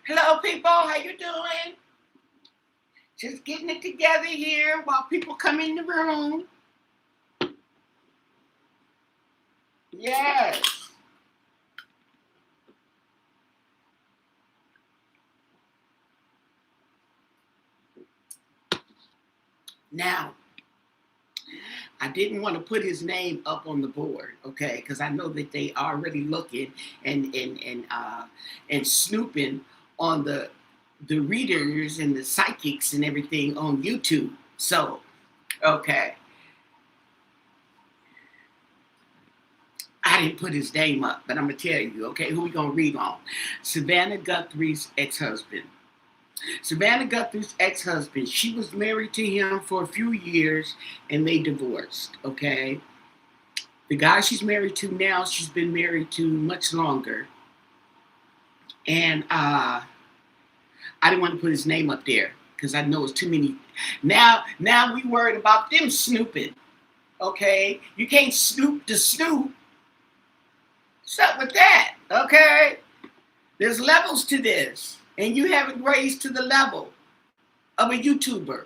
Hello, people. How you doing? Just getting it together here while people come in the room. Yes. Now, I didn't want to put his name up on the board, okay? Because I know that they are already looking and snooping on the readers and the psychics and everything on YouTube. So, okay, I didn't put his name up, but I'm gonna tell you, okay, who we gonna read on? Savannah Guthrie's ex-husband. Savannah Guthrie's ex-husband, she was married to him for a few years and they divorced, okay? The guy she's married to now, she's been married to much longer. And I didn't want to put his name up there because I know it's too many. Now we worried about them snooping, okay? You can't snoop to snoop. What's up with that, okay? There's levels to this, and you haven't raised to the level of a YouTuber.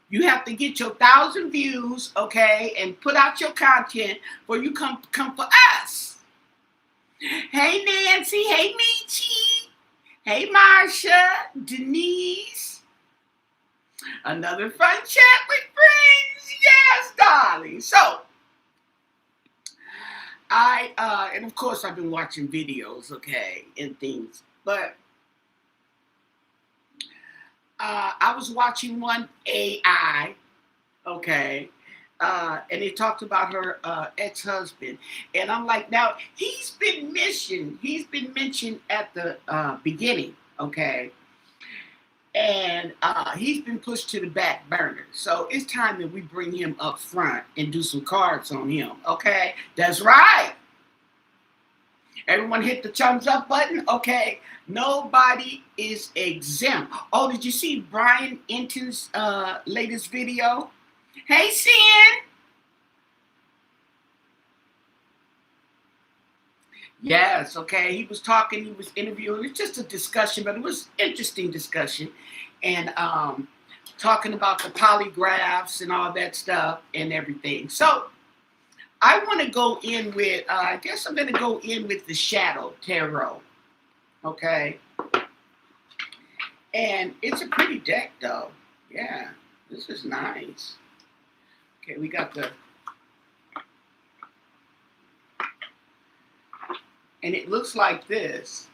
You have to get your 1,000 views, okay, and put out your content before you come for us. Hey, Nancy. Hey, Michi. Hey, Marsha. Denise. Another fun chat with friends. Yes, darling. So, and of course I've been watching videos, okay, and things, but I was watching one AI, okay, and it talked about her ex-husband, and I'm like, now he's been mentioned at the beginning, okay, and he's been pushed to the back burner. So it's time that we bring him up front and do some cards on him, okay? That's right. Everyone hit the thumbs up button, okay? Nobody is exempt. Oh, did you see Brian Enton's latest video? Hey, Sin. Yes, okay. He was talking, he was interviewing. It's just a discussion, but it was interesting discussion. And talking about the polygraphs and all that stuff and everything. So I want to go in with, I guess I'm going to go in with the Shadow Tarot. Okay. And it's a pretty deck, though. Yeah, this is nice. Okay, we got the, and it looks like this.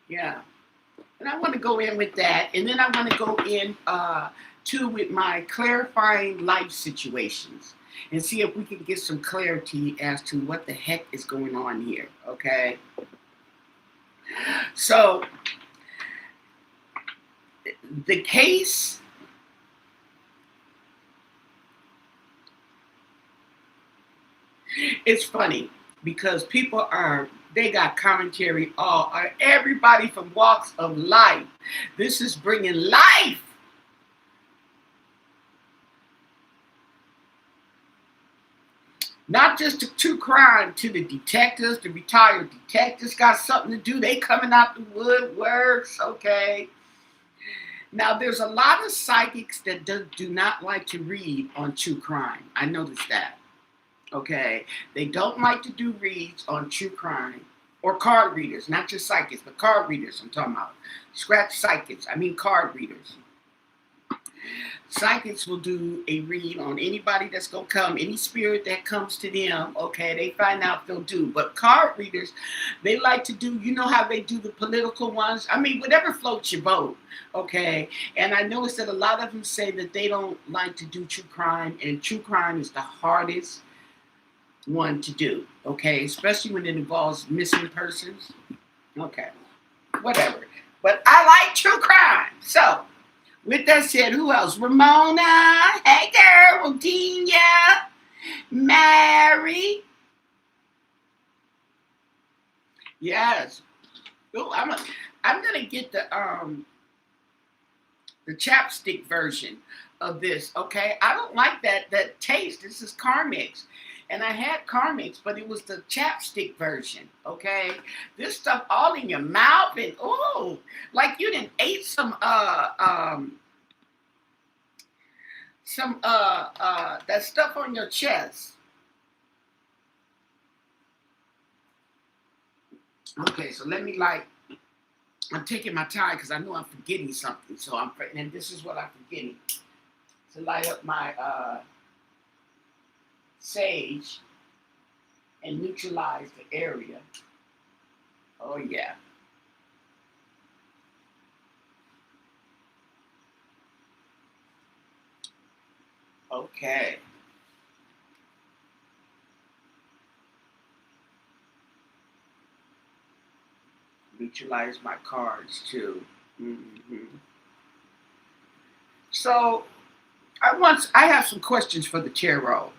Yeah. And I want to go in with that. And then I want to go in too with my clarifying life situations and see if we can get some clarity as to what the heck is going on here. Okay. So the case, it's funny because they got commentary all, everybody from walks of life. This is bringing life. Not just to true crime, to the detectives, the retired detectives got something to do. They coming out the woodworks, okay? Now, there's a lot of psychics that do not like to read on true crime. I noticed that, okay? They don't like to do reads on true crime or card readers, not just psychics, but card readers I'm talking about. Scratch psychics, I mean card readers. Psychics will do a read on anybody that's going to come, any spirit that comes to them, okay, they find out they'll do. But card readers, they like to do, you know how they do the political ones? I mean, whatever floats your boat, okay? And I noticed that a lot of them say that they don't like to do true crime, and true crime is the hardest one to do, okay? Especially when it involves missing persons. Okay, whatever. But I like true crime, so... With that said, who else? Ramona. Hey, girl. Rodinia. Mary. Yes. Oh, I'm gonna get the chapstick version of this. Okay. I don't like that taste. This is Carmex. And I had Carmex, but it was the chapstick version, okay? This stuff all in your mouth and, oh, like you didn't ate that stuff on your chest. Okay, so let me I'm taking my time because I know I'm forgetting something. So and this is what I'm forgetting. To light up my sage and neutralize the area. Oh yeah. Okay. Neutralize my cards too. Mm-hmm. So I have some questions for the tarot.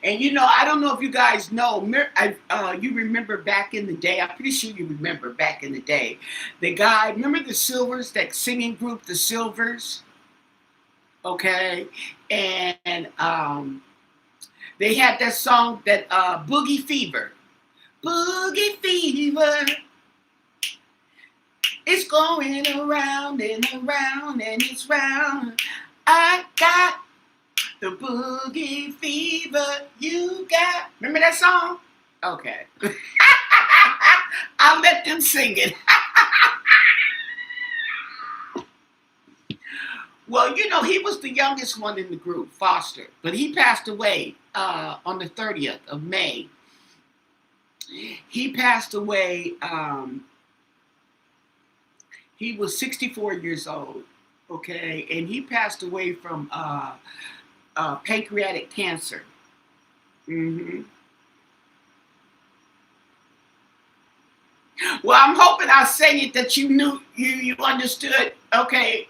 And I don't know if you guys know, you remember back in the day, I'm pretty sure you remember back in the day, the guy, remember the Silvers, that singing group, the Silvers? Okay. And they had that song, that Boogie Fever. Boogie Fever. It's going around and around and it's round. I got the boogie fever, you got. Remember that song? Okay. I'll let them sing it. Well, he was the youngest one in the group, Foster, but he passed away on the 30th of May. He passed away. He was 64 years old, okay, and he passed away from pancreatic cancer. Mm-hmm. Well, I'm hoping I say it that you knew, you understood. Okay.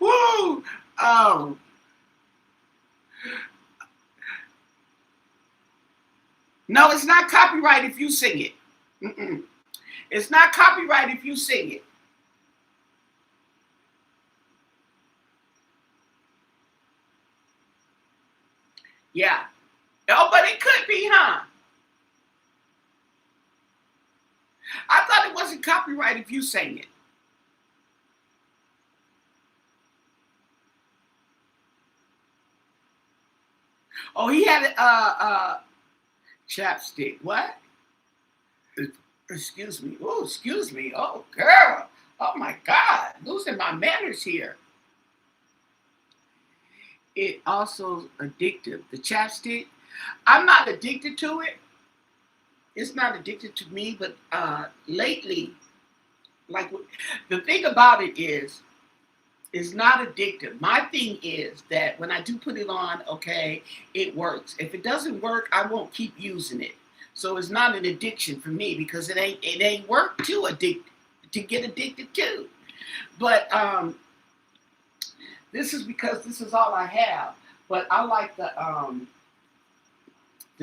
Woo! Oh. No, it's not copyright if you sing it. Mm-mm. It's not copyright if you sing it. Yeah. Oh, but it could be, huh? I thought it wasn't copyright if you sang it. Oh, he had chapstick. What? Excuse me. Oh, excuse me. Oh, girl. Oh my God. Losing my manners here. It also addictive. The chapstick. I'm not addicted to it. It's not addicted to me, but lately, like, the thing about it is, it's not addictive. My thing is that when I do put it on, okay, it works. If it doesn't work, I won't keep using it. So it's not an addiction for me because it ain't work to get addicted to. But this is because this is all I have. But I like the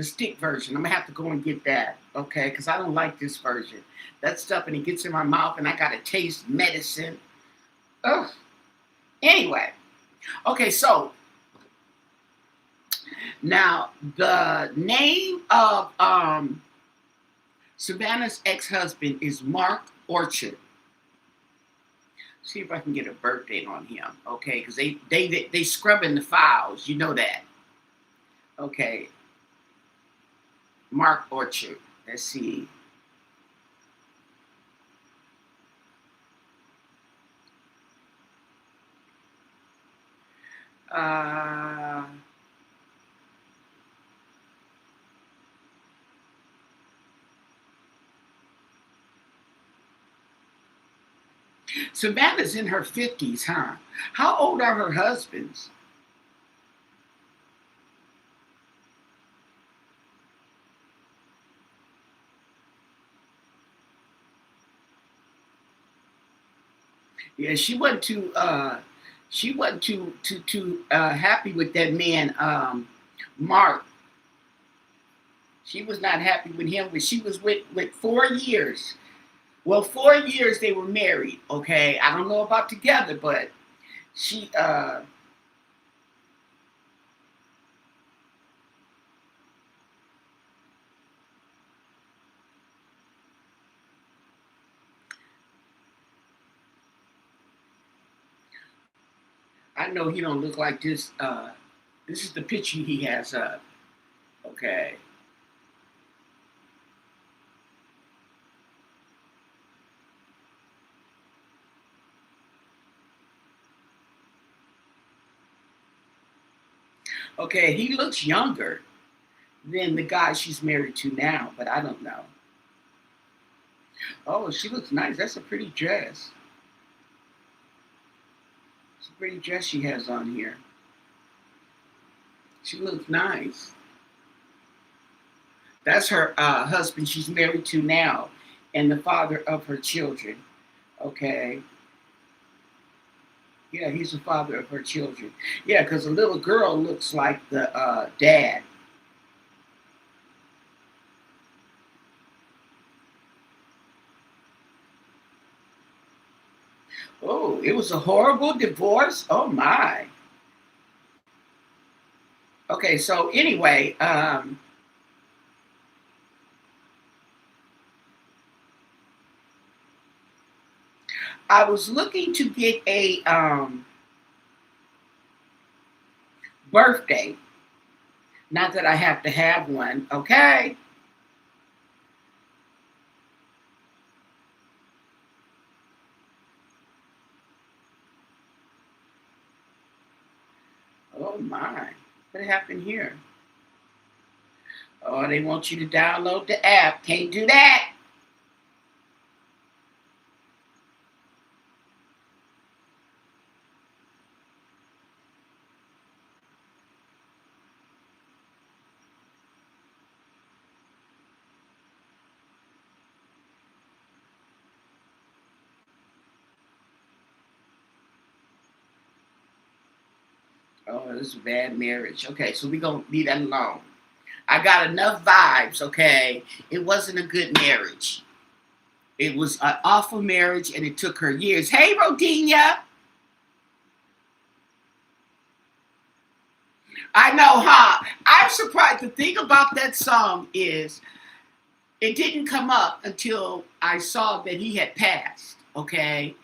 stick version. I'm gonna have to go and get that, okay? Because I don't like this version. That stuff, and it gets in my mouth, and I gotta taste medicine. Ugh. Anyway, okay, so now the name of Savannah's ex-husband is Mark Orchard. See if I can get a birth date on him, okay? Because they scrubbing the files, you know that. Okay, Mark Orchard. Let's see. Savannah's in her 50s, huh? How old are her husbands? Yeah, she wasn't too happy with that man, Mark. She was not happy with him, but she was with 4 years. Well, 4 years they were married. Okay, I don't know about together, but she I know he don't look like this. This is the picture he has up. Okay. Okay, he looks younger than the guy she's married to now, but I don't know. Oh, she looks nice. That's a pretty dress. It's a pretty dress she has on here. She looks nice. That's her husband she's married to now and the father of her children. Okay. Yeah, he's the father of her children. Yeah, because the little girl looks like the dad. Oh, it was a horrible divorce. Oh my. Okay, so anyway, I was looking to get a birthday. Not that I have to have one, okay? Oh my. What happened here? Oh, they want you to download the app. Can't do that. Oh, this is a bad marriage. Okay, so we're going to leave that alone. I got enough vibes, okay? It wasn't a good marriage. It was an awful marriage, and it took her years. Hey, Rodinia. I know, huh? I'm surprised. The thing about that song is it didn't come up until I saw that he had passed, okay?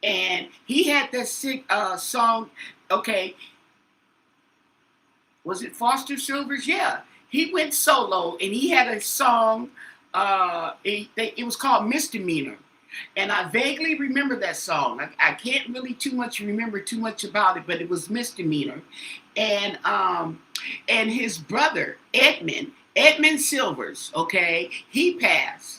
And he had that sick song, okay? Was it Foster Silvers? Yeah. He went solo and he had a song, it was called Misdemeanor. And I vaguely remember that song. I can't really too much remember too much about it, but it was Misdemeanor. And his brother, Edmund Silvers, okay, he passed.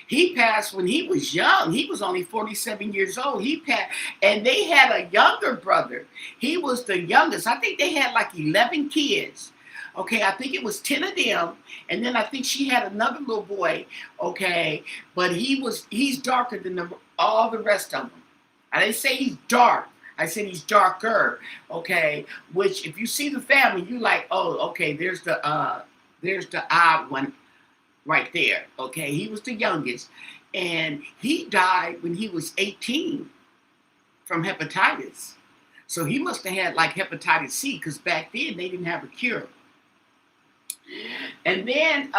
He passed when he was young. He was only 47 years old. He passed. And they had a younger brother. He was the youngest. I think they had like 11 kids. Okay, I think it was 10 of them. And then I think she had another little boy. Okay, but he's darker than all the rest of them. I didn't say he's dark. I said he's darker. Okay, which if you see the family, you like, oh, okay, there's the odd one right there. Okay, he was the youngest, and he died when he was 18 from hepatitis. So he must have had like hepatitis C because back then they didn't have a cure. And then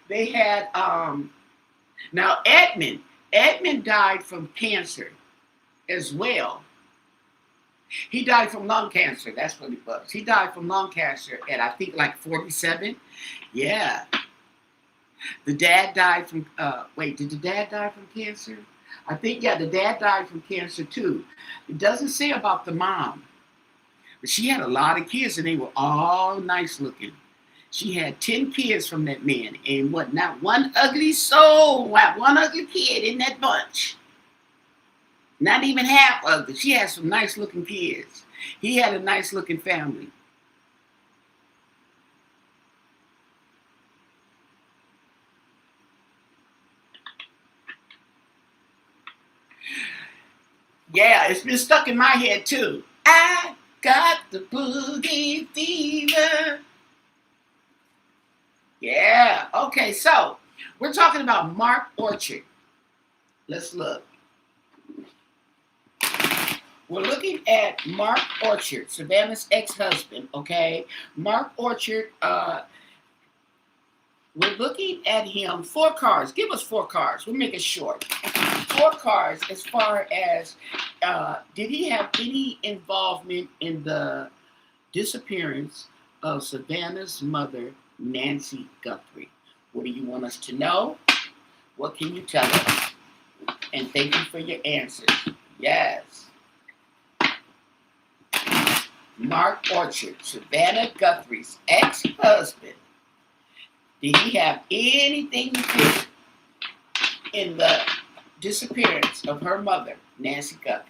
they had now Edmund died from cancer as well. He died from lung cancer. That's what it was. He died from lung cancer at I think like 47. Yeah. The dad died from, wait, did the dad die from cancer? I think, yeah, the dad died from cancer too. It doesn't say about the mom, but she had a lot of kids and they were all nice looking. She had 10 kids from that man and what, not one ugly soul, not one ugly kid in that bunch. Not even half ugly. She had some nice looking kids. He had a nice looking family. Yeah, it's been stuck in my head too. I got the boogie fever. Yeah. Okay, so we're talking about Mark Orchard. Let's look. We're looking at Mark Orchard, Savannah's ex-husband, okay? Mark Orchard, we're looking at him. 4 cards. Give us 4 cards. We'll make it short. 4 cards as far as did he have any involvement in the disappearance of Savannah's mother, Nancy Guthrie? What do you want us to know? What can you tell us? And thank you for your answers. Yes. Mark Orchard, Savannah Guthrie's ex-husband. Did he have anything to do in the disappearance of her mother, Nancy Guthrie?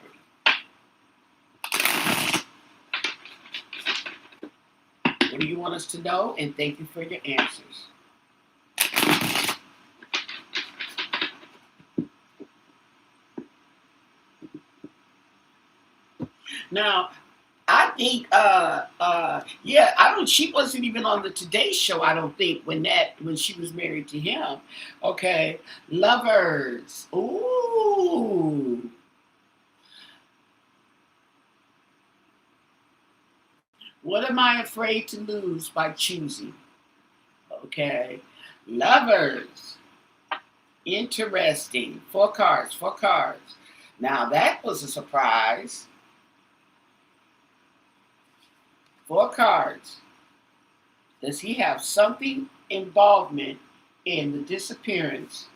What do you want us to know? And thank you for your answers. Now, I think, she wasn't even on the Today Show, I don't think, when she was married to him. Okay, Lovers. Ooh. What am I afraid to lose by choosing? Okay, Lovers. Interesting. 4 cards, 4 cards. Now, that was a surprise. 4 cards. Does he have something involvement in the disappearance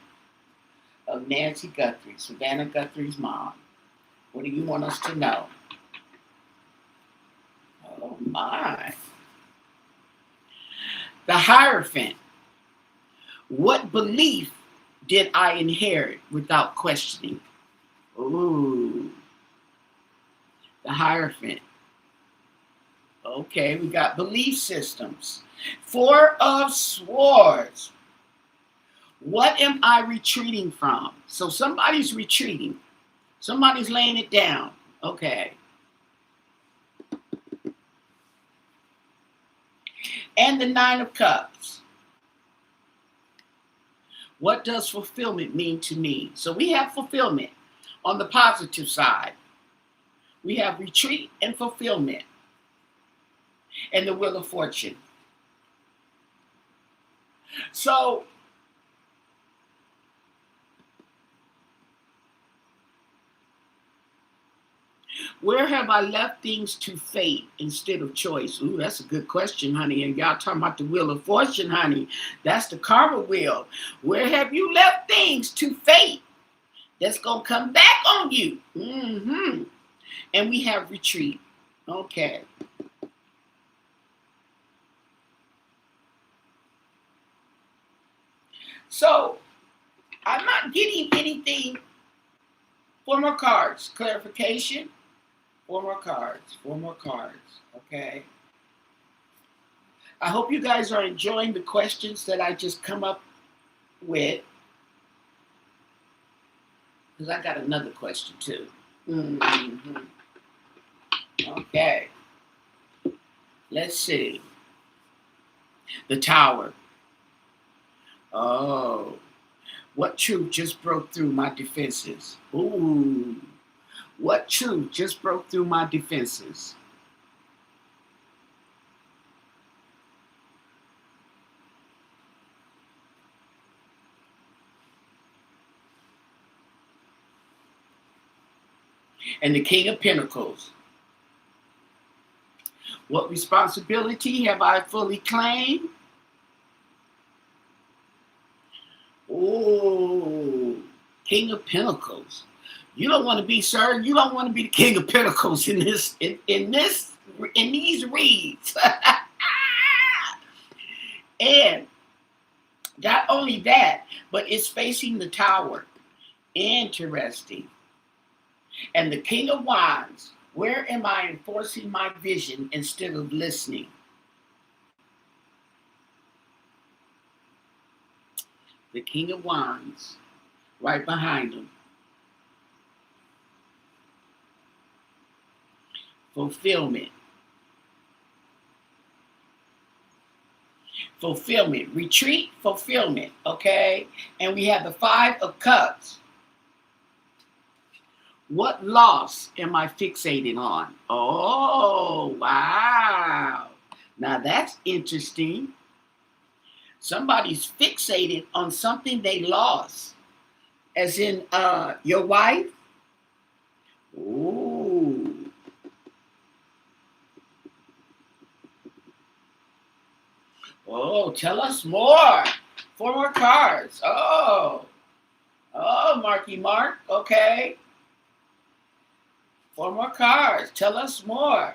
of Nancy Guthrie, Savannah Guthrie's mom? What do you want us to know? Oh my. The Hierophant. What belief did I inherit without questioning? Ooh. The Hierophant. Okay, we got belief systems. 4 of Swords. What am I retreating from? So somebody's retreating. Somebody's laying it down. Okay. And the 9 of Cups. What does fulfillment mean to me? So we have fulfillment on the positive side. We have retreat and fulfillment. And the Wheel of Fortune. So, where have I left things to fate instead of choice? Ooh, that's a good question, honey. And y'all talking about the Wheel of Fortune, honey. That's the karma wheel. Where have you left things to fate that's going to come back on you? Mm-hmm. And we have retreat. Okay. So, I'm not getting anything. 4 more cards. Clarification. 4 more cards. 4 more cards. Okay. I hope you guys are enjoying the questions that I just come up with. Because I got another question too. Mm-hmm. Okay. Let's see. The Tower. Oh, what truth just broke through my defenses? Ooh, what truth just broke through my defenses? And the King of Pentacles. What responsibility have I fully claimed? Oh, King of Pentacles. You don't want to be, sir. You don't want to be the King of Pentacles in these reads. And not only that, but it's facing the Tower. Interesting. And the King of Wands. Where am I enforcing my vision instead of listening? The King of Wands, right behind him. Fulfillment. Fulfillment. Retreat, fulfillment. Okay? And we have the 5 of Cups. What loss am I fixated on? Oh, wow. Now that's interesting. Somebody's fixated on something they lost. As in your wife? Ooh. Oh, tell us more. 4 more cards. Oh. Oh, Marky Mark. Okay. 4 more cards. Tell us more.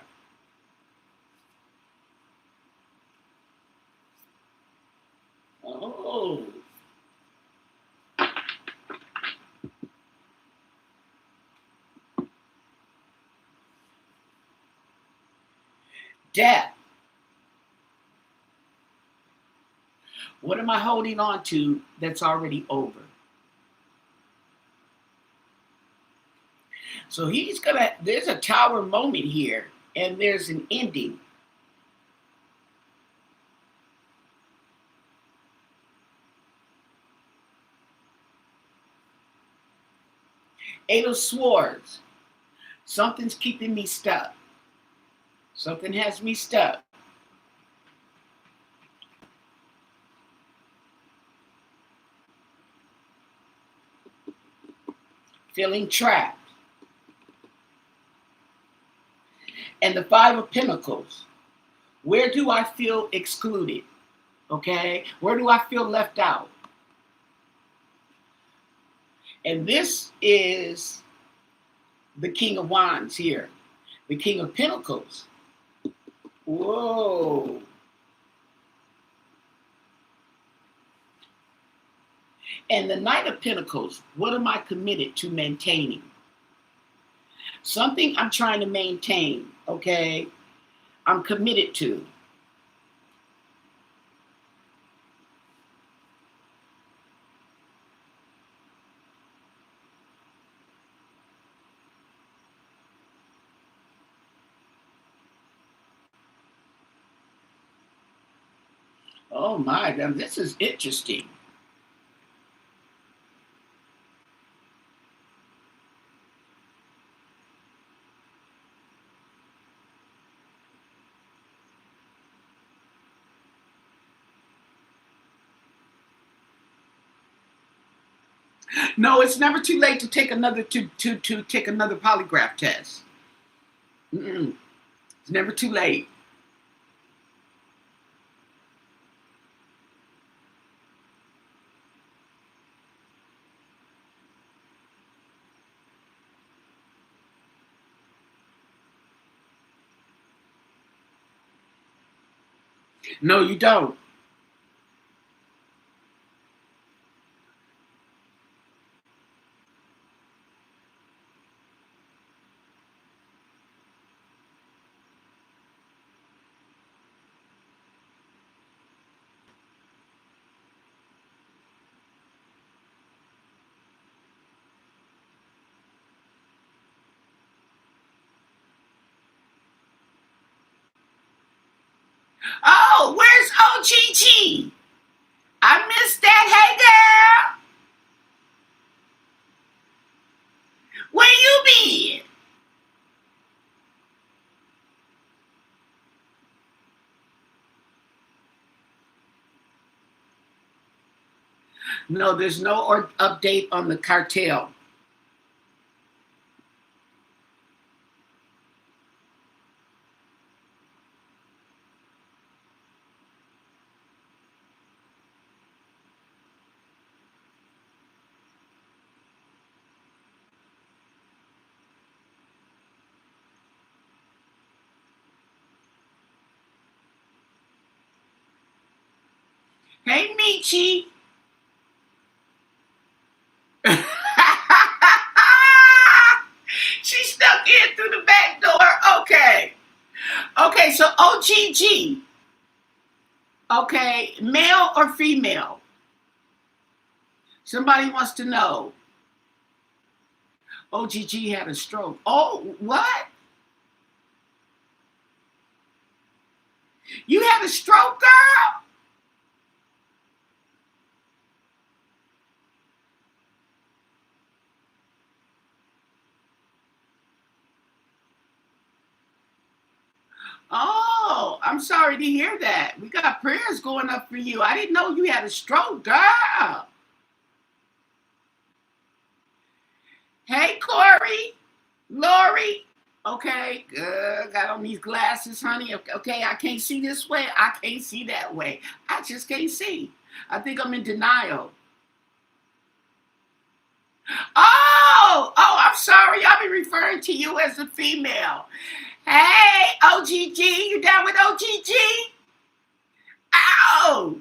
Oh. Death. What am I holding on to that's already over? So there's a tower moment here, and there's an ending. Eight of Swords. Something's keeping me stuck. Something has me stuck. Feeling trapped. And the 5 of Pentacles. Where do I feel excluded? Okay? Where do I feel left out? And this is the King of Wands here. The King of Pentacles. Whoa. And the Knight of Pentacles. What am I committed to maintaining? Something I'm trying to maintain, okay? I'm committed to. Oh my, this is interesting. No, it's never too late to take another to take another polygraph test. Mm-mm. It's never too late. No, you don't. Oh, where's OGG? I missed that. Hey, girl. Where you been? No, there's no update on the cartel. Hey, Michi. She snuck in through the back door. Okay. Okay, so OGG. Okay, male or female? Somebody wants to know. OGG had a stroke. Oh, what? You had a stroke, girl? Oh, I'm sorry to hear that. We got prayers going up for you. I didn't know you had a stroke, girl. Lori. Okay, got on these glasses, honey. Okay, I can't see this way. I can't see that way. I just can't see. I think I'm in denial. I'm sorry. I'll be referring to you as a female. Hey, OGG, you down with OGG? Ow!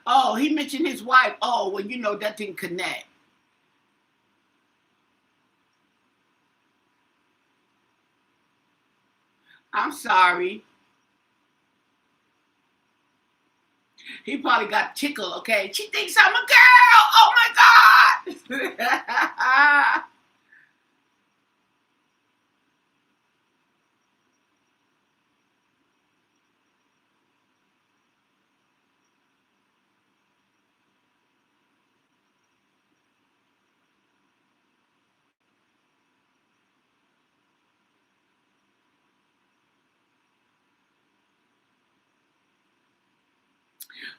Oh, he mentioned his wife. Oh, well, you know that didn't connect. I'm sorry. He probably got tickled, okay? She thinks I'm a girl. Oh my God.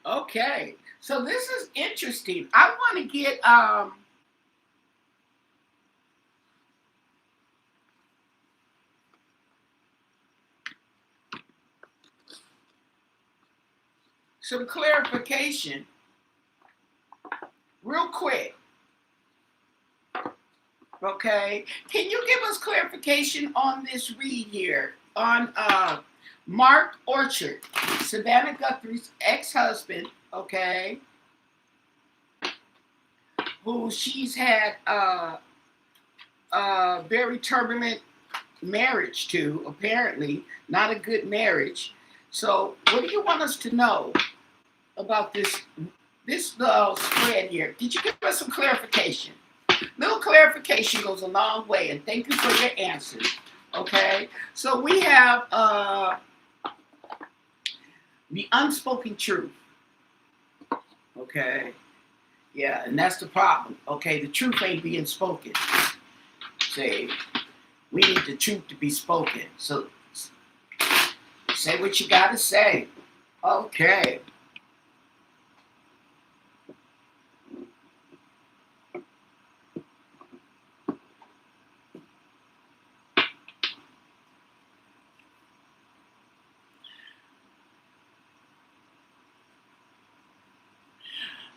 Okay. So this is interesting. I want to get some clarification real quick. Okay. Can you give us clarification on this read here on Mark Orchard, Savannah Guthrie's ex-husband, okay, who she's had a very turbulent marriage to, apparently, not a good marriage. So what do you want us to know about this spread here? Did you give us some clarification? Little clarification goes a long way, and thank you for your answers. Okay, so we have the unspoken truth. Okay, yeah, and that's the problem. Okay, the truth ain't being spoken. Say, we need the truth to be spoken. So say what you gotta say. Okay.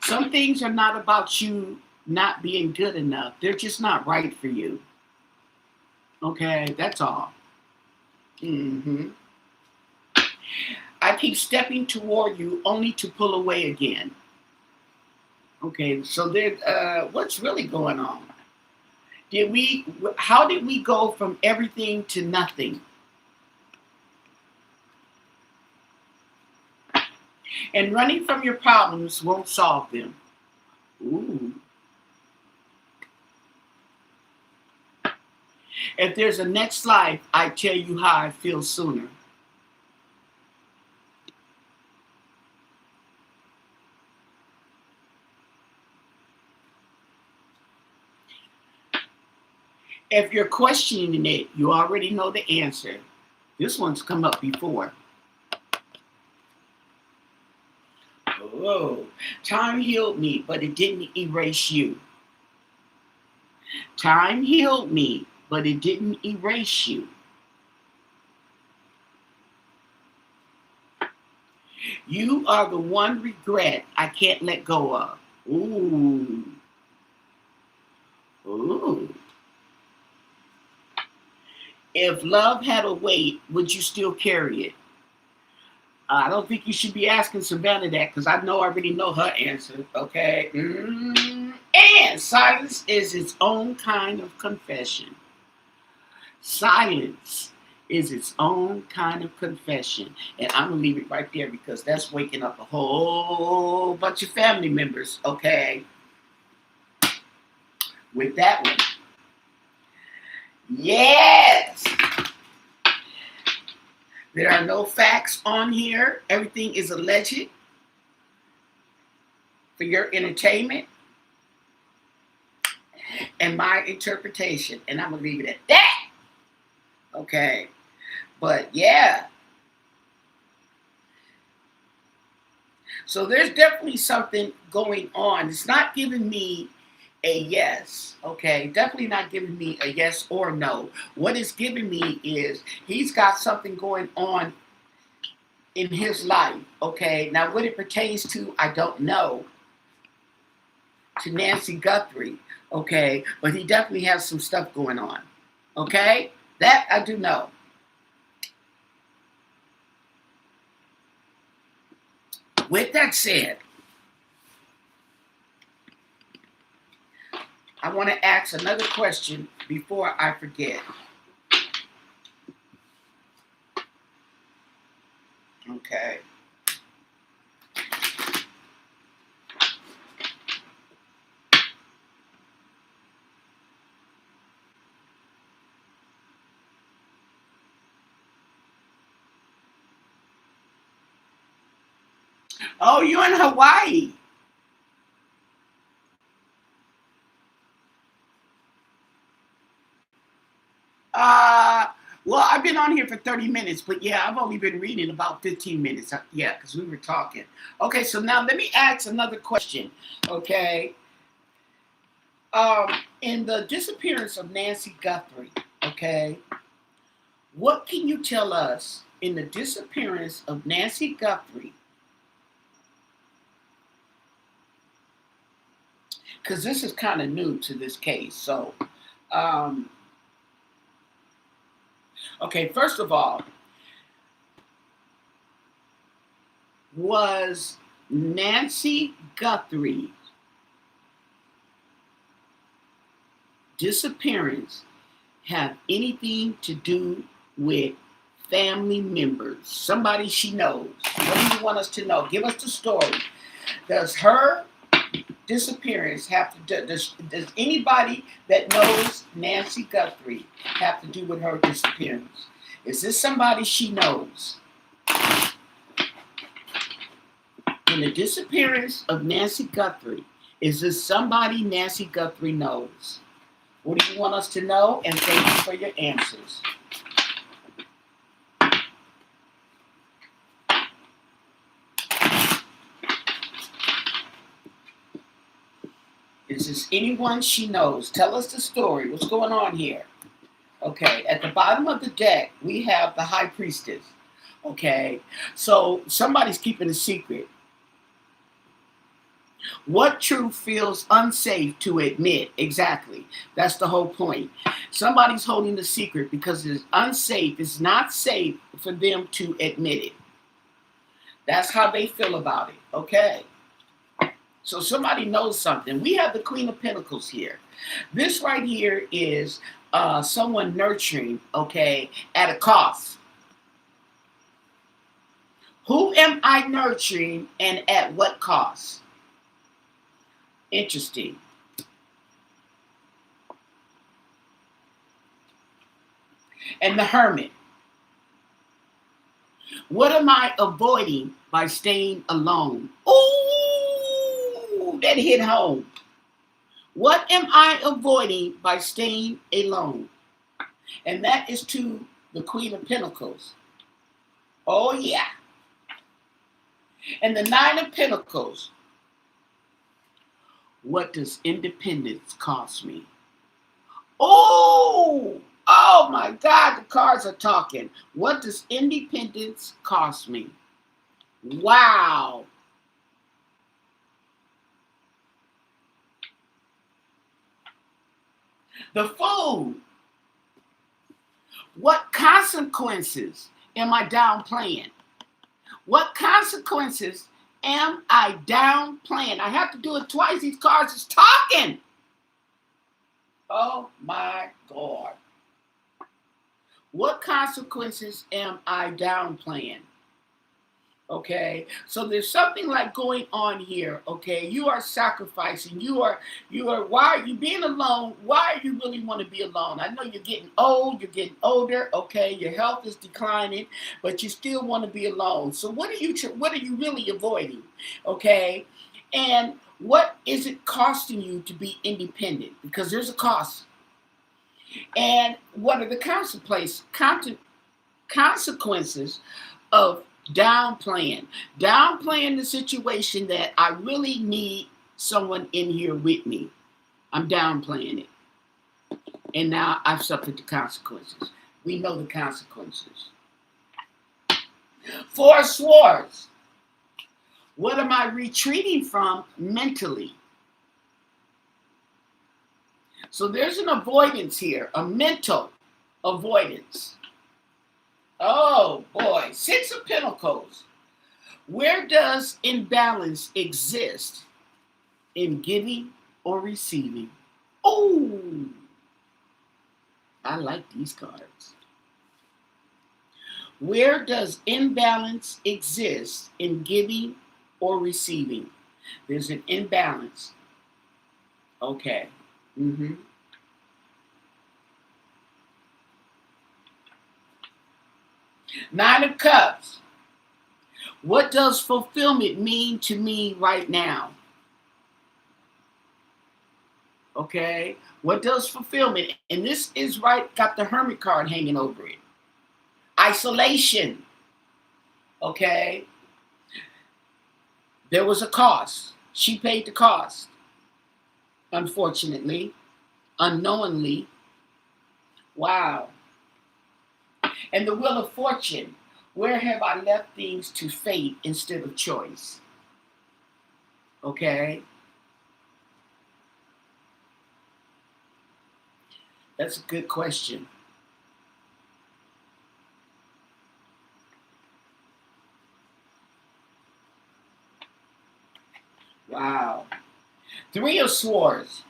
Some things are not about you not being good enough. They're just not right for you. Okay, that's all. hmm I keep stepping toward you only to pull away again. Okay, so there. What's really going on? Did we? How did we go from everything to nothing? And running from your problems won't solve them. Ooh. If there's a next life, I tell you how I feel sooner. If you're questioning it, you already know the answer. This one's come up before. Oh, time healed me, but it didn't erase you. Time healed me, but it didn't erase you. You are the one regret I can't let go of. Ooh. Ooh. If love had a weight, would you still carry it? I don't think you should be asking Savannah that because I already know her answer. Okay. And silence is its own kind of confession. Silence is its own kind of confession. And I'm going to leave it right there because that's waking up a whole bunch of family members. Okay. With that one. Yes. There are no facts on here. Everything is alleged for your entertainment and my interpretation. And I'm going to leave it at that. Okay. But yeah. So there's definitely something going on. It's not giving me a yes, okay? Definitely not giving me a yes or no. What it's giving me is he's got something going on in his life, okay? Now, what it pertains to, I don't know, to Nancy Guthrie, okay? But he definitely has some stuff going on, okay? That I do know. With that said, I want to ask another question before I forget. Okay. Oh, you're in Hawaii. Uh, well, I've been on here for 30 minutes, but yeah, I've only been reading about 15 minutes. Yeah, because we were talking. Okay, so now let me ask another question. Okay. In the disappearance of Nancy Guthrie, okay, what can you tell us in the disappearance of Nancy Guthrie? Because this is kind of new to this case. So, um, okay, first of all, was Nancy Guthrie disappearance have anything to do with family members? Somebody she knows. What do you want us to know? Give us the story. Does her disappearance have to do, does anybody that knows Nancy Guthrie have to do with her disappearance? Is this somebody she knows? In the disappearance of Nancy Guthrie, is this somebody Nancy Guthrie knows? What do you want us to know? And thank you for your answers. Is this anyone she knows? Tell us the story. What's going on here? Okay, at the bottom of the deck, we have the High Priestess. Okay, so somebody's keeping a secret. What truth feels unsafe to admit? Exactly. That's the whole point. Somebody's holding the secret because it's unsafe. It's not safe for them to admit it. That's how they feel about it. Okay. So somebody knows something. We have the Queen of Pentacles here. This right here is someone nurturing, okay, at a cost. Who am I nurturing and at what cost? Interesting. And the Hermit. What am I avoiding by staying alone? Ooh, that hit home. What am I avoiding by staying alone? And that is to the Queen of Pentacles. Oh, yeah. And the Nine of Pentacles. What does independence cost me? Oh my God, the cards are talking. What does independence cost me? Wow. The Fool. What consequences am I downplaying? What consequences am I downplaying? I have to do it twice. These cards is talking. Oh my God. What consequences am I downplaying? Okay, so there's something like going on here. Okay, you are sacrificing. Why are you being alone? Why are you really want to be alone? I know you're getting old, you're getting older. Okay, your health is declining, but you still want to be alone. So what are you really avoiding? Okay, and what is it costing you to be independent? Because there's a cost. And what are the consequences of Downplaying. Downplaying the situation that I really need someone in here with me. I'm downplaying it. And now I've suffered the consequences. We know the consequences. Four of Swords. What am I retreating from mentally? So there's an avoidance here, a mental avoidance. Oh boy, Six of Pentacles. Where does imbalance exist? In giving or receiving? Oh, I like these cards. Where does imbalance exist? In giving or receiving? There's an imbalance. Okay. Nine of Cups. What does fulfillment mean to me right now? Okay. What does fulfillment? And this is right, got the Hermit card hanging over it. Isolation. Okay. There was a cost. She paid the cost. Unfortunately. Unknowingly. Wow. And the Wheel of Fortune. Where have I left things to fate instead of choice? Okay. That's a good question. Wow. Three of Swords.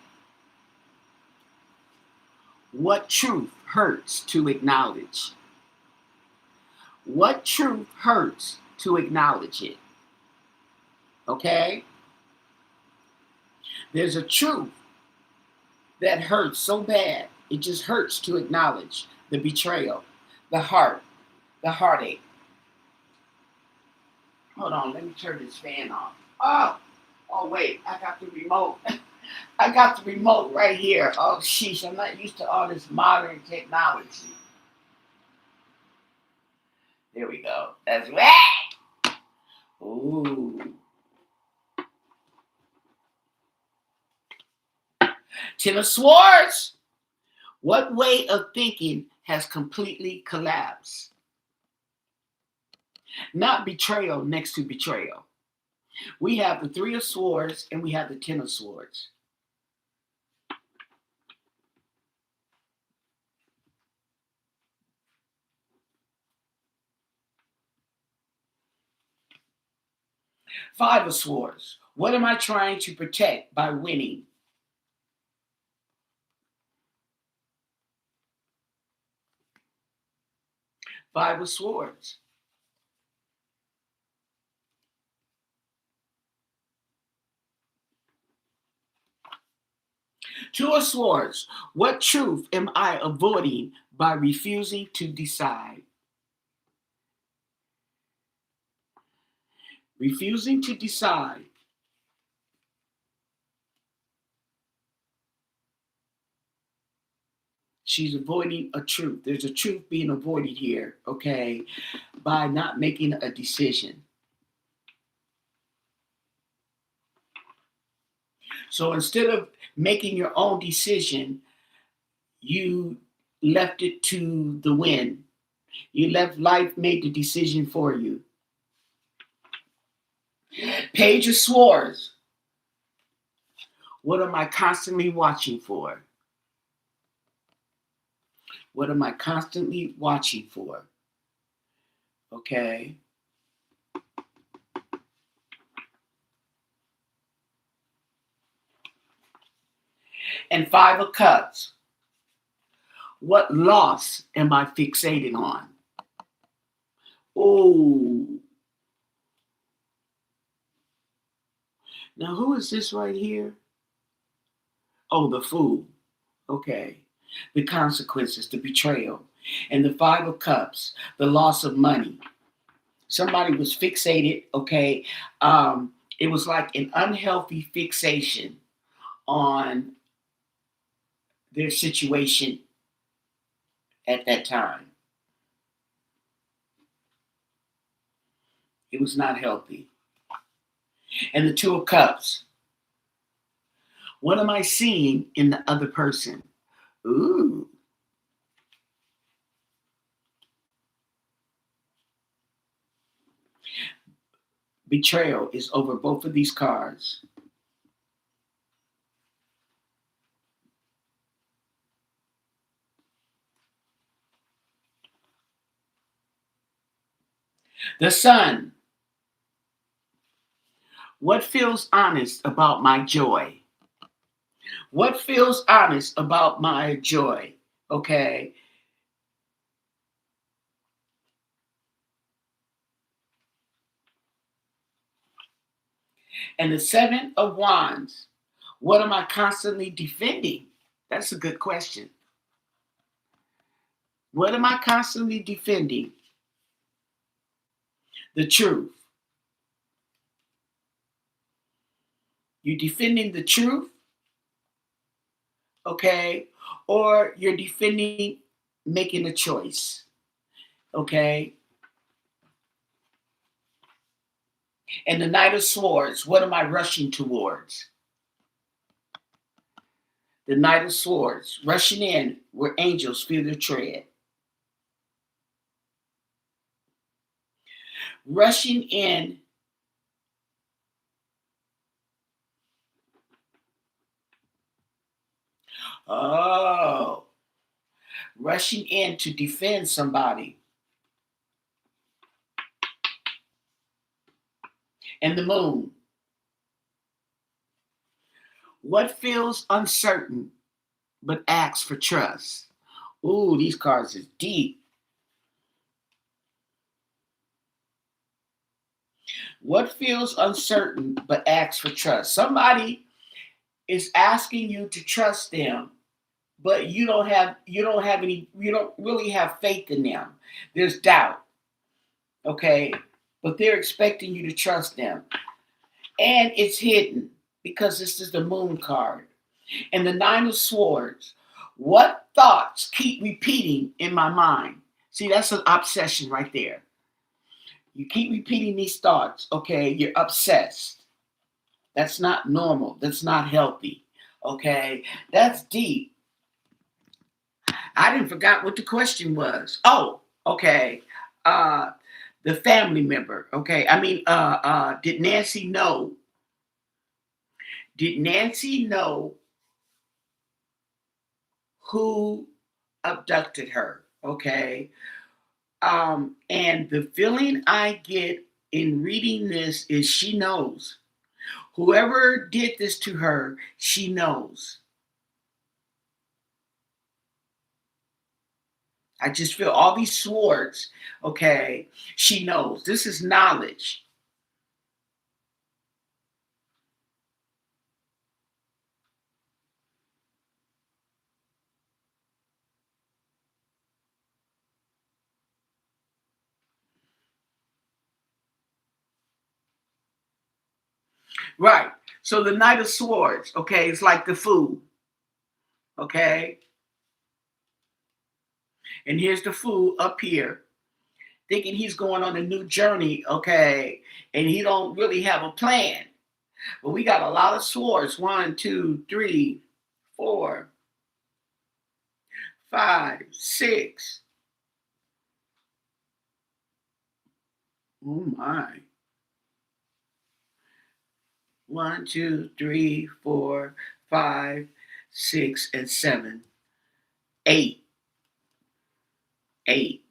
What truth hurts to acknowledge? What truth hurts to acknowledge it? Okay? There's a truth that hurts so bad, it just hurts to acknowledge the betrayal, the heartache. Hold on, let me turn this fan off. Oh wait, I got the remote. I got the remote right here. Oh sheesh, I'm not used to all this modern technology. There we go. That's right. Ooh. Ten of Swords. What way of thinking has completely collapsed? Not betrayal next to betrayal. We have the Three of Swords and we have the Ten of Swords. Five of Swords. What am I trying to protect by winning? Five of Swords. Two of Swords. What truth am I avoiding by refusing to decide? Refusing to decide. She's avoiding a truth. There's a truth being avoided here, okay, by not making a decision. So instead of making your own decision, you left it to the wind. You left life made the decision for you. Page of Swords. What am I constantly watching for? What am I constantly watching for? Okay. And Five of Cups. What loss am I fixated on? Oh. Now, who is this right here? Oh, the Fool. Okay. The consequences, the betrayal. And the Five of Cups, the loss of money. Somebody was fixated, okay? It was like an unhealthy fixation on their situation at that time. It was not healthy. And the Two of Cups. What am I seeing in the other person? Ooh. Betrayal is over both of these cards. The Sun. What feels honest about my joy? What feels honest about my joy? Okay. And the Seven of Wands. What am I constantly defending? That's a good question. What am I constantly defending? The truth. You're defending the truth, okay? Or you're defending making a choice, okay? And the Knight of Swords, what am I rushing towards? The Knight of Swords, rushing in where angels feel their tread. Rushing in oh, rushing in to defend somebody. And the Moon. What feels uncertain but asks for trust? Ooh, these cards are deep. What feels uncertain but asks for trust? Somebody is asking you to trust them, but you don't really have faith in them. There's doubt. Okay? But they're expecting you to trust them. And it's hidden because this is the Moon card. And the Nine of Swords. What thoughts keep repeating in my mind? See, that's an obsession right there. You keep repeating these thoughts, okay? You're obsessed. That's not normal. That's not healthy, okay? That's deep. I didn't forget what the question was. Oh, okay. The family member, okay? Did Nancy know? Did Nancy know who abducted her, okay? And the feeling I get in reading this is she knows. Whoever did this to her, she knows. I just feel all these swords, okay? She knows. This is knowledge. Right. So the Knight of Swords, okay, it's like the fool, okay? And here's the fool up here thinking he's going on a new journey, okay? And he don't really have a plan. But we got a lot of swords. 1, 2, 3, 4, 5, 6. Oh my. 1, 2, 3, 4, 5, 6, and 7. 8. 8.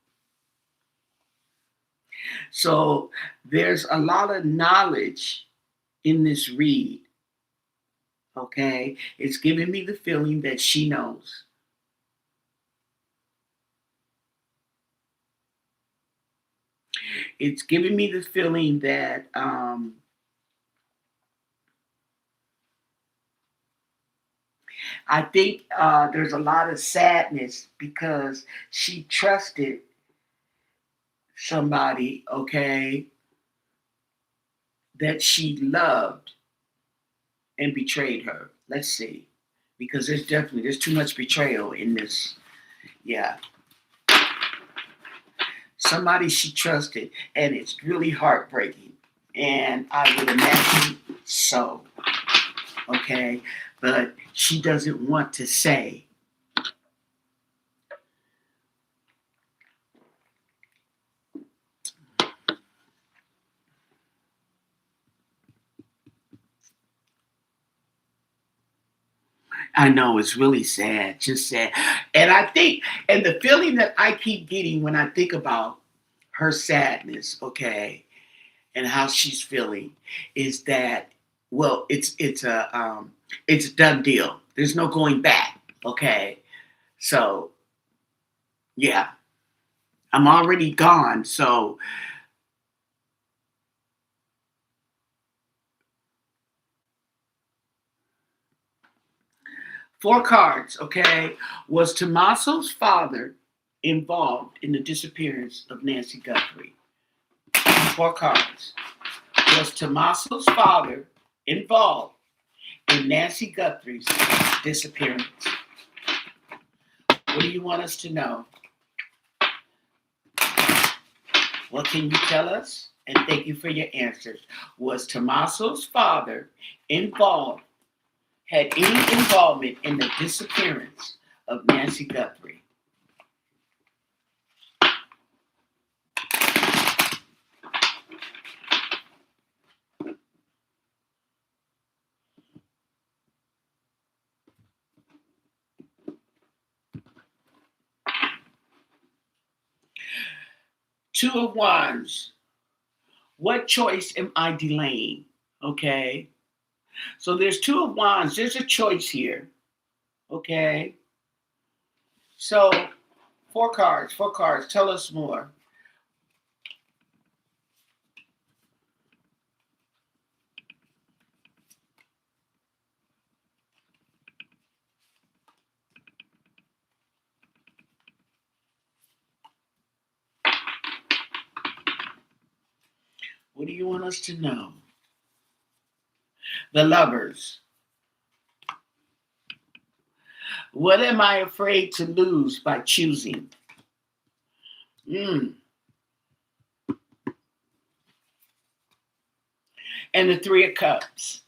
So there's a lot of knowledge in this read. Okay. It's giving me the feeling that she knows. It's giving me the feeling that I think there's a lot of sadness because she trusted somebody, okay, that she loved and betrayed her. Let's see. Because there's too much betrayal in this. Yeah. somebody she trusted, and it's really heartbreaking. And I would imagine so, okay? But she doesn't want to say. I know it's really sad, just sad. And I think, and the feeling that I keep getting when I think about her sadness, okay, and how she's feeling is that, well, it's a done deal. There's no going back, okay. So yeah, I'm already gone. So 4 cards, okay. Was Tommaso's father involved in the disappearance of Nancy Guthrie? 4 cards. Was Tommaso's father involved in Nancy Guthrie's disappearance? What do you want us to know? What can you tell us? And thank you for your answers. Was Tommaso's father involved, had any involvement in the disappearance of Nancy Guthrie? Two of Wands. What choice am I delaying? Okay. So there's 2 of Wands. There's a choice here. Okay. So 4 cards. 4 cards. Tell us more. What do you want us to know? The Lovers. What am I afraid to lose by choosing? Mm. And the 3 of Cups.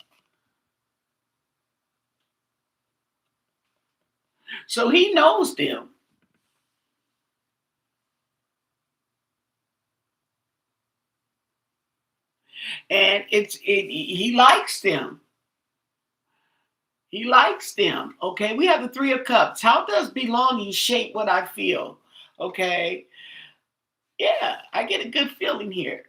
So he knows them. And he likes them. He likes them. Okay. We have the 3 of Cups. How does belonging shape what I feel? Okay. Yeah, I get a good feeling here.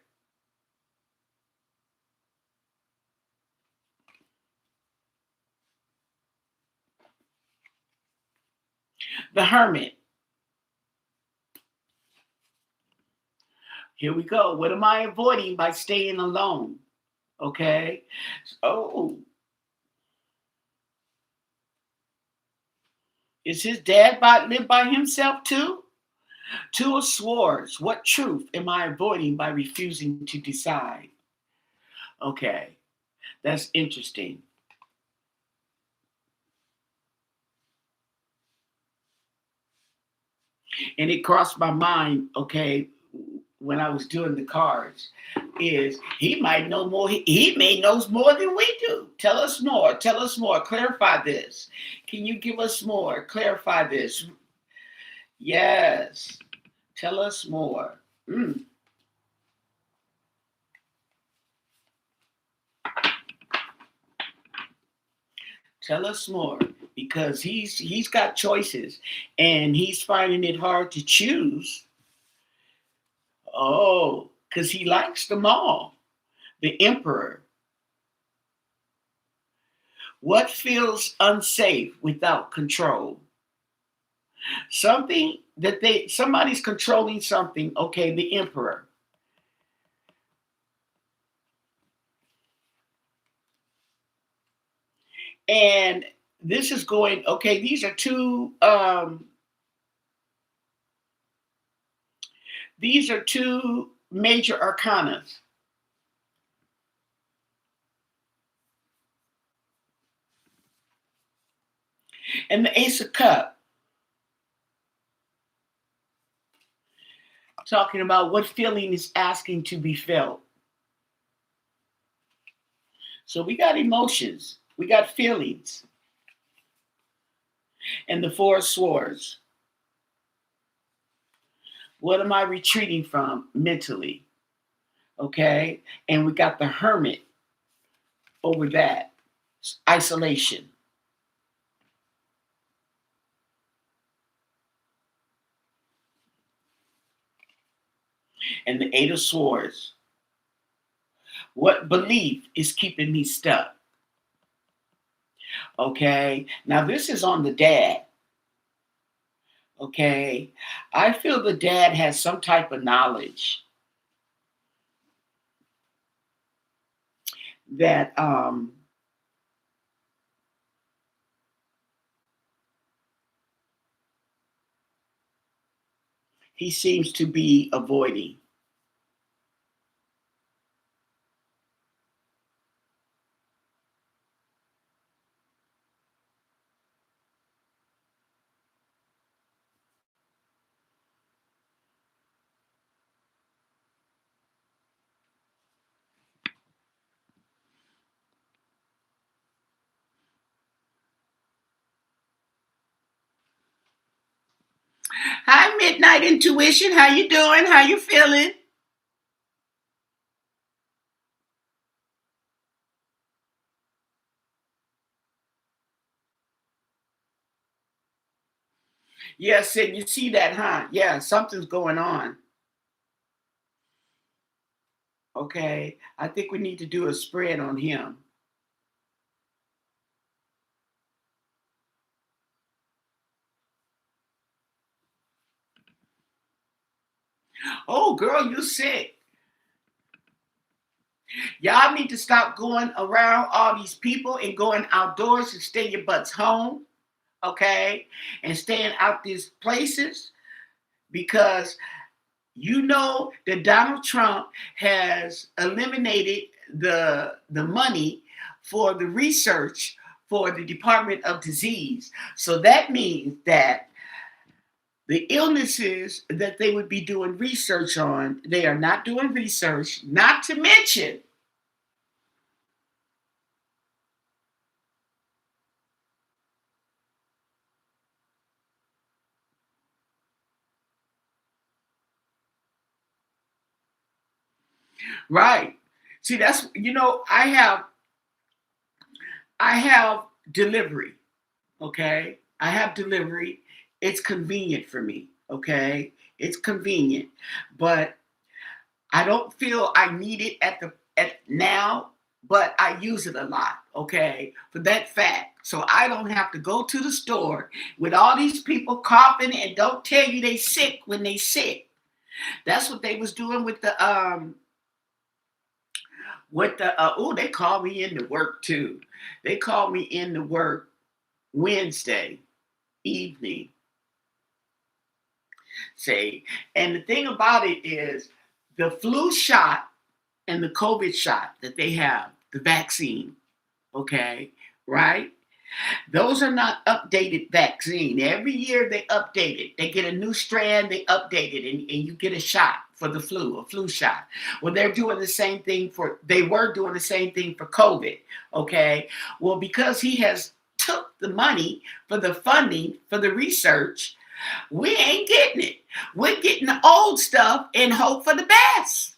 The Hermit. Here we go. What am I avoiding by staying alone? Okay. Oh, is his dad live by himself too? 2 of Swords. What truth am I avoiding by refusing to decide? Okay, that's interesting. And it crossed my mind, okay, when I was doing the cards, is he might know more. He may knows more than we do. Tell us more. Tell us more. Clarify this. Can you give us more? Clarify this. Yes. Tell us more. Mm. Tell us more, because he's got choices and he's finding it hard to choose. Oh, because he likes them all. The Emperor. What feels unsafe without control? Somebody's controlling something. Okay, the Emperor. And this is going, okay, these are two major arcanas. And the Ace of Cups. Talking about what feeling is asking to be felt. So we got emotions, we got feelings, and the four swords. What am I retreating from mentally? Okay. And we got the hermit over that. Isolation. And the eight of swords. What belief is keeping me stuck? Okay. Now this is on the dad. Okay. I feel the dad has some type of knowledge that he seems to be avoiding. Hi, Midnight Intuition. How you doing? How you feeling? Yes, and you see that, huh? Yeah, something's going on. Okay. I think we need to do a spread on him. Oh, girl, you sick. Y'all need to stop going around all these people and going outdoors and stay your butts home, okay? And staying out these places because you know that Donald Trump has eliminated the money for the research for the Department of Disease. So that means that the illnesses that they would be doing research on, they are not doing research, not to mention. Right. See, that's I have delivery. Okay. I have delivery. It's convenient for me. Okay. It's convenient. But I don't feel I need it at now, but I use it a lot, okay, for that fact. So I don't have to go to the store with all these people coughing and don't tell you they sick when they sick. That's what they was doing with the oh, they called me into work too. They called me into work Wednesday evening. Say, and the thing about it is the flu shot and the COVID shot that they have, the vaccine, okay, right? Those are not updated vaccine. Every year they update it. They get a new strand, they update it, and you get a shot for the flu, a flu shot. Well, they were doing the same thing for COVID, okay? Well, because he has took the money for the funding for the research, we ain't getting it. We're getting the old stuff and hope for the best.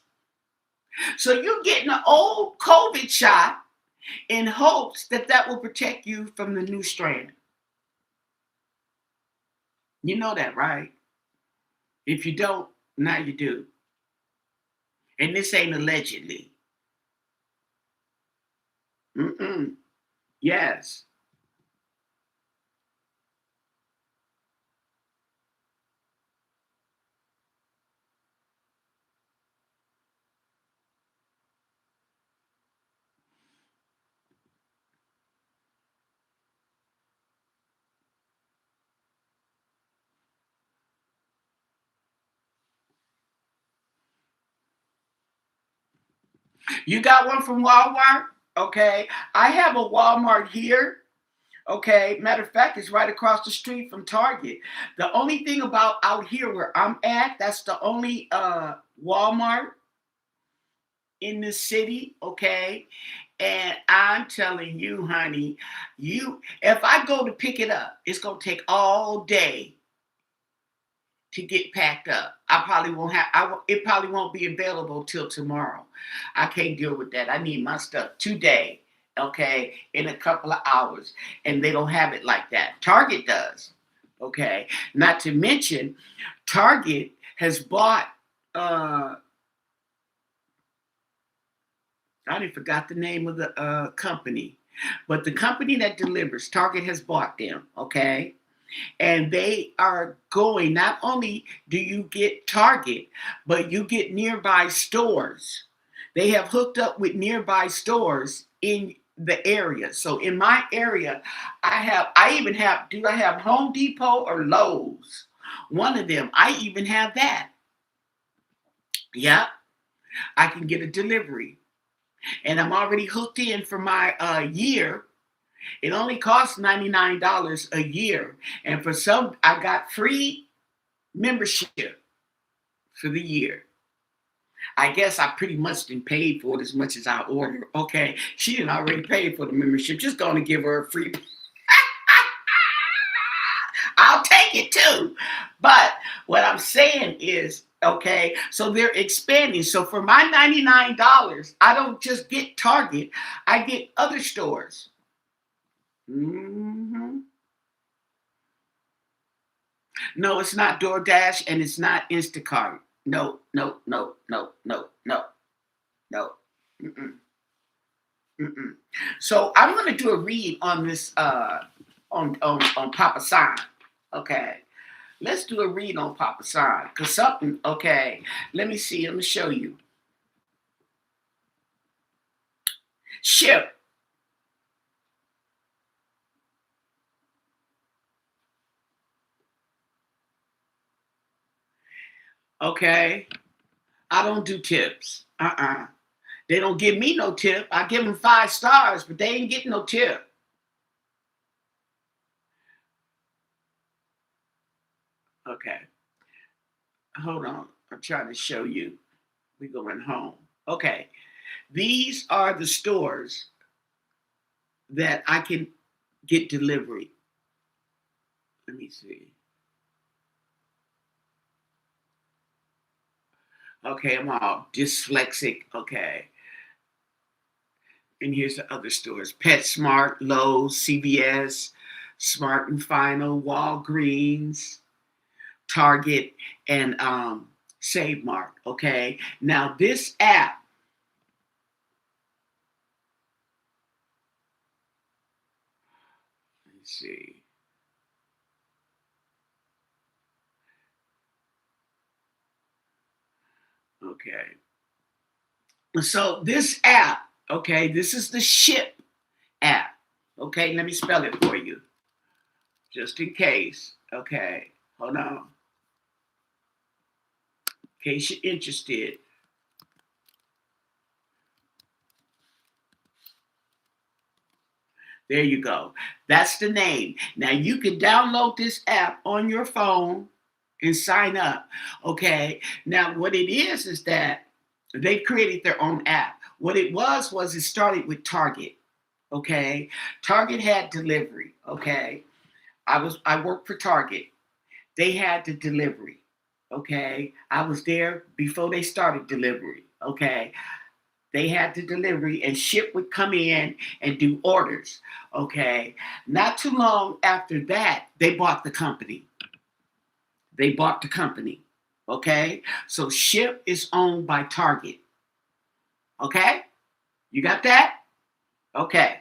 So you're getting an old COVID shot in hopes that that will protect you from the new strand. You know that, right? If you don't, now you do. And this ain't allegedly. Mm-mm. Yes. You got one from Walmart? Okay. I have a Walmart here, Okay, matter of fact, it's right across the street from Target. The only thing about out here where I'm at, that's the only Walmart in the city, okay? And I'm telling you, honey, you if I go to pick it up, it's gonna take all day to get packed up. I probably won't have it probably won't be available till tomorrow. I can't deal with that. I need my stuff today, okay, in a couple of hours. And they don't have it like that. Target does. Okay. Not to mention, Target has bought I didn't forgot the name of the company. But the company that delivers, Target has bought them, okay? And they are going, not only do you get Target, but you get nearby stores. They have hooked up with nearby stores in the area. So in my area, do I have Home Depot or Lowe's? One of them. I even have that. Yeah, I can get a delivery. And I'm already hooked in for my year. It only costs $99 a year. And for some, I got free membership for the year. I guess I pretty much didn't pay for it as much as I ordered. Okay, she didn't already pay for the membership. Just going to give her a free. I'll take it too. But what I'm saying is, okay, so they're expanding. So for my $99, I don't just get Target, I get other stores. Hmm. No, it's not DoorDash and it's not Instacart. No, no, no, no, no, no, no. Mm-mm, mm-mm. So I'm going to do a read on this on Papa Sign. Okay, let's do a read on Papa Sign because something. Okay, let me see. Let me show you. Ship. Okay, I don't do tips. They don't give me no tip. I give them 5 stars, but they ain't getting no tip. Okay, hold on. I'm trying to show you. We going home. Okay, these are the stores that I can get delivery. Let me see. Okay, I'm all dyslexic. Okay, and here's the other stores: PetSmart, Lowe's, CVS, Smart and Final, Walgreens, Target, and Save Mart. Okay, now this app. Let's see. Okay, so this app. Okay, this is the Ship app. Okay, let me spell it for you, just in case. Okay, hold on. In case you're interested. There you go. That's the name. Now you can download this app on your phone and sign up. Okay. Now what it is that they created their own app. What it was it started with Target. Okay. Target had delivery. Okay. I worked for Target. They had the delivery. Okay. I was there before they started delivery. Okay. They had the delivery and Ship would come in and do orders. Okay. Not too long after that, they bought the company. They bought the company. Okay. So Ship is owned by Target. Okay. You got that? Okay.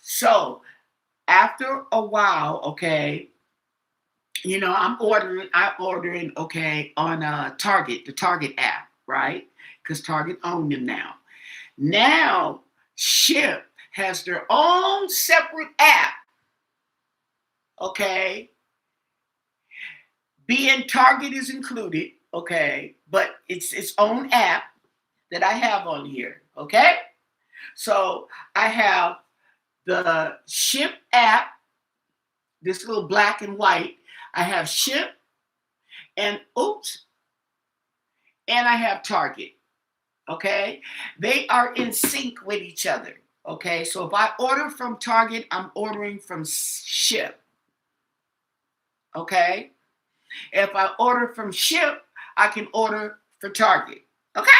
So after a while, okay, I'm ordering, okay, on Target, the Target app, right? Because Target owned them now. Now, Ship has their own separate app, okay? Being Target is included, okay? But it's its own app that I have on here, okay? So I have the Ship app, this little black and white. I have Ship and and I have Target. Okay, they are in sync with each other. Okay, so if I order from Target, I'm ordering from Ship. Okay, if I order from Ship, I can order for Target. Okay.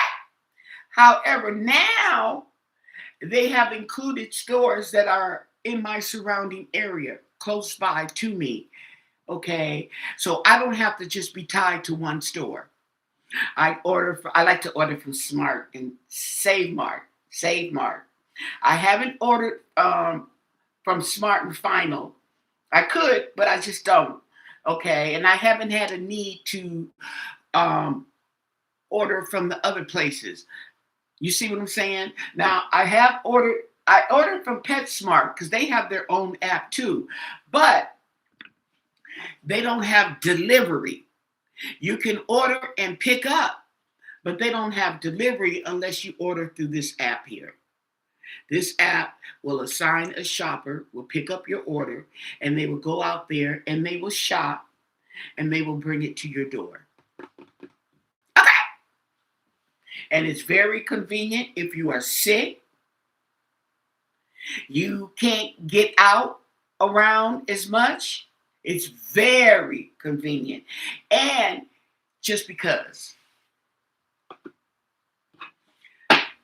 However, now they have included stores that are in my surrounding area, close by to me. Okay, so I don't have to just be tied to one store. I like to order from Smart and Save Mart. Save Mart. I haven't ordered from Smart and Final. I could, but I just don't. Okay, and I haven't had a need to um, order from the other places. You see what I'm saying? Now I ordered from PetSmart because they have their own app too, but they don't have delivery. You can order and pick up, but they don't have delivery unless you order through this app here. This app will assign a shopper, will pick up your order, and they will go out there and they will shop and they will bring it to your door. Okay. And it's very convenient if you are sick, you can't get out around as much. It's very convenient. And just because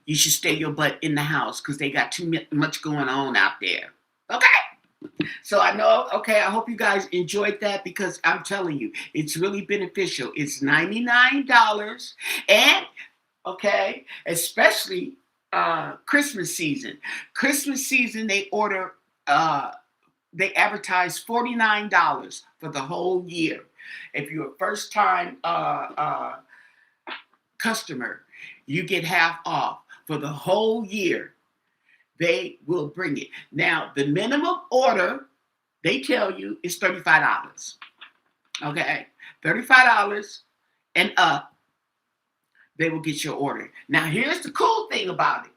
you should stay your butt in the house because they got too much going on out there. Okay. So I know, okay, I hope you guys enjoyed that because I'm telling you, it's really beneficial. It's $99 and, okay, especially Christmas season. Christmas season, they advertise $49 for the whole year. If you're a first time customer, you get half off for the whole year. They will bring it. Now, the minimum order, they tell you, is $35. Okay? $35 and up, they will get your order. Now, here's the cool thing about it.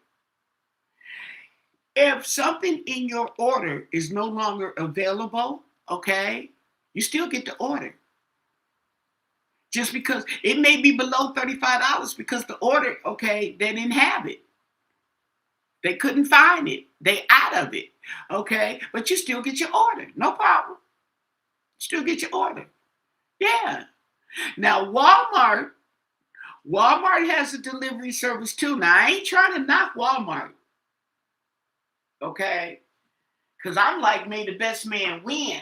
If something in your order is no longer available, okay, you still get the order. Just because it may be below $35 because the order, okay, they didn't have it. They couldn't find it. They out of it. Okay. But you still get your order. No problem. Still get your order. Yeah. Now Walmart has a delivery service too. Now I ain't trying to knock Walmart. Okay. Because I'm like, may the best man win.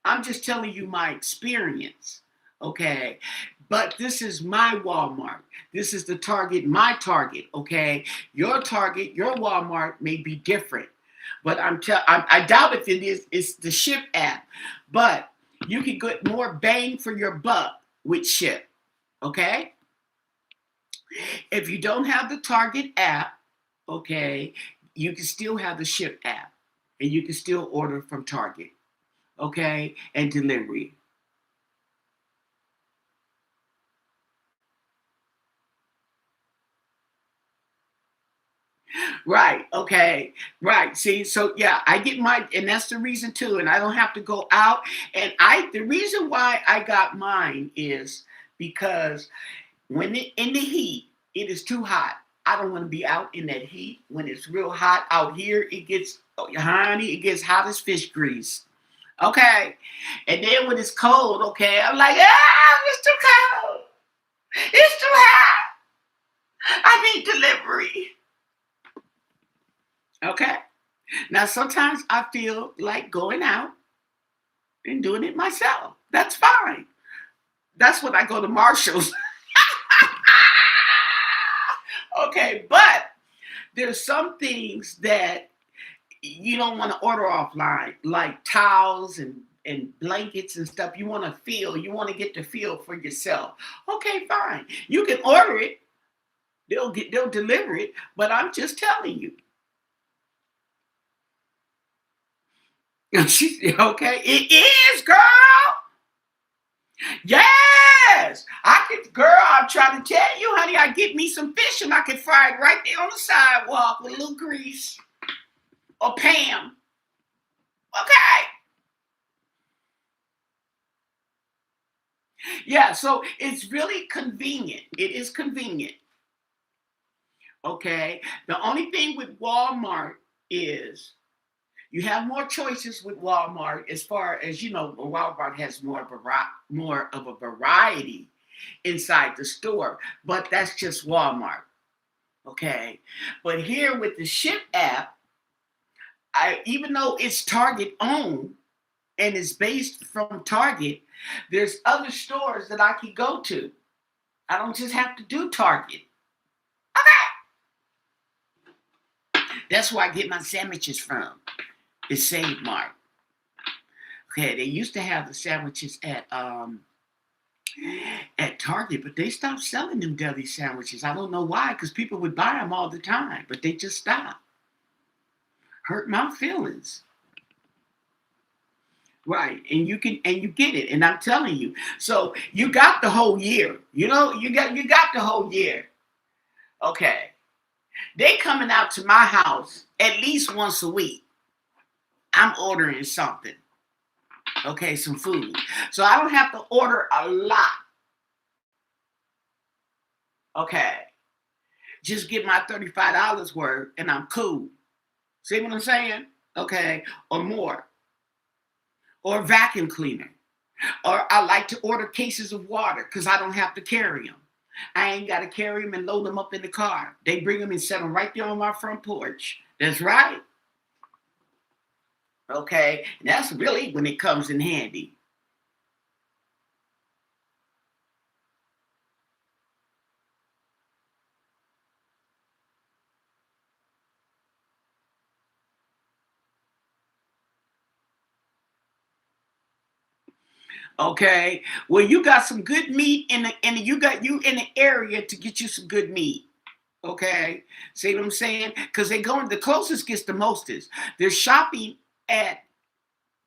I'm just telling you my experience. Okay. But this is my Walmart. This is the Target, my Target, okay? Your Target, your Walmart may be different. But I doubt if it is, it's the Ship app. But you can get more bang for your buck with Ship, okay? If you don't have the Target app, okay, you can still have the Ship app. And you can still order from Target, okay? And delivery. Right. Okay. Right. See, so yeah, I get and that's the reason too. And I don't have to go out. And the reason why I got mine is because in the heat, it is too hot. I don't want to be out in that heat when it's real hot out here. It gets, honey, it gets hot as fish grease. Okay. And then when it's cold, okay, I'm like, it's too cold. It's too hot. I need delivery. Okay. Now, sometimes I feel like going out and doing it myself. That's fine. That's when I go to Marshall's. Okay. But there's some things that you don't want to order offline, like towels and blankets and stuff. You want to get the feel for yourself. Okay, fine. You can order it. They'll deliver it. But I'm just telling you. Okay, it is, girl. Yes, I'm trying to tell you, honey, I get me some fish and I can fry it right there on the sidewalk with a little grease or Pam. Okay. Yeah, so it's really convenient. It is convenient. Okay. The only thing with Walmart is you have more choices with Walmart as far as Walmart has more of a variety inside the store, but that's just Walmart. Okay. But here with the Ship app, I even though it's Target owned and it's based from Target, there's other stores that I can go to. I don't just have to do Target. That's where I get my sandwiches from. It's Save Mart. Okay, they used to have the sandwiches at Target, but they stopped selling them deli sandwiches. I don't know why, because people would buy them all the time, but they just stopped. Hurt my feelings. Right, and you get it, and I'm telling you. So you got the whole year. You got the whole year. Okay, they coming out to my house at least once a week. I'm ordering something. Okay, some food. So I don't have to order a lot. Okay, just get my $35 worth, and I'm cool. See what I'm saying? Okay, or more, or vacuum cleaner. Or I like to order cases of water because I don't have to carry them. I ain't got to carry them and load them up in the car. They bring them and set them right there on my front porch. That's right. Okay. And that's really when it comes in handy. Okay. Well, you got some good meat you in the area to get you some good meat. Okay. See what I'm saying? Because the closest gets the mostest. They're shopping at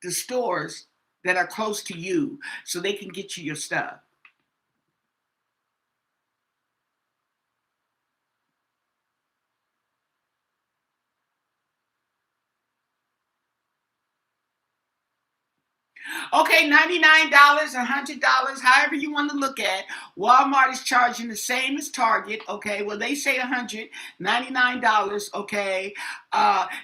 the stores that are close to you so they can get you your stuff. Okay, $99, $100, however you want to look at. Walmart is charging the same as Target. Okay, well they say $199. Okay,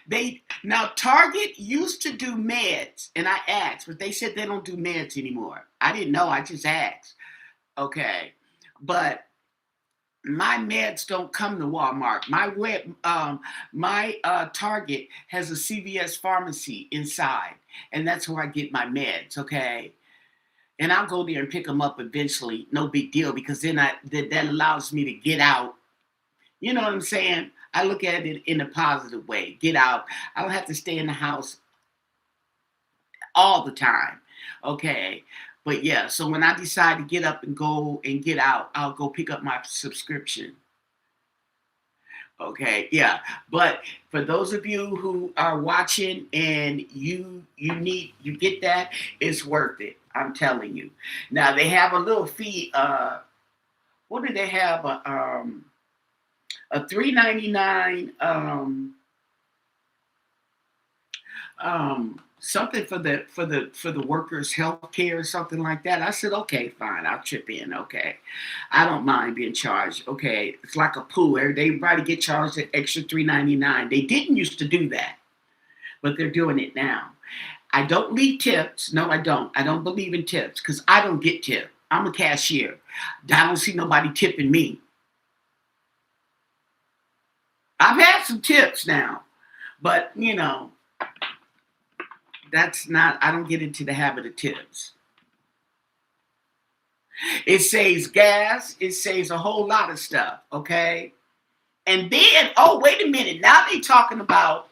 they now Target used to do meds, and I asked, but they said they don't do meds anymore. I didn't know. I just asked. Okay, but my meds don't come to Walmart. My Target has a CVS pharmacy inside, and that's where I get my meds. Okay, and I'll go there and pick them up eventually. No big deal because then that allows me to get out. You know what I'm saying? I look at it in a positive way. Get out. I don't have to stay in the house all the time. Okay. But yeah, so when I decide to get up and go and get out, I'll go pick up my subscription. Okay, yeah. But for those of you who are watching and you get that, it's worth it. I'm telling you. Now they have a little fee. What do they have? A $3.99 something for the workers' health care or something like that. I said, okay, fine, I'll chip in. Okay, I don't mind being charged. Okay, it's like a pool. Everybody get charged an extra $3.99. They didn't used to do that, but they're doing it now. I don't leave tips. No, I don't. I don't believe in tips because I don't get tipped. I'm a cashier. I don't see nobody tipping me. I've had some tips now, but that's not, I don't get into the habit of tips. It saves gas, it saves a whole lot of stuff, okay? And then, oh, wait a minute, now they talking about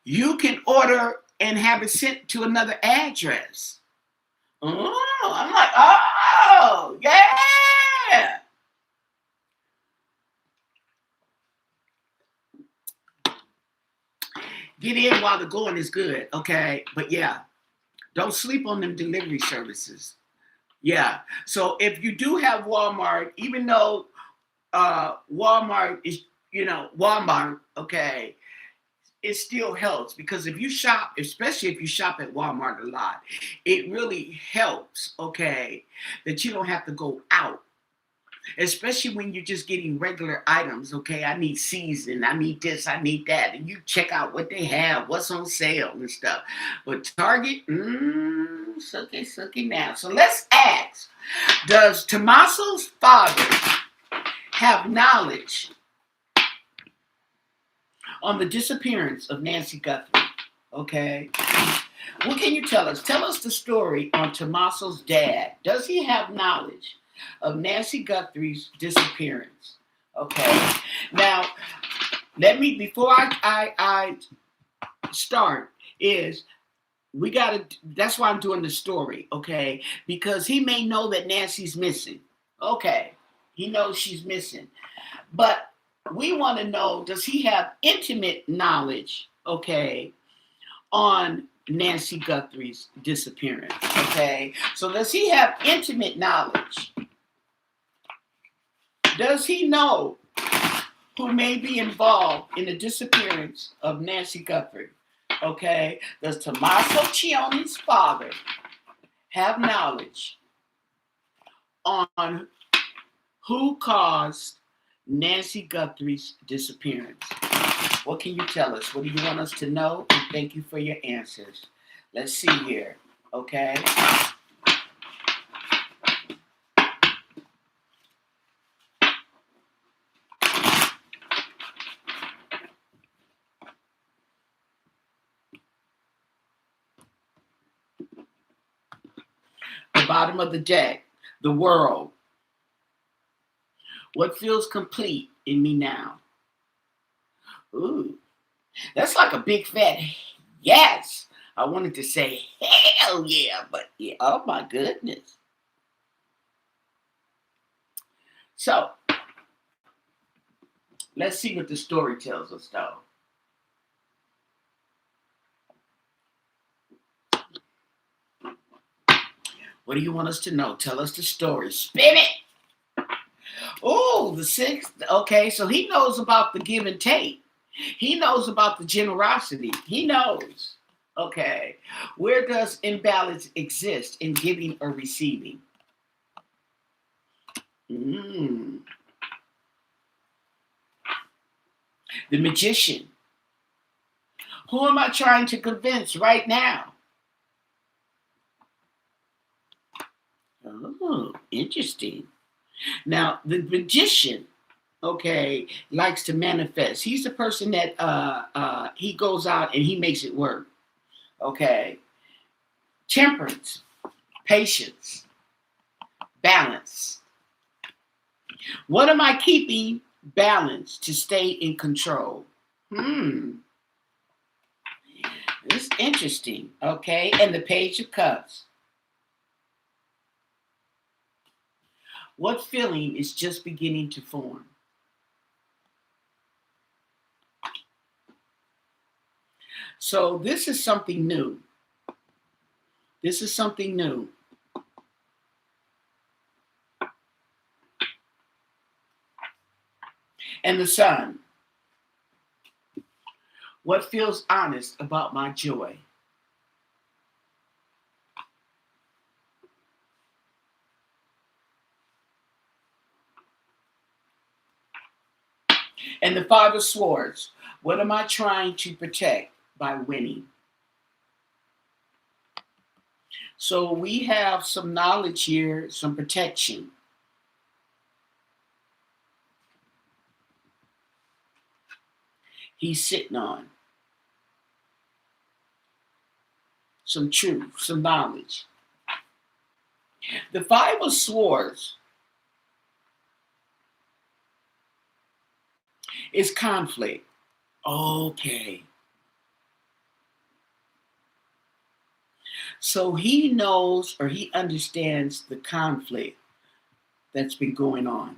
you can order and have it sent to another address. Oh, I'm like, oh, yeah. Get in while the going is good, okay? But yeah, don't sleep on them delivery services. Yeah. So if you do have Walmart, even though Walmart is, Walmart, okay, it still helps because if you shop, especially if you shop at Walmart a lot, it really helps, okay, that you don't have to go out. Especially when you're just getting regular items, okay? I need season, I need this, I need that. And you check out what they have, what's on sale and stuff. But Target, sucky now. So let's ask, does Tommaso's father have knowledge on the disappearance of Nancy Guthrie? Okay. What can you tell us? Tell us the story on Tommaso's dad. Does he have knowledge of Nancy Guthrie's disappearance? Okay. Now, before I start, that's why I'm doing the story, okay? Because he may know that Nancy's missing. Okay. He knows she's missing. But we want to know, does he have intimate knowledge, okay, on Nancy Guthrie's disappearance, okay? So does he have intimate knowledge? Does he know who may be involved in the disappearance of Nancy Guthrie, okay? Does Tommaso Chione's father have knowledge on who caused Nancy Guthrie's disappearance? What can you tell us? What do you want us to know? And thank you for your answers. Let's see here, okay? The bottom of the deck, the world. What feels complete in me now? Ooh, that's like a big fat yes. I wanted to say hell yeah, but yeah, oh my goodness. So, let's see what the story tells us, though. What do you want us to know? Tell us the story. Spin it. Oh, the sixth. Okay, so he knows about the give and take. He knows about the generosity. He knows. Okay. Where does imbalance exist in giving or receiving? The magician. Who am I trying to convince right now? Oh, interesting. Now, the magician, okay, likes to manifest. He's the person that he goes out and he makes it work. Okay. Temperance, patience, balance. What am I keeping balanced to stay in control? It's interesting. Okay. And the Page of Cups. What feeling is just beginning to form? So this is something new. This is something new. And the Sun. What feels honest about my joy? And the Five of Swords. What am I trying to protect by winning? So we have some knowledge here, some protection. He's sitting on some truth, some knowledge. The Five of Swords is conflict. Okay. So he knows or he understands the conflict that's been going on.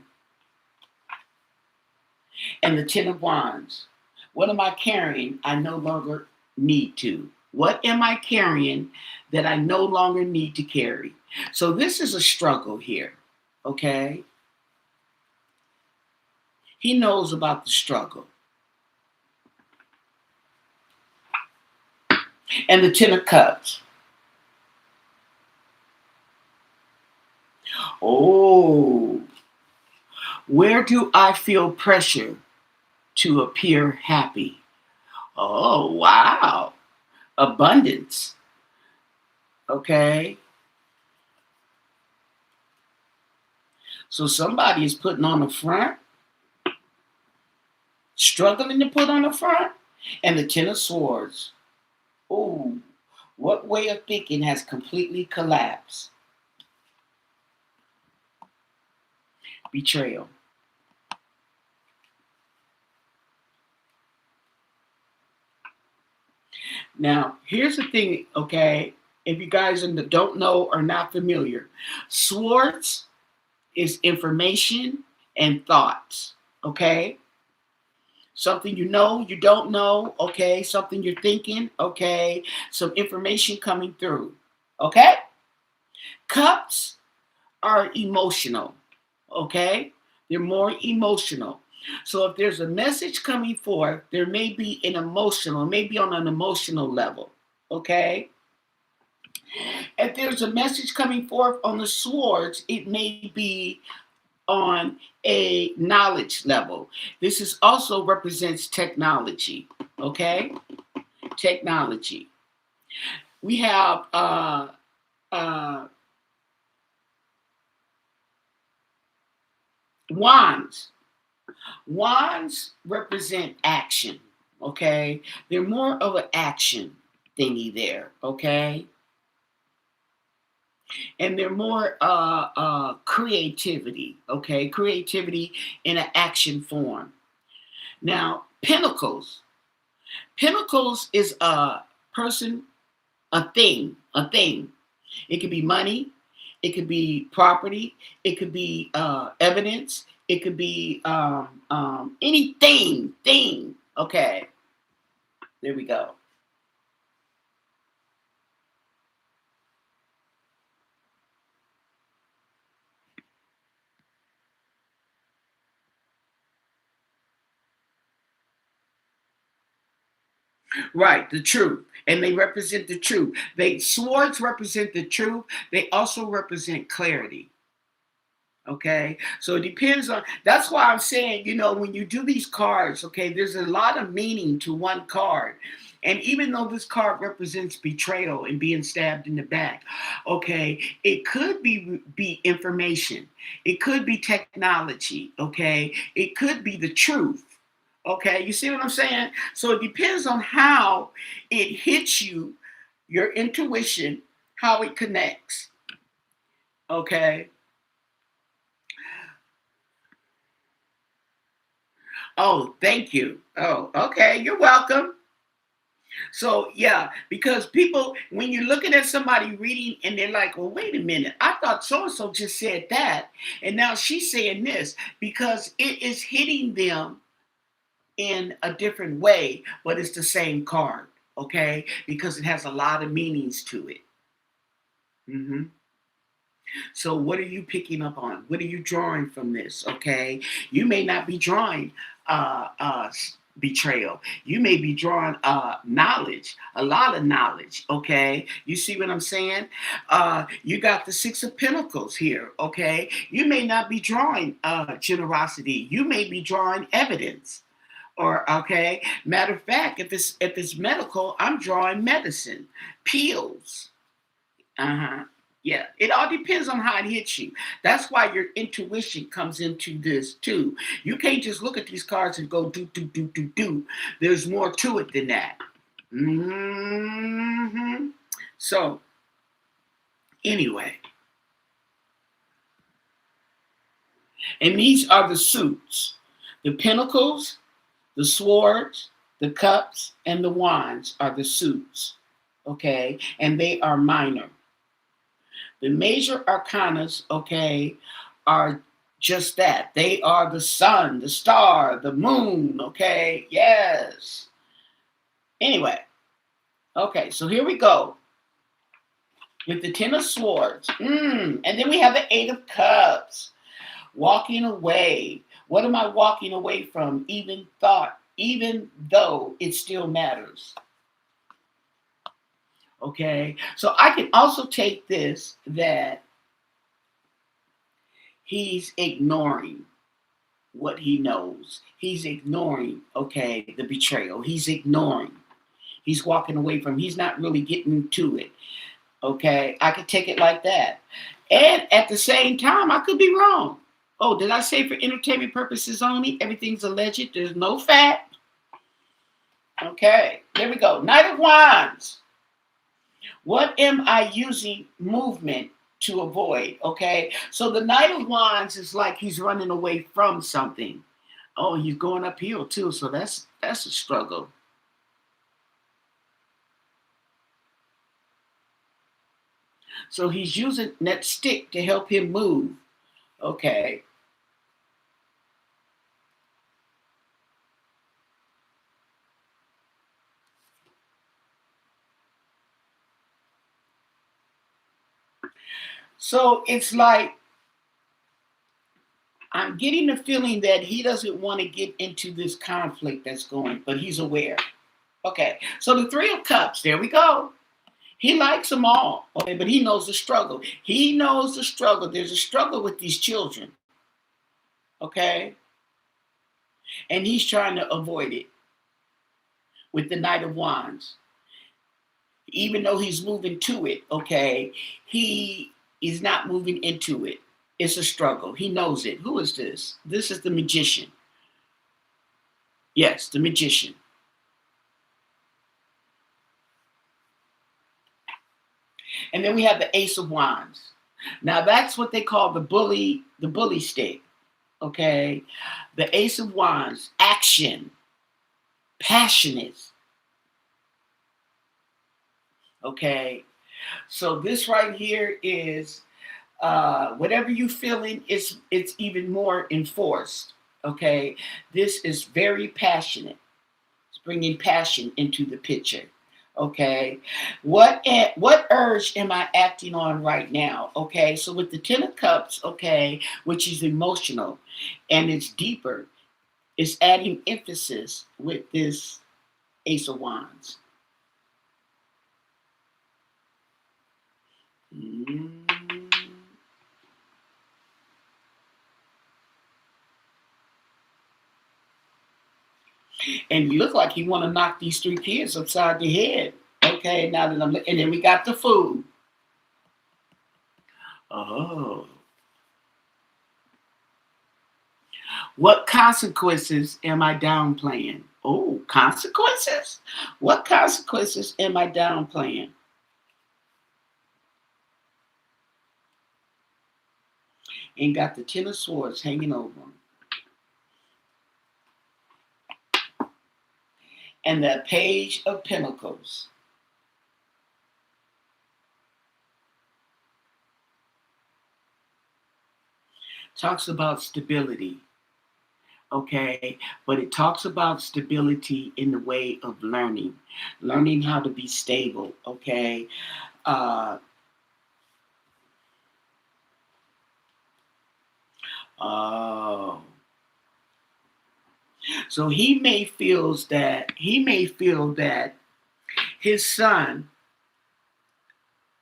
And the Ten of Wands. What am I carrying I no longer need to? What am I carrying that I no longer need to carry? So this is a struggle here, okay? He knows about the struggle. and the Ten of Cups. Oh, where do I feel pressure to appear happy? Oh, wow. Abundance. Okay. So somebody is putting on the front, struggling to put on the front, and the Ten of Swords. Oh, what way of thinking has completely collapsed? Betrayal. Now, here's the thing, okay? If you guys don't know or not familiar, swords is information and thoughts, okay? Something you know, you don't know, okay? Something you're thinking, okay? Some information coming through, okay? Cups are emotional, okay? They're more emotional. So if there's a message coming forth, there may be maybe on an emotional level, okay? If there's a message coming forth on the swords, it may be on a knowledge level. This is also represents technology, okay? Technology. We have uh, wands. Wands represent action, okay? They're more of an action thingy there, okay? And they're more creativity, okay? Creativity in an action form. Now, pentacles. Pentacles is a person, a thing, a thing. It could be money, it could be property, it could be evidence, it could be anything, thing. Okay, there we go. Right, the truth. And they represent the truth. Swords represent the truth. They also represent clarity. Okay, so it depends on. That's why I'm saying, when you do these cards, okay, there's a lot of meaning to one card. And even though this card represents betrayal and being stabbed in the back, okay, it could be information, it could be technology, okay, it could be the truth. Okay, you see what I'm saying? So it depends on how it hits you, your intuition, how it connects. Okay. Oh, thank you. Oh, okay. You're welcome. So, yeah, because people, when you're looking at somebody reading and they're like, well, wait a minute, I thought so and so just said that. And now she's saying this because it is hitting them in a different way, but it's the same card. Okay. Because it has a lot of meanings to it. Mm-hmm. So, what are you picking up on? What are you drawing from this? Okay, you may not be drawing betrayal. You may be drawing knowledge, a lot of knowledge. Okay, you see what I'm saying? You got the Six of Pentacles here. Okay, you may not be drawing generosity. You may be drawing evidence. Or okay, matter of fact, if it's medical, I'm drawing medicine, pills. Uh-huh. Yeah, it all depends on how it hits you. That's why your intuition comes into this too. You can't just look at these cards and go do do do do do. There's more to it than that. Hmm. So anyway, and these are the suits: the pentacles, the swords, the cups, and the wands are the suits. Okay, and they are minor. The major arcanas, okay, are just that. They are the sun, the star, the moon, okay? Yes. Anyway, okay, so here we go with the Ten of Swords. And then we have the Eight of Cups. Walking away. What am I walking away from? Even though it still matters. Okay, so I can also take this that he's ignoring what he knows. He's ignoring, okay, the betrayal. He's ignoring. He's walking away from. He's not really getting to it. Okay, I could take it like that. And at the same time, I could be wrong. Oh, did I say for entertainment purposes only? Everything's alleged. There's no fact. Okay, there we go. Knight of Wands. What am I using movement to avoid? Okay, so the Knight of Wands is like he's running away from something. Oh, he's going uphill too, so that's a struggle. So he's using that stick to help him move. Okay. So it's like I'm getting the feeling that he doesn't want to get into this conflict that's going, but he's aware. Okay. So the Three of Cups, there we go. He likes them all. Okay, but he knows the struggle. He knows the struggle. There's a struggle with these children. Okay. And he's trying to avoid it with the Knight of Wands. Even though he's moving to it, okay, he is not moving into it. It's a struggle. He knows it. Who is this? This is the Magician. Yes, the Magician. And then we have the Ace of Wands. Now that's what they call the bully stick. Okay. The Ace of Wands, action, passionate. Okay. So this right here is whatever you feeling, it's even more enforced. Okay. This is very passionate. It's bringing passion into the picture. Okay, what urge am I acting on right now? Okay, so with the Ten of Cups, okay, which is emotional and it's deeper, it's adding emphasis with this Ace of Wands. Mm. And you look like you want to knock these three kids upside the head. Okay, now that and then we got the food. Oh. What consequences am I downplaying? Oh, consequences? What consequences am I downplaying? And got the Ten of Swords hanging over them. And the Page of Pentacles. Talks about stability. Okay, but it talks about stability in the way of learning how to be stable. Okay, oh, so he may feel that his son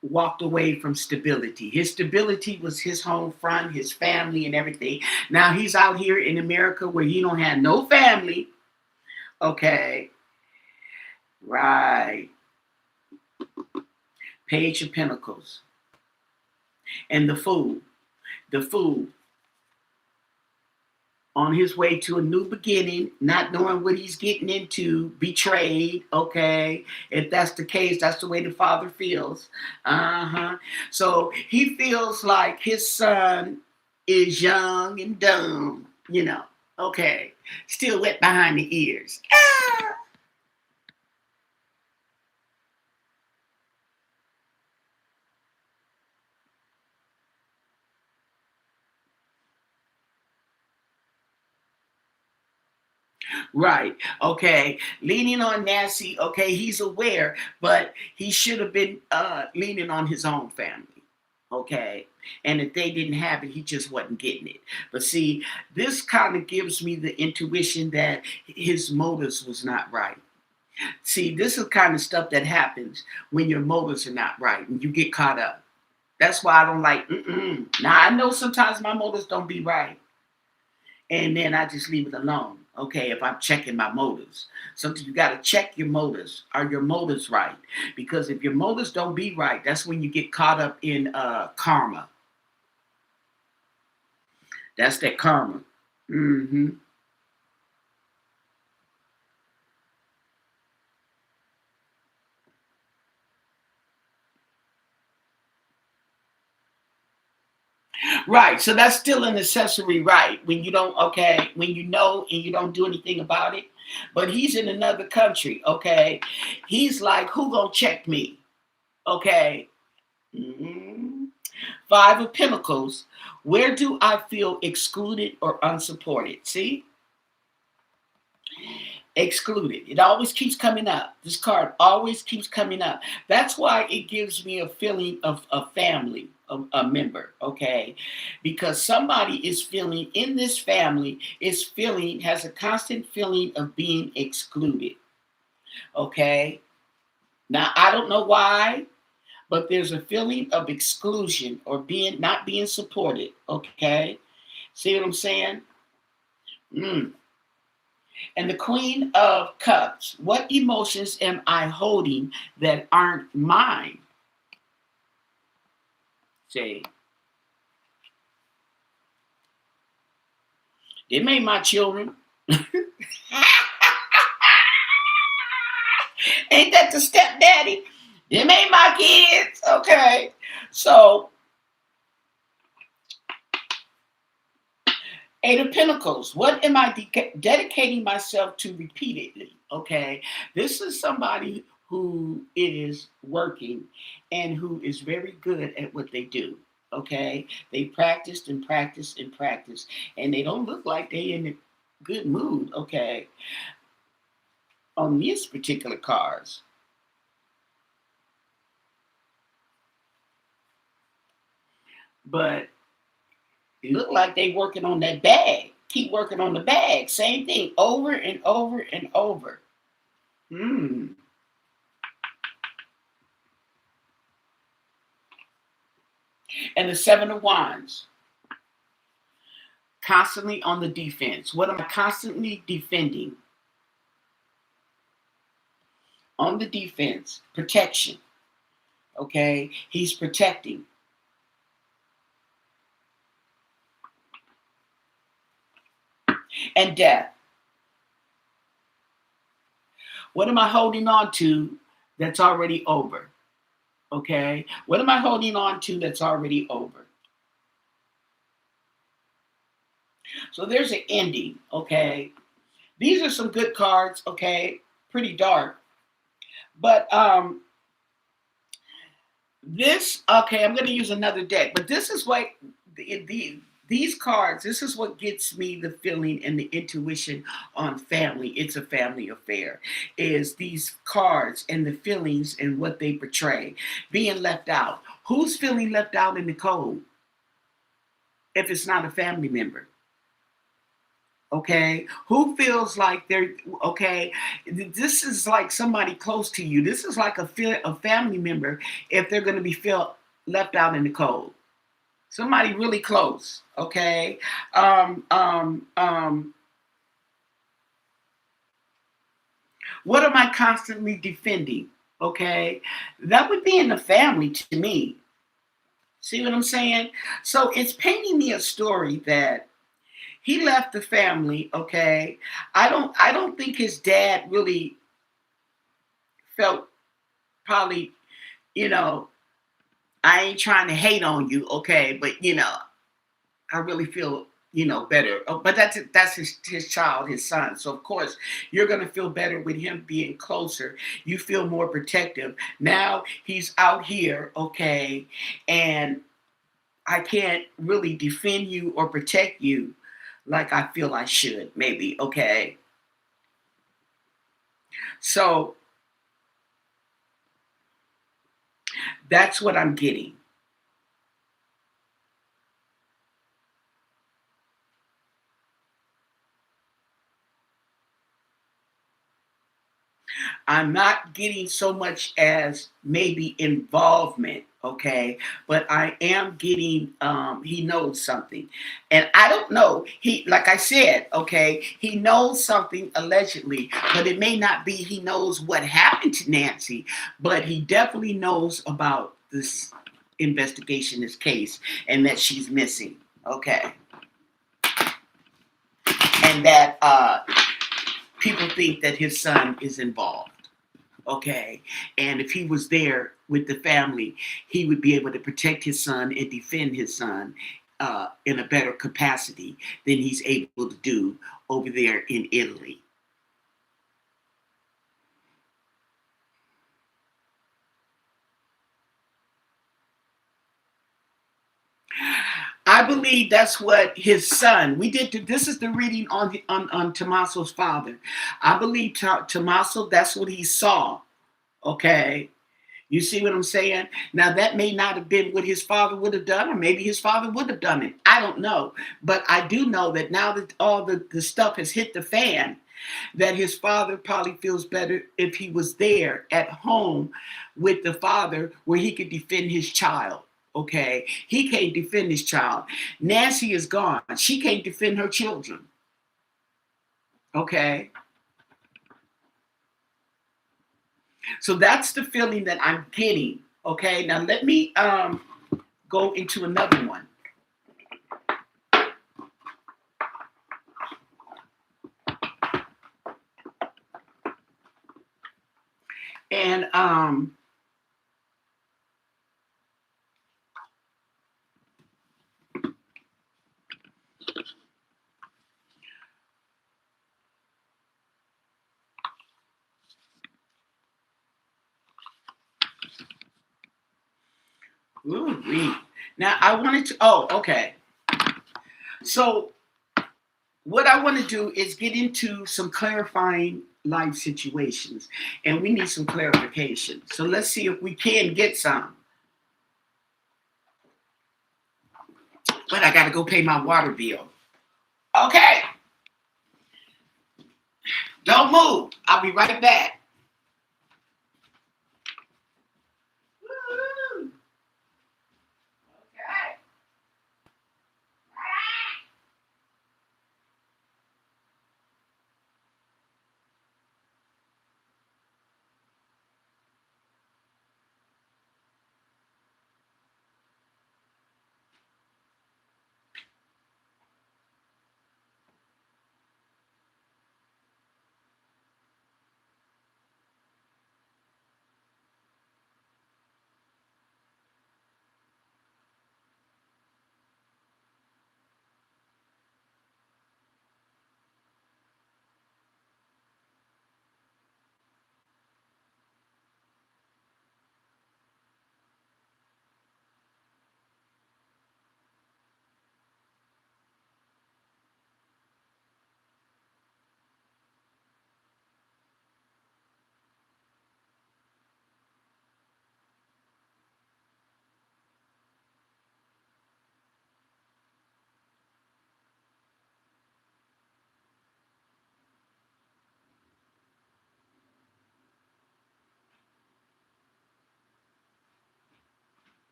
walked away from stability. His stability was his home front, his family, and everything. Now he's out here in America where he don't have no family. Okay, right. Page of Pentacles. And the Fool. The Fool. On his way to a new beginning, not knowing what he's getting into, betrayed. Okay, if that's the case, that's the way the father feels. So he feels like his son is young and dumb, Okay, still wet behind the ears. Right. Okay. Leaning on Nancy. Okay. He's aware, but he should have been leaning on his own family. Okay. And if they didn't have it, he just wasn't getting it. But see, this kind of gives me the intuition that his motives was not right. See, this is kind of stuff that happens when your motives are not right and you get caught up. That's why I don't like, Now, I know sometimes my motives don't be right, and then I just leave it alone. Okay, if I'm checking my motives. Sometimes you got to check your motives. Are your motives right? Because if your motives don't be right, that's when you get caught up in karma. That's that karma. hmm Right. So that's still an accessory right when you don't, okay, when you know and you don't do anything about it. But he's in another country, okay? He's like, who gonna check me? Okay. Mhm. Five of Pentacles. Where do I feel excluded or unsupported? See? Excluded. It always keeps coming up. This card always keeps coming up. That's why it gives me a feeling of a family, a member, okay? Because somebody is feeling in this family is feeling, has a constant feeling of being excluded, okay? Now, I don't know why, but there's a feeling of exclusion or being not being supported, okay? See what I'm saying? Mm. And the Queen of Cups. What emotions am I holding that aren't mine? Say, they made my children. Ain't that the stepdaddy? They made my kids. Okay. So, Eight of Pentacles. What am I dedicating myself to repeatedly? Okay. This is somebody who is working and who is very good at what they do. Okay. They practiced and practiced and practiced, and they don't look like they in a good mood. Okay. On these particular cards. But it look like they working on that bag. Keep working on the bag. Same thing over and over and over. Hmm. And the Seven of Wands. Constantly on the defense. What am I constantly defending? On the defense. Protection. Okay. He's protecting. And death. What am I holding on to that's already over? Okay. What am I holding on to that's already over? So there's an ending. Okay. These are some good cards. Okay. Pretty dark. But this, okay, I'm going to use another deck, but this is what these cards, this is what gets me the feeling and the intuition on family. It's a family affair. Is these cards and the feelings and what they portray. Being left out. Who's feeling left out in the cold if it's not a family member? Okay, who feels like they're okay? This is like somebody close to you. This is like a family member if they're going to be felt left out in the cold. Somebody really close. Okay, um, um, um, what am I constantly defending? Okay, that would be in the family to me. See what I'm saying? So it's painting me a story that he left the family. Okay, I don't think his dad really felt, probably, you know, I ain't trying to hate on you, okay, but I really feel, better. Oh, but that's his child, his son. So of course you're gonna feel better with him being closer. You feel more protective. Now he's out here, okay, and I can't really defend you or protect you like I feel I should, maybe, okay. So that's what I'm getting. I'm not getting so much as maybe involvement, okay? But I am getting he knows something. And I don't know. He like I said, okay, he knows something allegedly, but it may not be he knows what happened to Nancy, but he definitely knows about this investigation, this case, and that she's missing. Okay. And that people think that his son is involved. Okay. And if he was there with the family, he would be able to protect his son and defend his son in a better capacity than he's able to do over there in Italy. I believe that's what his son. We did. This is the reading on Tommaso's father. I believe Tommaso. That's what he saw. Okay, you see what I'm saying? Now that may not have been what his father would have done, or maybe his father would have done it. I don't know, but I do know that now that all the stuff has hit the fan, that his father probably feels better if he was there at home with the father where he could defend his child. Okay, he can't defend his child. Nancy is gone. She can't defend her children. Okay, so that's the feeling that I'm getting. Okay, now let me go into another one. And ooh, now I wanted to. Oh, okay. So what I want to do is get into some clarifying life situations, and we need some clarification. So let's see if we can get some. But I got to go pay my water bill. Okay, don't move. I'll be right back. Woo-hoo. Okay.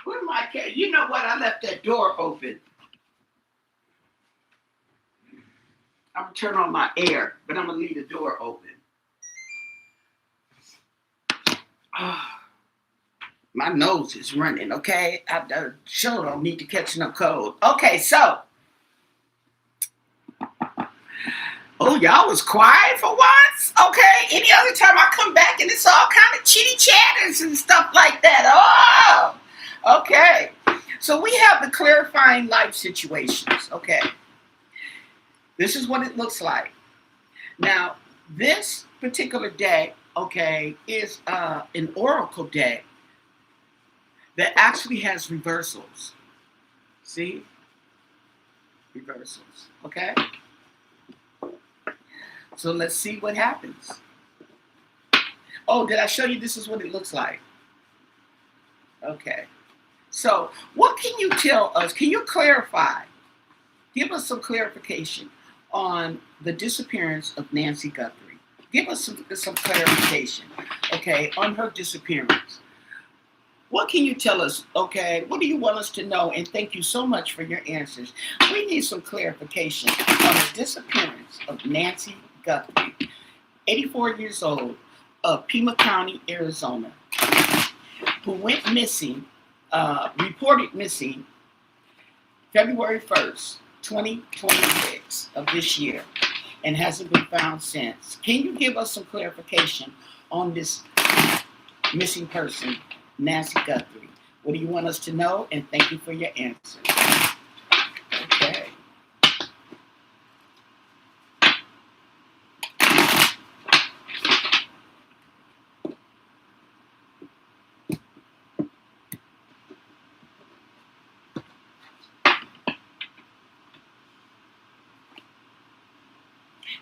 Where my cat? You know what? I left that door open. I'm gonna turn on my air, but I'm gonna leave the door open. Oh, my nose is running. Okay, I sure don't need to catch no cold. Okay, so y'all was quiet for once. Okay, any other time I come back and it's all kind of chitty chatters and stuff like that. Oh, okay. So we have the clarifying life situations. Okay, this is what it looks like. Now, this particular deck, okay, is an oracle deck that actually has reversals. See? Reversals. Okay? So let's see what happens. Oh, did I show you this is what it looks like? Okay. So what can you tell us? Can you clarify? Give us some clarification. on the disappearance of Nancy Guthrie. Give us some clarification, okay, on her disappearance. What can you tell us, okay? What do you want us to know? And thank you so much for your answers. We need some clarification on the disappearance of Nancy Guthrie, 84 years old, of Pima County, Arizona, who went missing, reported missing February 1st, 2026 of this year, and hasn't been found since. Can you give us some clarification on this missing person, Nancy Guthrie? What do you want us to know? And thank you for your answers. Okay.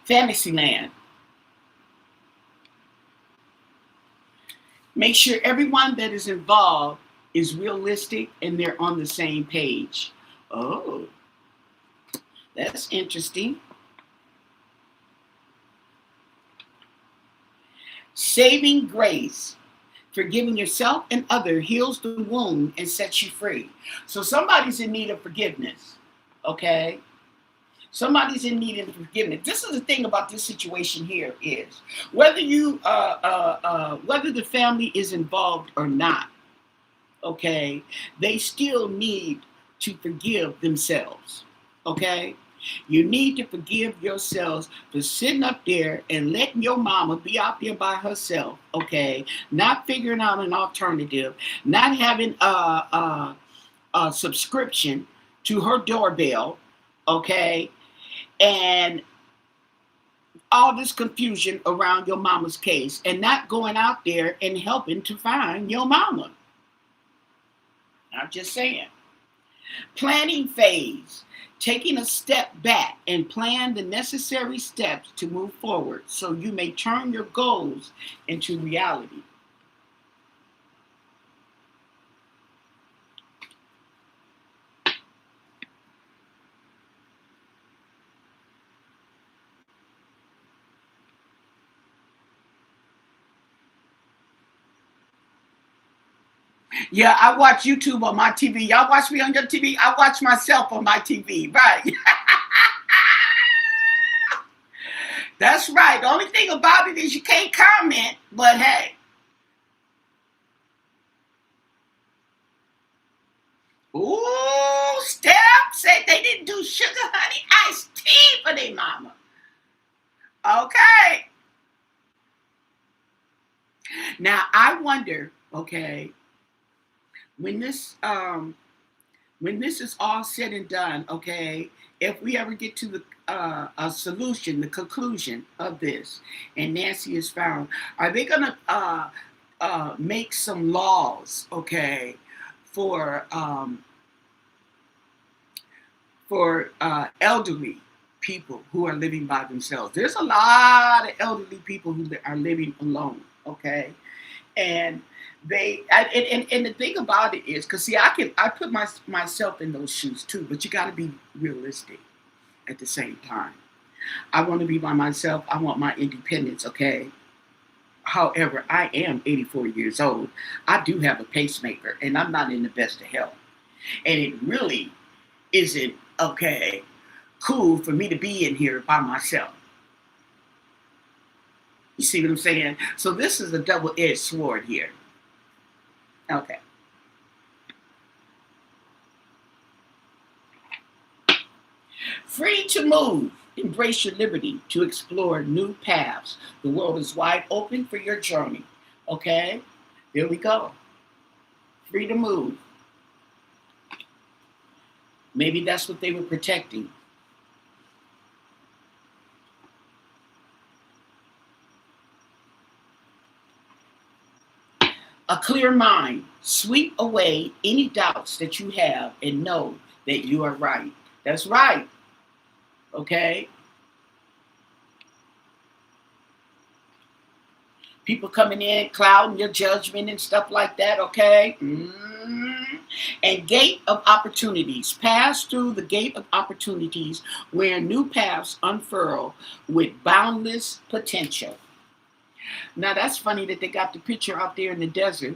Fantasyland. Make sure everyone that is involved is realistic and they're on the same page. Oh, that's interesting. Saving grace. Forgiving yourself and others heals the wound and sets you free. So somebody's in need of forgiveness, okay? Somebody's in need of forgiveness. This is the thing about this situation here is whether whether the family is involved or not, okay, they still need to forgive themselves, okay? You need to forgive yourselves for sitting up there and letting your mama be out there by herself, okay? Not figuring out an alternative, not having a subscription to her doorbell, okay? And all this confusion around your mama's case and not going out there and helping to find your mama. I'm just saying. Planning phase. Taking a step back and plan the necessary steps to move forward so you may turn your goals into reality. Yeah, I watch YouTube on my TV. Y'all watch me on your TV? I watch myself on my TV, right? That's right. The only thing about it is you can't comment, but hey. Ooh, Steph said they didn't do sugar honey iced tea for their mama. Okay. Now I wonder, okay, when this is all said and done, okay, if we ever get to the a solution, the conclusion of this, and Nancy is found, are they gonna make some laws, okay, for elderly people who are living by themselves? There's a lot of elderly people who are living alone, okay, and and the thing about it is, because see, I put myself in those shoes too, but you got to be realistic at the same time. I want to be by myself. I want my independence, okay? However, I am 84 years old. I do have a pacemaker, and I'm not in the best of health. And it really isn't, okay, cool for me to be in here by myself. You see what I'm saying? So this is a double-edged sword here. Okay. Free to move. Embrace your liberty to explore new paths. The world is wide open for your journey. Okay? There we go. Free to move. Maybe that's what they were protecting. A clear mind. Sweep away any doubts that you have and know that you are right. That's right. Okay? People coming in, clouding your judgment and stuff like that, okay? And gate of opportunities. Pass through the gate of opportunities where new paths unfurl with boundless potential. Now that's funny that they got the picture out there in the desert.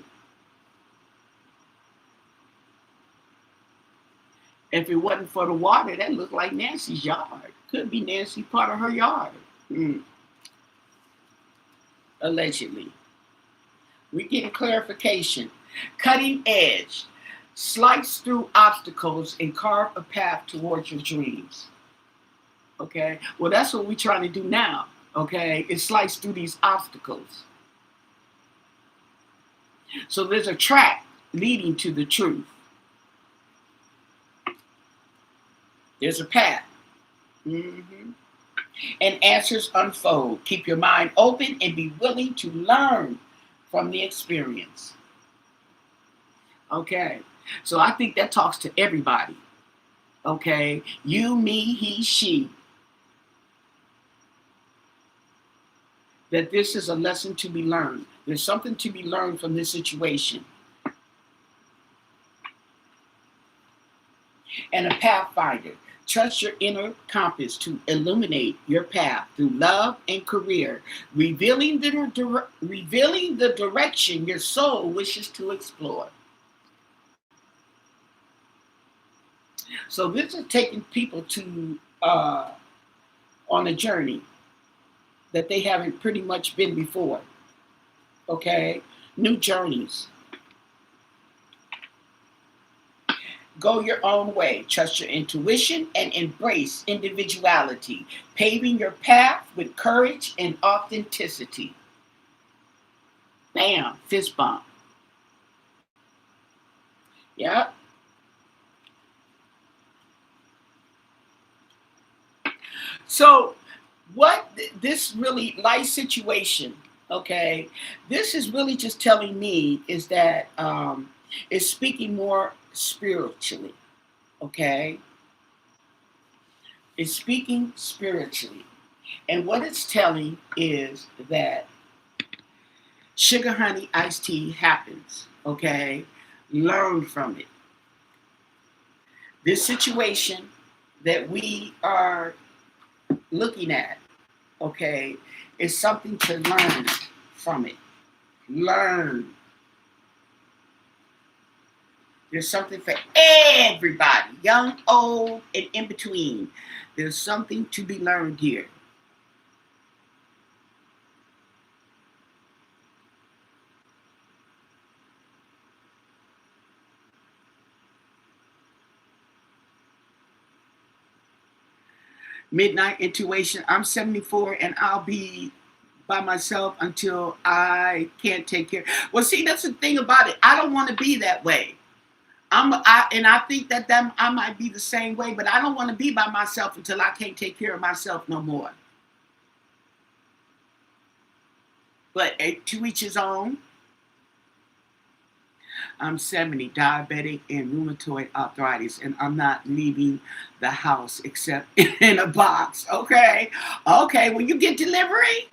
If it wasn't for the water, that looked like Nancy's yard. Could be Nancy part of her yard. Allegedly. We're getting clarification. Cutting edge. Slice through obstacles and carve a path towards your dreams. Okay? Well, that's what we're trying to do now. Okay? Is slice through these obstacles. So there's a track leading to the truth. There's a path. And answers unfold. Keep your mind open and be willing to learn from the experience. Okay. So I think that talks to everybody. Okay. You, me, he, she. That this is a lesson to be learned. There's something to be learned from this situation. And a pathfinder. Trust your inner compass to illuminate your path through love and career, revealing the direction your soul wishes to explore. So this is taking people to on a journey that they haven't pretty much been before. Okay? New journeys. Go your own way. Trust your intuition and embrace individuality, paving your path with courage and authenticity. Bam, fist bump. Yep. So what this really life situation, okay, this is really just telling me is that it's speaking more spiritually, okay? It's speaking spiritually. And what it's telling is that sugar, honey, iced tea happens, okay? Learn from it. This situation that we are looking at, okay, is something to learn from it. Learn. There's something for everybody, young, old, and in between. There's something to be learned here. Midnight intuition. I'm 74 and I'll be by myself until I can't take care. Well, see, that's the thing about it. I don't want to be that way. I think that I might be the same way, but I don't want to be by myself until I can't take care of myself no more. But to each his own. I'm 70, diabetic and rheumatoid arthritis, and I'm not leaving the house except in a box. Okay. Okay. Will you get delivery?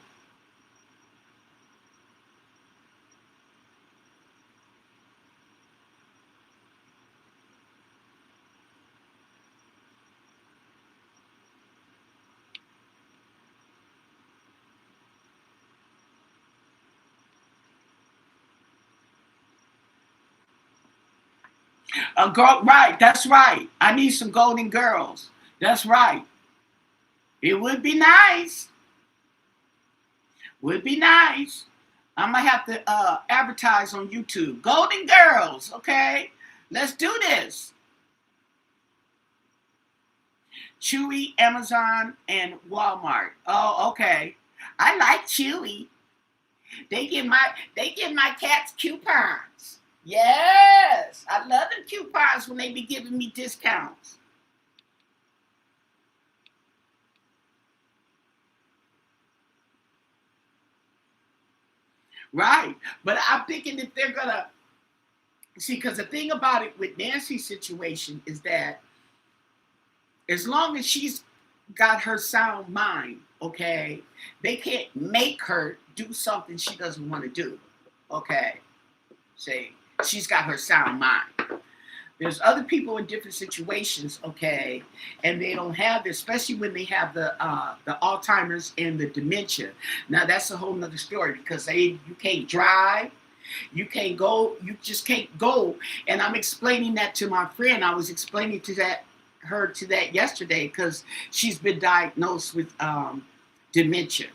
A girl, right? That's right. I need some golden girls. That's right. It would be nice. Would be nice. I'm gonna have to advertise on YouTube. Golden girls, okay? Let's do this. Chewy, Amazon, and Walmart. Oh, okay. I like Chewy. They give my cats coupons. Yes, I love them coupons when they be giving me discounts. Right, but I'm thinking if they're gonna see, because the thing about it with Nancy's situation is that as long as she's got her sound mind, okay, they can't make her do something she doesn't want to do. Okay, say she's got her sound mind. There's other people in different situations, okay, and they don't have this, especially when they have the Alzheimer's and the dementia. Now that's a whole nother story because you can't drive, you can't go, you just can't go. And I'm explaining that to my friend. I was explaining to that yesterday because she's been diagnosed with dementia.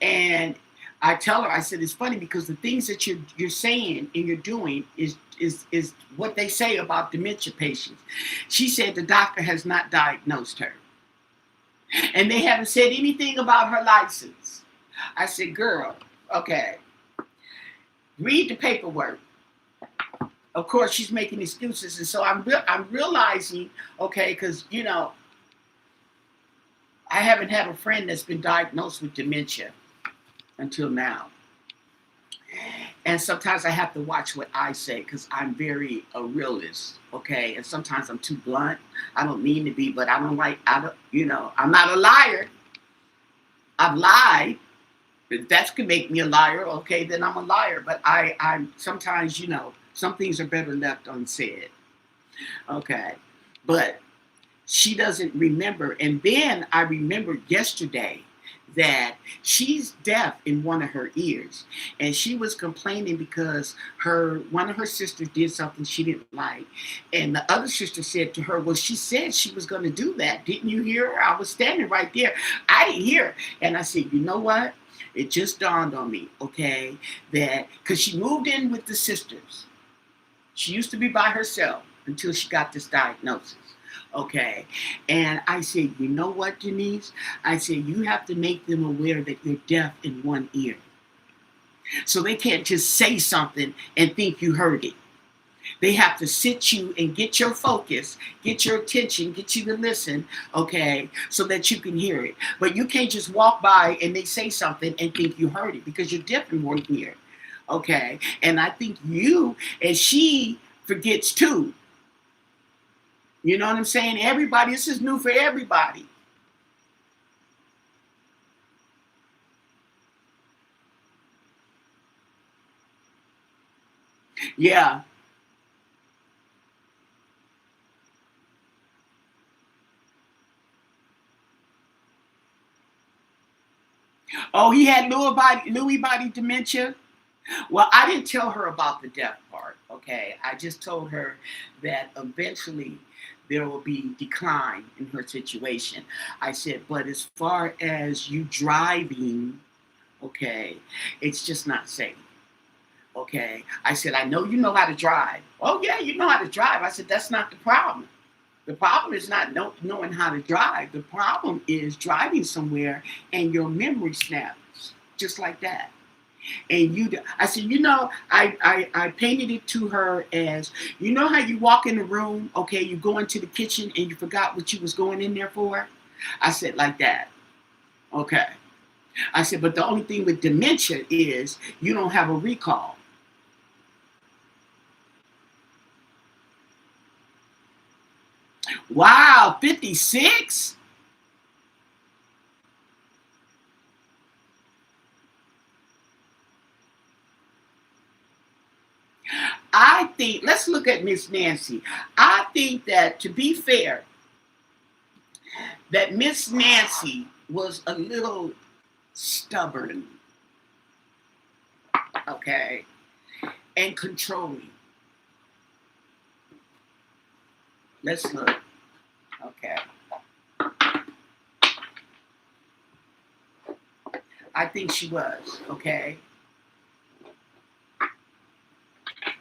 And I tell her, I said, it's funny because the things that you're saying and you're doing is what they say about dementia patients. She said the doctor has not diagnosed her. And they haven't said anything about her license. I said, girl, okay, read the paperwork. Of course, she's making excuses. And so I'm realizing, okay, because, I haven't had a friend that's been diagnosed with dementia until now. And sometimes I have to watch what I say because I'm very a realist, okay? And sometimes I'm too blunt. I don't mean to be, but I'm not a liar. I've lied. If that could make me a liar, okay, then I'm a liar. But I'm sometimes, some things are better left unsaid, okay? But she doesn't remember. And then I remembered yesterday that she's deaf in one of her ears, and she was complaining because one of her sisters did something she didn't like, and the other sister said to her, well, she said she was going to do that. Didn't you hear her? I was standing right there. I didn't hear her. And I said, you know what? It just dawned on me, okay, that because she moved in with the sisters. She used to be by herself until she got this diagnosis. Okay. And I said, you know what, Denise? I said, you have to make them aware that you're deaf in one ear. So they can't just say something and think you heard it. They have to sit you and get your focus, get your attention, get you to listen, okay, so that you can hear it. But you can't just walk by and they say something and think you heard it because you're deaf in one ear. Okay. And I think and she forgets too. You know what I'm saying? Everybody, this is new for everybody. Yeah. Oh, he had Lewy body dementia? Well, I didn't tell her about the deaf part, okay? I just told her that eventually there will be decline in her situation. I said, but as far as you driving, okay, it's just not safe. Okay. I said, I know you know how to drive. Oh, yeah, you know how to drive. I said, that's not the problem. The problem is not knowing how to drive. The problem is driving somewhere and your memory snaps just like that. And I said, I painted it to her as, you know how you walk in the room, okay, you go into the kitchen and you forgot what you was going in there for? I said, like that. Okay. I said, but the only thing with dementia is you don't have a recall. Wow, 56? I think, let's look at Miss Nancy. I think that, to be fair, that Miss Nancy was a little stubborn, okay, and controlling. Let's look. Okay. I think she was, okay.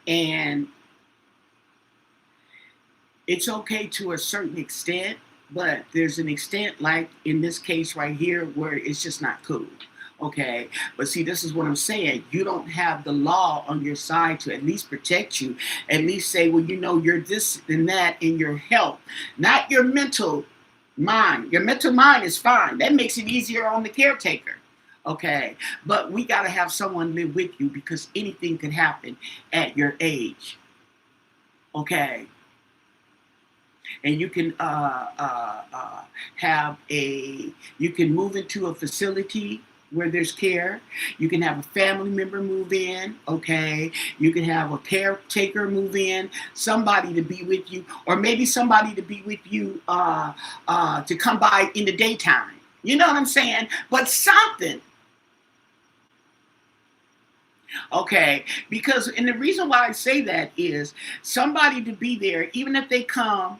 And it's okay to a certain extent, but there's an extent, like in this case right here, where it's just not cool. Okay. But see, this is what I'm saying. You don't have the law on your side to at least protect you, at least say, well, you're this and that in your health, not your mental mind. Your mental mind is fine. That makes it easier on the caretaker. Okay. But we got to have someone live with you because anything can happen at your age. Okay. And you can you can move into a facility, where there's care. You can have a family member move in, okay? You can have a caretaker move in, somebody to be with you, or maybe somebody to be with you to come by in the daytime. You know what I'm saying? But something. Okay, because, and the reason why I say that is somebody to be there, even if they come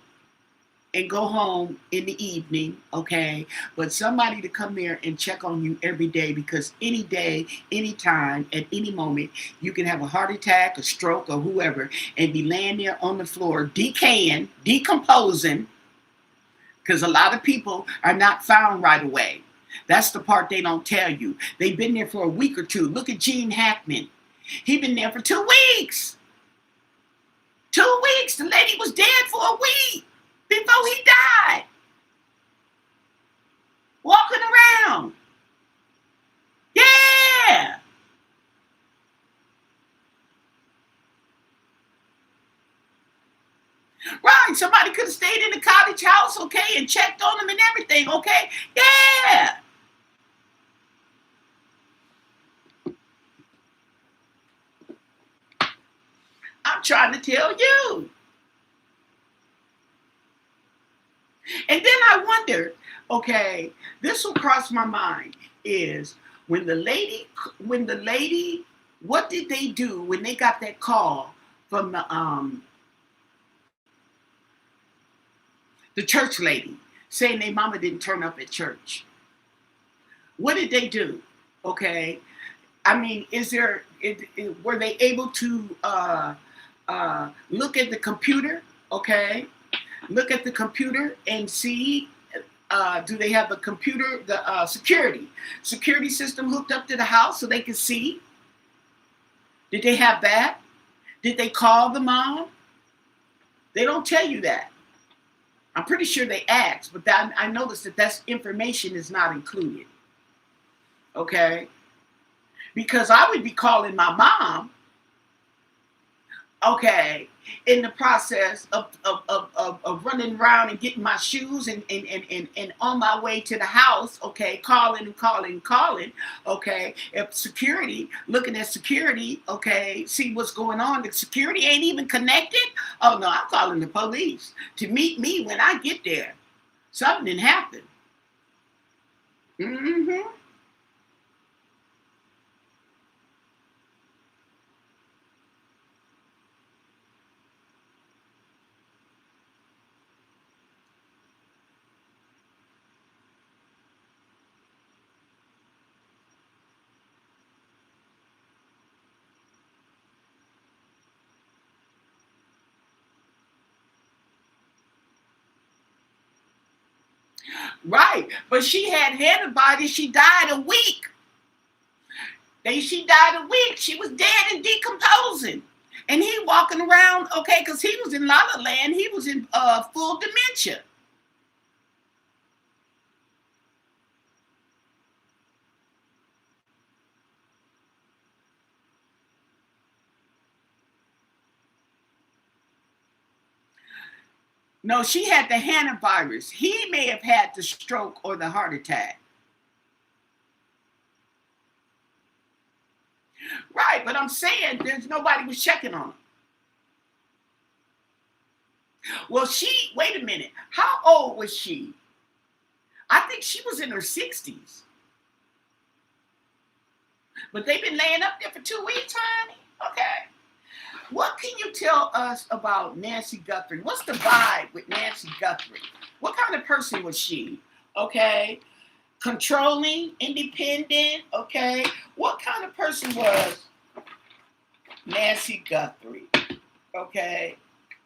and go home in the evening, okay, but somebody to come there and check on you every day, because any day, anytime, at any moment, you can have a heart attack, a stroke, or whoever, and be laying there on the floor, decaying, decomposing, because a lot of people are not found right away. That's the part they don't tell you. They've been there for a week or two. Look at Gene Hackman. He been there for 2 weeks. 2 weeks. The lady was dead for a week before he died. Walking around. Yeah. Right. Somebody could have stayed in the cottage house, okay, and checked on him and everything, okay? Yeah. I'm trying to tell you. And then I wonder, okay, this will cross my mind, is when the lady, what did they do when they got that call from the church lady saying their mama didn't turn up at church? What did they do? Okay, I mean, were they able to look at the computer? Okay, look at the computer and see, do they have the computer, the security system hooked up to the house so they could see? Did they have that? Did they call the mom? They don't tell you that. I'm pretty sure they asked, but I noticed that information is not included. Okay, because I would be calling my mom, okay, in the process of running around and getting my shoes and on my way to the house, okay, calling, okay, if security, looking at security, okay, see what's going on, the security ain't even connected, oh no, I'm calling the police to meet me when I get there. Something didn't happen. Mm-hmm. Right, but she had antibodies. She died a week. She died a week. She was dead and decomposing, and he walking around, okay, because he was in La La Land. He was in full dementia. No, she had the hantavirus. He may have had the stroke or the heart attack. Right, but I'm saying there's nobody was checking on him. Well, wait a minute. How old was she? I think she was in her 60s. But they've been laying up there for 2 weeks, honey. Okay. What can you tell us about Nancy Guthrie? What's the vibe with Nancy Guthrie? What kind of person was she? Okay. Controlling, independent, okay. What kind of person was Nancy Guthrie? Okay.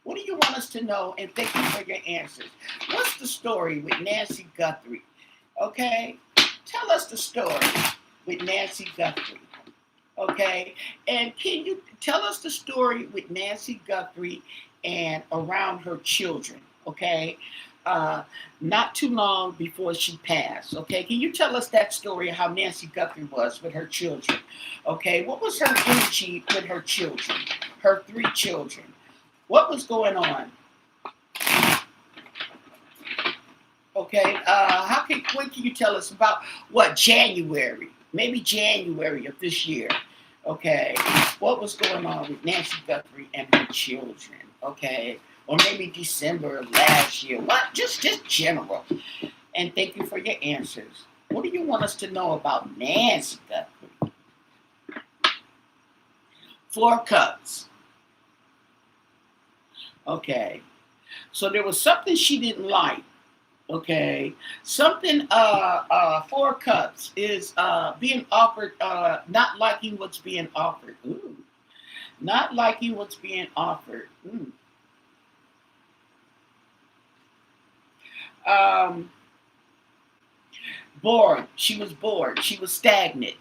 What do you want us to know? And thank you for your answers. What's the story with Nancy Guthrie? Okay. Tell us the story with Nancy Guthrie. Okay. And can you tell us the story with Nancy Guthrie and around her children? Okay. Not too long before she passed. Okay. Can you tell us that story, how Nancy Guthrie was with her children? Okay. What was her energy with her children? Her 3 children. What was going on? Okay. What can you tell us about January? maybe January of this year. Okay, what was going on with Nancy Guthrie and her children? Okay, or maybe December of last year. What? Just general. And thank you for your answers. What do you want us to know about Nancy Guthrie? Four cups. Okay, so there was something she didn't like. Okay, something. Four cups is being offered. Not liking what's being offered. Ooh, not liking what's being offered. Um, bored. She was bored. She was stagnant.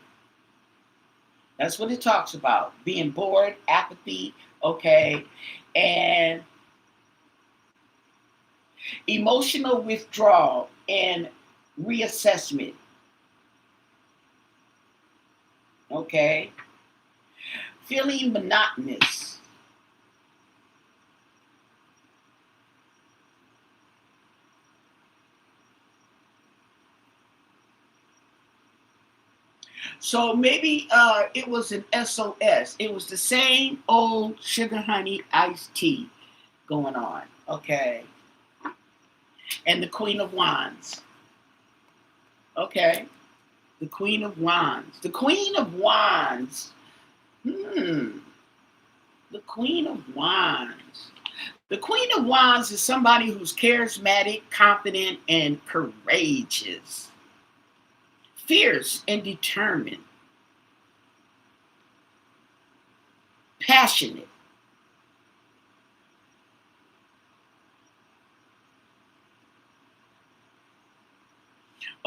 That's what it talks about. Being bored, apathy. Okay, and emotional withdrawal and reassessment. Okay, feeling monotonous. So maybe it was an SOS. It was the same old sugar honey iced tea going on. Okay, and the Queen of Wands. Okay, the Queen of Wands. The Queen of Wands. Hmm. The Queen of Wands. The Queen of Wands is somebody who's charismatic, confident, and courageous, fierce and determined, passionate.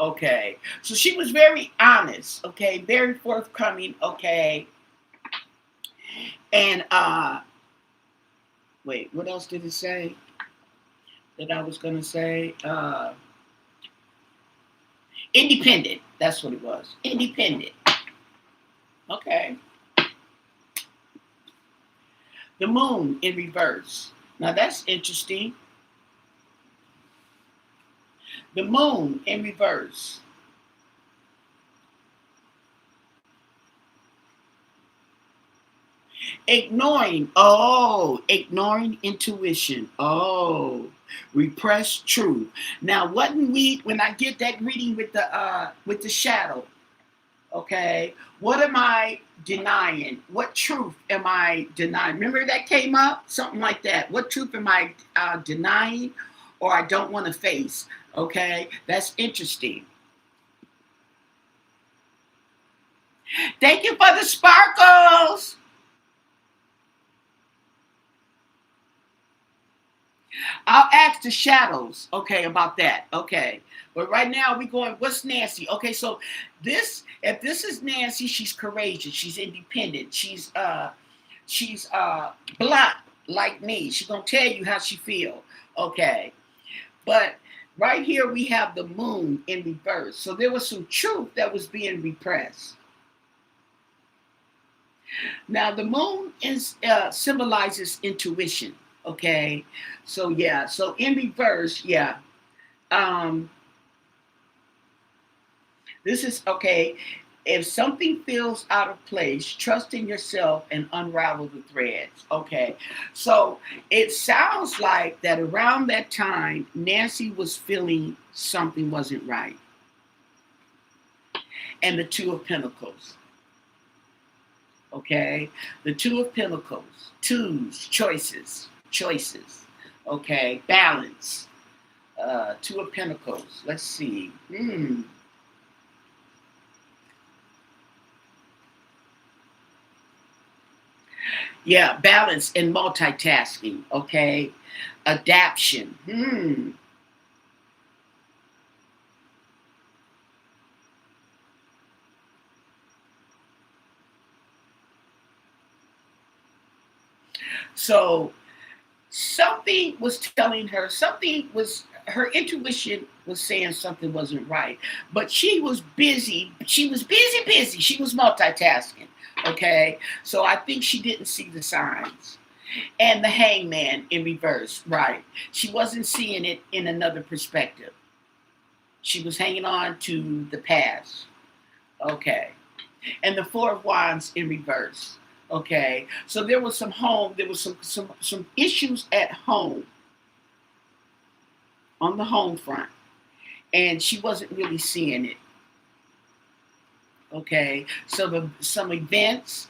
Okay, so she was very honest. Okay, very forthcoming. Okay, and wait, what else did it say that I was gonna say? Independent. That's what it was. Independent. Okay. The moon in reverse. Now that's interesting. The moon in reverse. Ignoring intuition. Oh, repressed truth. Now, when I get that reading with the shadow, okay, what am I denying? What truth am I denying? Remember that came up? Something like that. What truth am I denying or I don't want to face? Okay, that's interesting. Thank you for the sparkles. I'll ask the shadows, okay, about that. Okay. But right now we going, what's Nancy? Okay, so if this is Nancy, she's courageous, she's independent, she's blunt like me. She's gonna tell you how she feel. Okay. But right here we have the moon in reverse. So there was some truth that was being repressed. Now the moon symbolizes intuition. Okay, so yeah, so in reverse, yeah. Um, this is okay. If something feels out of place, trust in yourself and unravel the threads. Okay, so it sounds like that around that time, Nancy was feeling something wasn't right, and the Two of Pentacles. Okay, the Two of Pentacles, twos, choices. Okay, balance. Two of Pentacles. Let's see. Yeah, balance and multitasking. Okay, adaption. So her intuition was saying something wasn't right, but she was busy. She was busy. She was multitasking. Okay, so I think she didn't see the signs. And the hangman in reverse, right? She wasn't seeing it in another perspective. She was hanging on to the past. Okay. And the Four of Wands in reverse. Okay. So there was some issues at home, on the home front, and she wasn't really seeing it. Okay. So some events,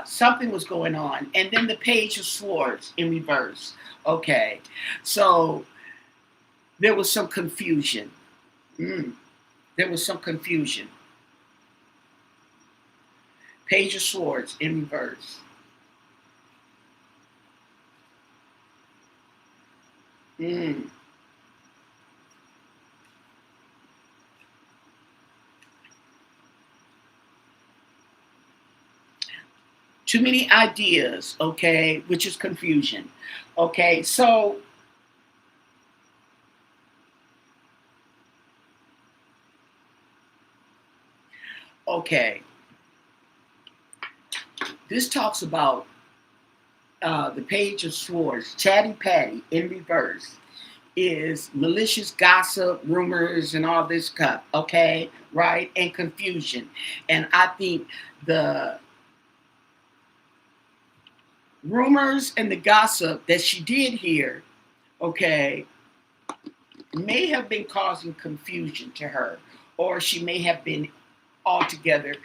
something was going on. And then the Page of Swords in reverse. Okay. So there was some confusion. There was some confusion. Page of Swords in reverse. Too many ideas, okay, which is confusion. Okay, so okay, this talks about the Page of Swords, Chatty Patty in reverse is malicious gossip, rumors, and all this stuff, okay, right? And confusion. And I think the rumors and the gossip that she did hear, okay, may have been causing confusion to her, or she may have been altogether.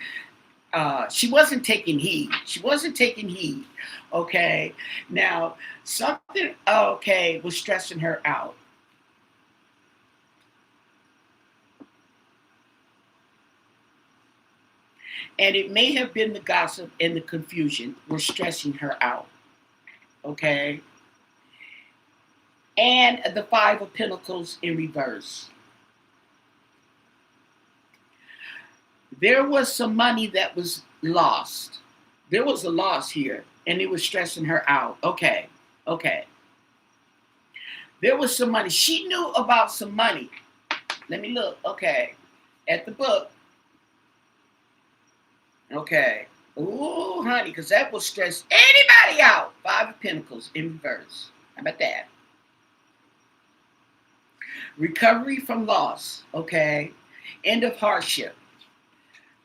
She wasn't taking heed. She wasn't taking heed. Okay. Now, something, okay, was stressing her out. And it may have been the gossip and the confusion were stressing her out. Okay. And the Five of Pentacles in reverse. There was some money that was lost. There was a loss here, and it was stressing her out. Okay. Okay. There was some money. She knew about some money. Let me look. Okay. At the book. Okay. Ooh, honey, because that will stress anybody out. Five of Pentacles in reverse. How about that? Recovery from loss. Okay. End of hardship.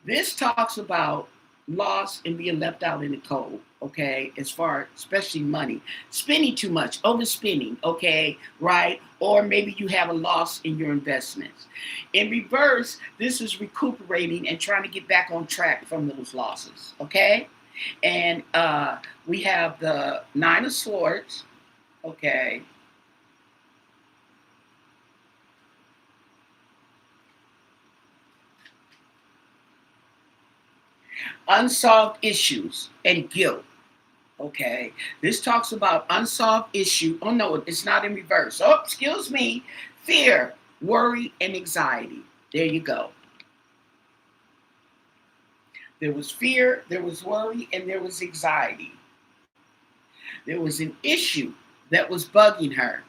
This talks about loss and being left out in the cold, okay, as far, especially money. Spending too much, overspending, okay, right? Or maybe you have a loss in your investments. In reverse, this is recuperating and trying to get back on track from those losses, okay? And we have the Nine of Swords, okay? Unsolved issues and guilt. Okay, this talks about unsolved issue. Oh no, it's not in reverse. Oh, excuse me. Fear, worry, and anxiety. There you go. There was fear, there was worry, and there was anxiety. There was an issue that was bugging her,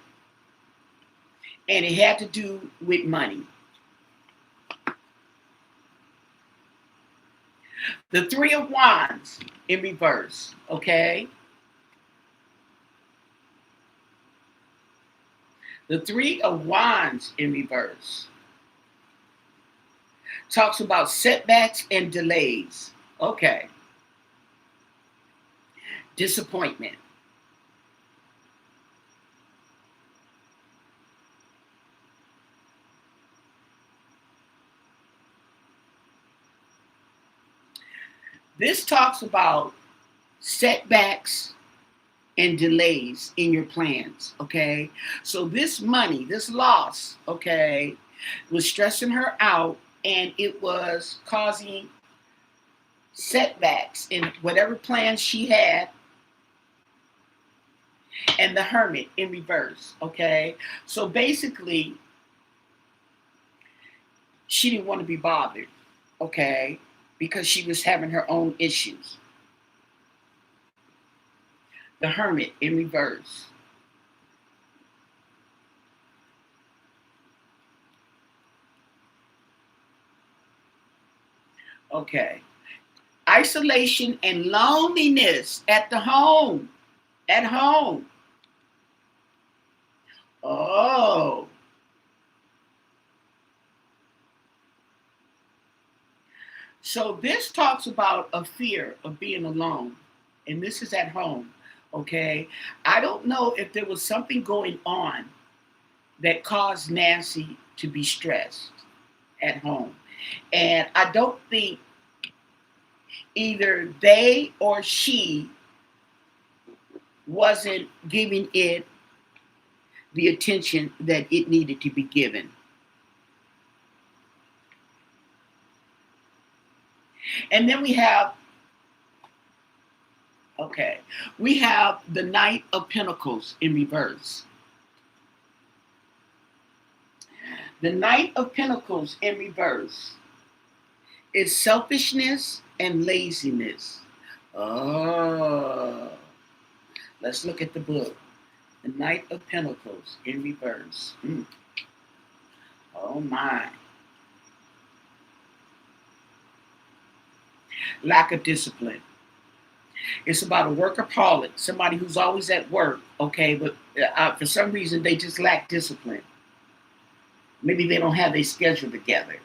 and it had to do with money. The Three of Wands in reverse. Okay. The Three of Wands in reverse talks about setbacks and delays. Okay. Disappointment. This talks about setbacks and delays in your plans, okay? So this money, this loss, okay, was stressing her out, and it was causing setbacks in whatever plans she had. And the Hermit in reverse, okay? So basically, she didn't want to be bothered, okay? Because she was having her own issues. The Hermit in reverse. Okay. Isolation and loneliness at the home. At home. Oh. So this talks about a fear of being alone, and this is at home. Okay, I don't know if there was something going on that caused Nancy to be stressed at home, and I don't think either they or she wasn't giving it the attention that it needed to be given. And then we have, okay, we have the Knight of Pentacles in reverse. The Knight of Pentacles in reverse is selfishness and laziness. Oh, let's look at the book. The Knight of Pentacles in reverse. Oh my. Lack of discipline. It's about a workaholic, somebody who's always at work, okay, but for some reason they just lack discipline. Maybe they don't have their schedule together,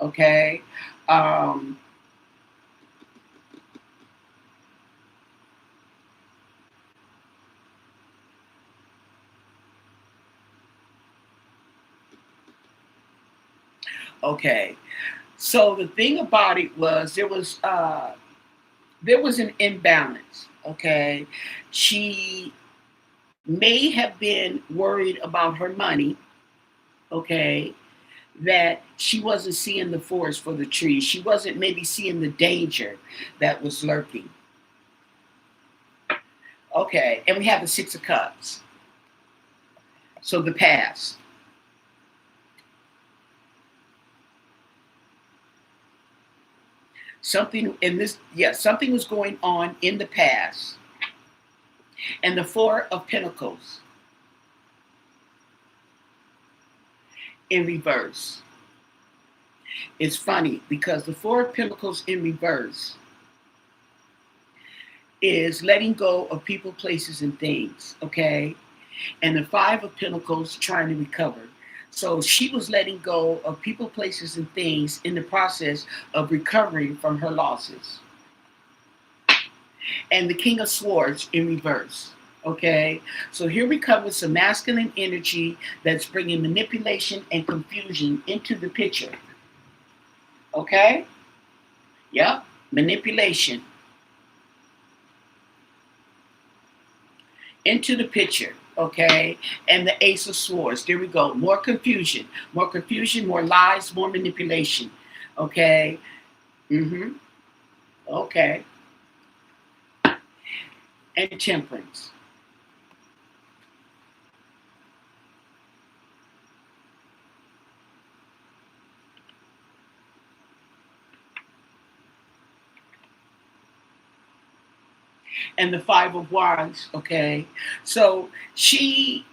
okay? Um, okay, so the thing about it was there was an imbalance, okay? She may have been worried about her money, okay, that she wasn't seeing the forest for the trees. She wasn't maybe seeing the danger that was lurking. Okay, and we have the Six of Cups. So the past. Something in this, yes, something was going on in the past. And the Four of Pentacles in reverse. It's funny because the Four of Pentacles in reverse is letting go of people, places, and things, okay? And the Five of Pentacles trying to recover. So she was letting go of people, places, and things in the process of recovering from her losses. And the King of Swords in reverse. Okay, so here we come with some masculine energy that's bringing manipulation and confusion into the picture. Okay, yep, manipulation into the picture. Okay, and the Ace of Swords. There we go. More confusion, more lies, more manipulation. Okay, okay, and Temperance. And the Five of Wands, okay? So she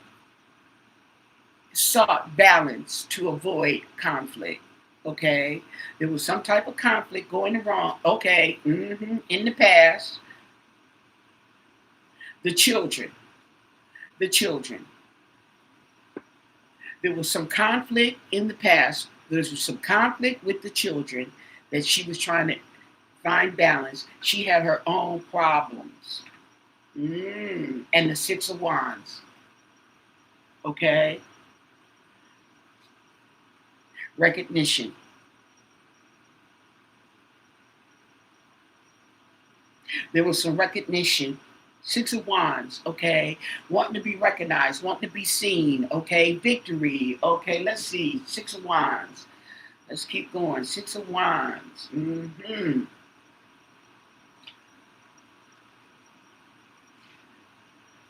sought balance to avoid conflict, okay? There was some type of conflict going wrong, okay, in the past. The children, the children. There was some conflict in the past. There was some conflict with the children that she was trying to find balance. She had her own problems. And the Six of Wands. Okay? Recognition. There was some recognition. Six of Wands, okay? Wanting to be recognized, wanting to be seen, okay? Victory, okay? Let's see. Six of Wands. Let's keep going. Six of Wands.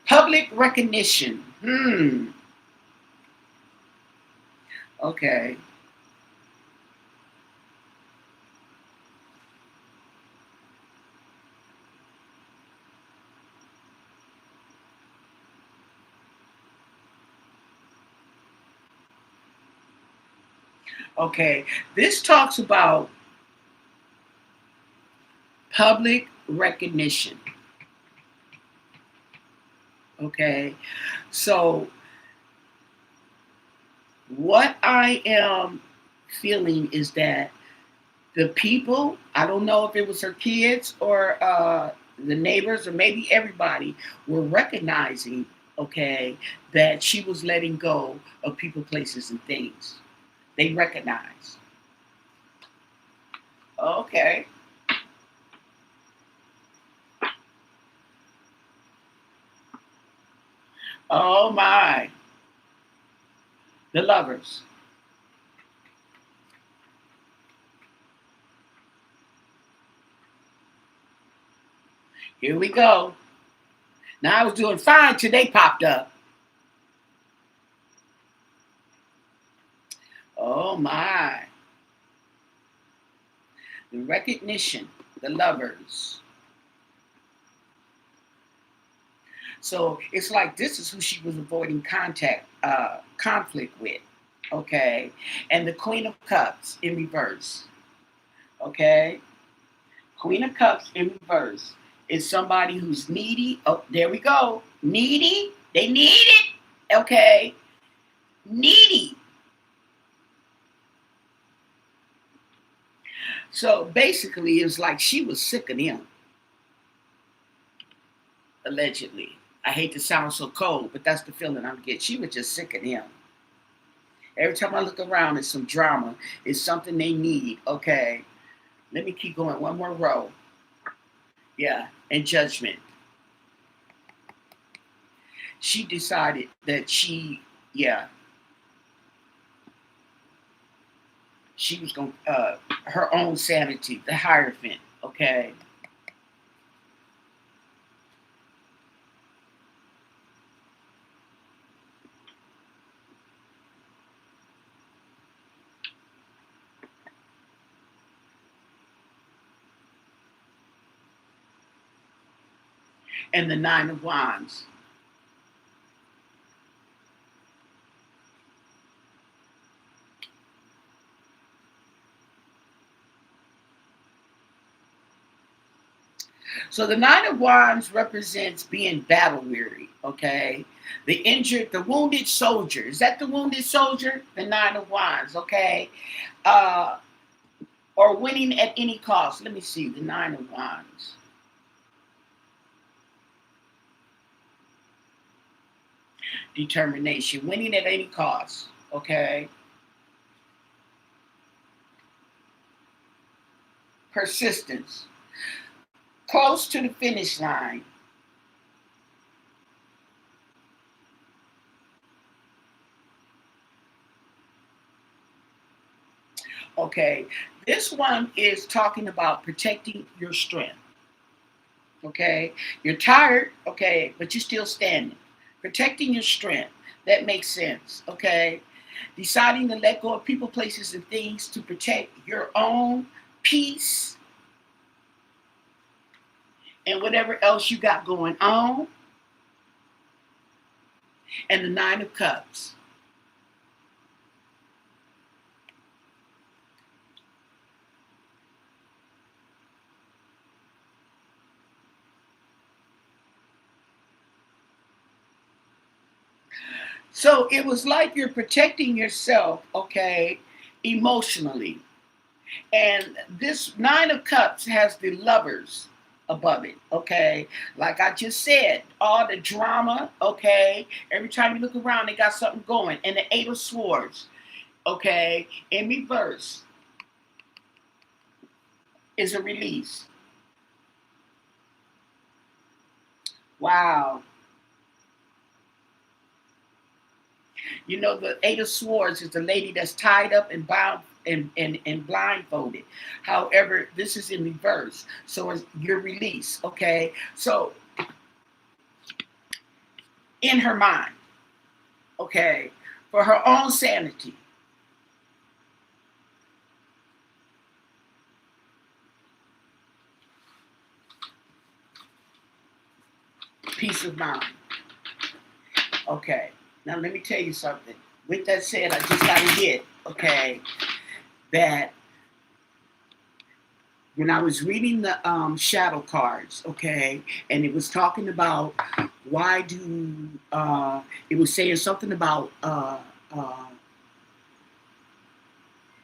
Public recognition. Okay. Okay. This talks about public recognition. Okay. So what I am feeling is that The people, I don't know if it was her kids or the neighbors or maybe everybody, were recognizing, okay, that she was letting go of people, places, and things. They recognized. Okay. Oh my. The lovers. Here we go. Now I was doing fine till they popped up. Oh my. The recognition, the lovers. So it's like this is who she was avoiding conflict with. Okay. And the Queen of Cups in reverse. Okay. Queen of Cups in reverse is somebody who's needy. Oh, there we go. Needy. They need it. Okay. Needy. So basically, it's like she was sick of him, allegedly. I hate to sound so cold, but that's the feeling I'm getting. She was just sick of him. Every time I look around, it's some drama. It's something they need. Okay. Let me keep going. One more row. Yeah. And judgment. She decided that yeah, she was going to, her own sanity, the Hierophant. Okay. And the Nine of Wands. So the Nine of Wands represents being battle weary, okay? The injured, the wounded soldier. Is that the wounded soldier? The Nine of Wands, okay? Uh, or winning at any cost. Let me see, the Nine of Wands. Determination, winning at any cost, okay? Persistence, close to the finish line. Okay, this one is talking about protecting your strength. Okay, you're tired, okay, but you're still standing. Protecting your strength. That makes sense. Okay, deciding to let go of people, places, and things to protect your own peace and whatever else you got going on. And the Nine of Cups. So it was like you're protecting yourself, okay, emotionally. And this Nine of Cups has the lovers above it, okay? Like I just said, all the drama, okay? Every time you look around, they got something going. And the Eight of Swords, okay, in reverse is a release. Wow. You know, the Eight of Swords is the lady that's tied up and bound and blindfolded. However, this is in reverse. So it's your release, okay? So in her mind, okay, for her own sanity, peace of mind. Okay. Now let me tell you something. With that said, I just got to hit, okay, that when I was reading the shadow cards, okay, and it was talking about why do it was saying something about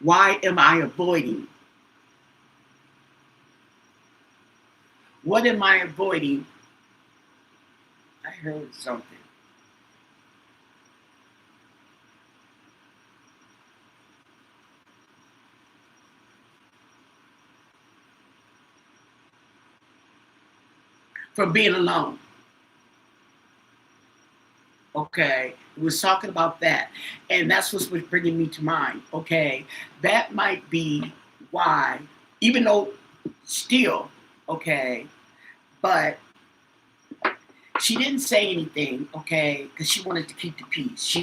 why am I avoiding What am I avoiding? I heard something. From being alone. Okay, we was talking about that, and that's what's bringing me to mind. Okay, that might be why, even though still, okay, but she didn't say anything, okay, because she wanted to keep the peace.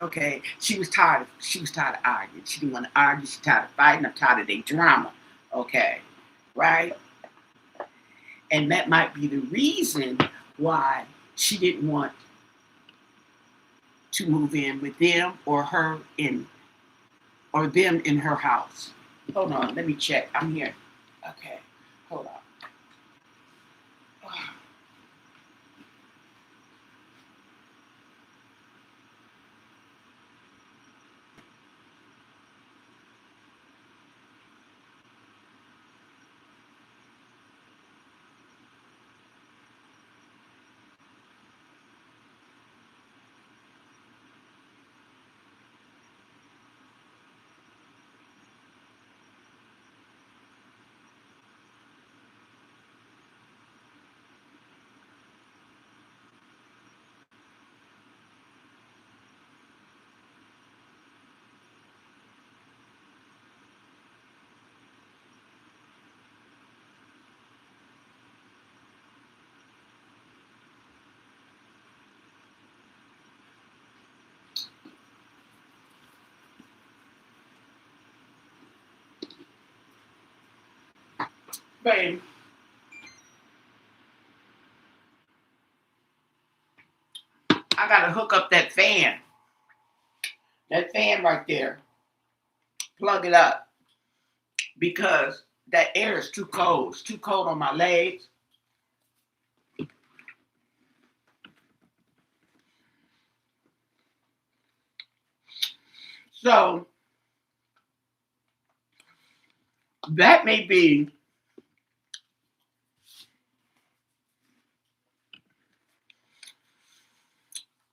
Okay, she was tired of arguing. She didn't want to argue. She's tired of fighting. I'm tired of their drama. Okay, right, and that might be the reason why she didn't want to move in with them or her in or them in her house. Hold on, let me check. I'm here. Okay, hold on. Babe, I gotta hook up that fan. That fan right there. Plug it up because that air is too cold. It's too cold on my legs. So that may be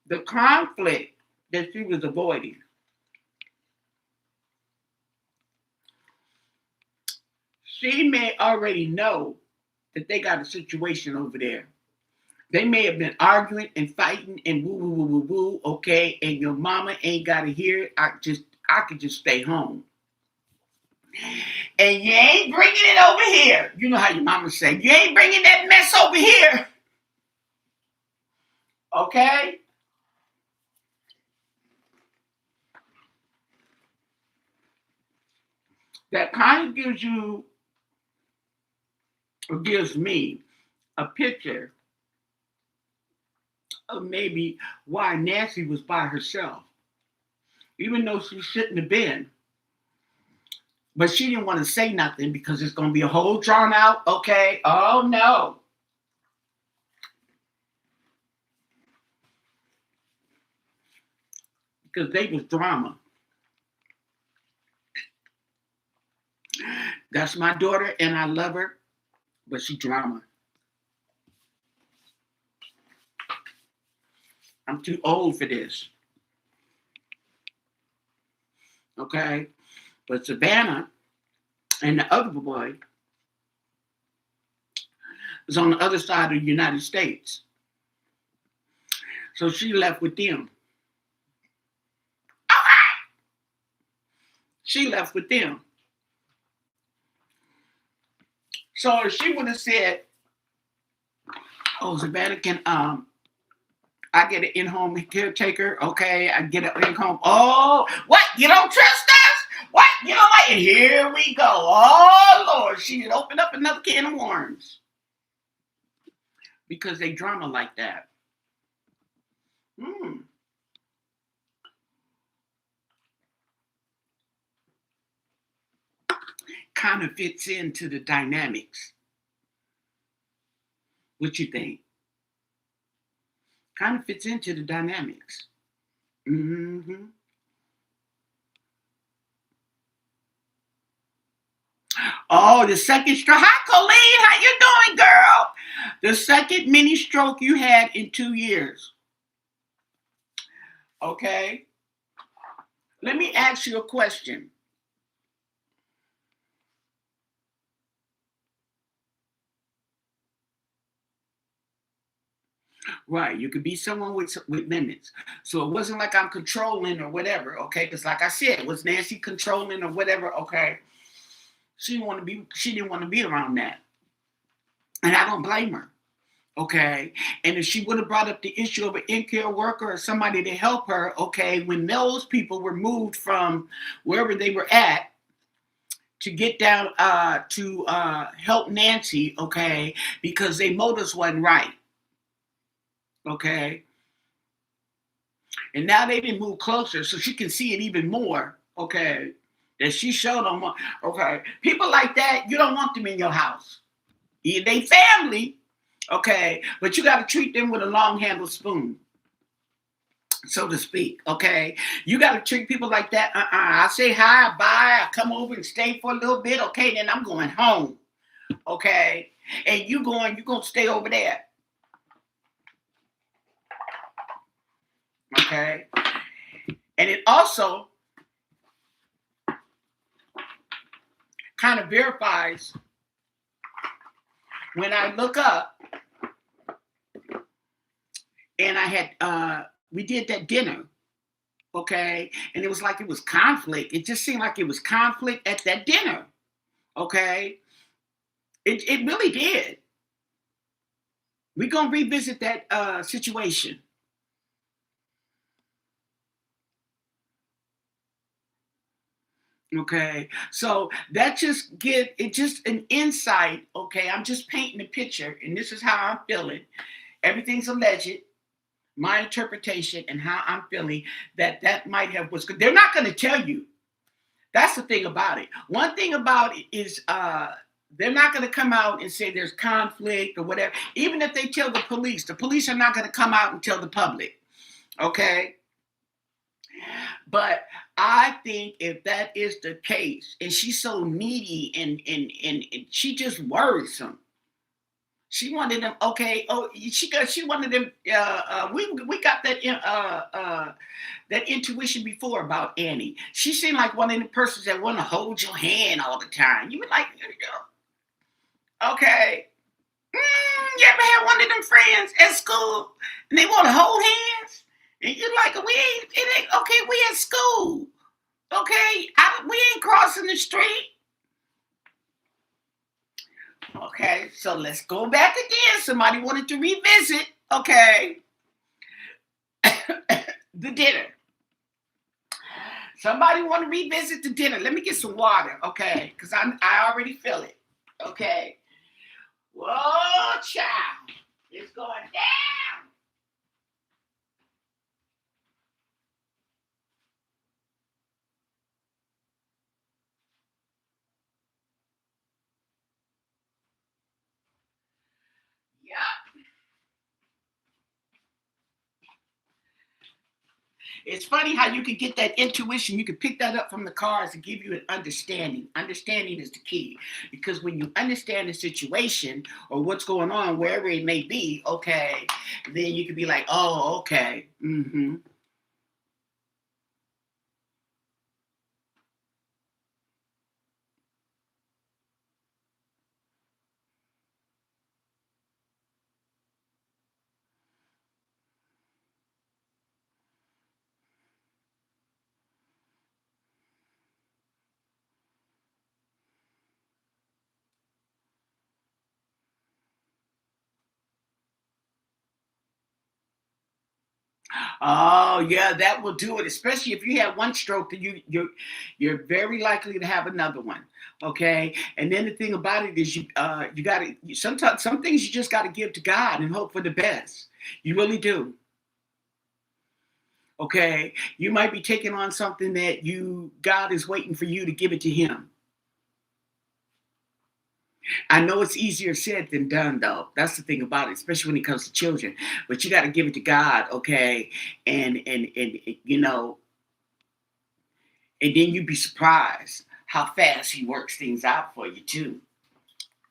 the conflict that she was avoiding. She may already know that they got a situation over there. They may have been arguing and fighting and woo woo woo woo woo. Okay, and your mama ain't gotta hear it. I could just stay home. And you ain't bringing it over here. You know how your mama say, you ain't bringing that mess over here. Okay? That kind of gives you, or gives me, a picture of maybe why Nancy was by herself. Even though she shouldn't have been. But she didn't want to say nothing because it's going to be a whole drawn out, okay? Oh, no. Because they was drama. That's my daughter, and I love her, but she drama. I'm too old for this, okay? But Savannah and the other boy was on the other side of the United States. So she left with them. She left with them. So if she would have said, oh, Savannah, can I get an in-home caretaker? Okay, I get an in-home. Oh, what? You don't trust us? What? You don't like it? Here we go. Oh, Lord. She had opened up another can of worms. Because they drama like that. Hmm. Kind of fits into the dynamics. What you think? Kind of fits into the dynamics. Mm-hmm. Oh, the second stroke. Hi, Colleen. How you doing, girl? The second mini stroke you had in 2 years. Okay. Let me ask you a question. Right. You could be someone with limits. So it wasn't like I'm controlling or whatever. Okay. Because like I said, was Nancy controlling or whatever? Okay. She didn't want to be around that. And I don't blame her. Okay. And if she would have brought up the issue of an in-care worker or somebody to help her, okay, when those people were moved from wherever they were at to get down to help Nancy, okay, because their motives wasn't right. Okay. And now they didn't move closer so she can see it even more, okay, that she showed them. Okay. People like that, you don't want them in your house. They family, okay, but you got to treat them with a long handled spoon, so to speak. Okay, you got to treat people like that. I say hi, bye, I come over and stay for a little bit. Okay, then I'm going home. Okay, and you gonna stay over there. Okay, and it also kind of verifies when I look up and I had we did that dinner, okay, and it was like it was conflict. It just seemed like it was conflict at that dinner, okay. It really did. We're gonna revisit that situation, okay. So that just an insight, okay. I'm just painting a picture, and this is how I'm feeling. Everything's alleged. My interpretation and how I'm feeling that might have was good. They're not going to tell you. That's the thing about it. One thing about it is they're not going to come out and say there's conflict or whatever. Even if they tell the police are not going to come out and tell the public. Okay. But I think if that is the case, and she's so needy and she just worrisome. She wanted them. Okay. Oh, she wanted them. We got that intuition before about Annie. She seemed like one of the persons that want to hold your hand all the time. You were like, okay. You ever had one of them friends at school and they want to hold hands? And you're like, it ain't okay. We at school. Okay, we ain't crossing the street. Okay, so let's go back again. Somebody wanted to revisit, okay, the dinner. Somebody want to revisit the dinner. Let me get some water, okay, because I already feel it, okay. Whoa, child, it's going down. Yep. It's funny how you can get that intuition. You can pick that up from the cards and give you an understanding. Understanding is the key because when you understand the situation or what's going on, wherever it may be, okay, then you can be like, oh, okay. Mm-hmm. Oh yeah, that will do it. Especially if you have one stroke, then you're very likely to have another one. Okay, and then the thing about it is you got to sometimes some things you just got to give to God and hope for the best. You really do. Okay, you might be taking on something that God is waiting for you to give it to Him. I know it's easier said than done, though. That's the thing about it, especially when it comes to children. But you got to give it to God, okay? And you know, and then you'd be surprised how fast he works things out for you too.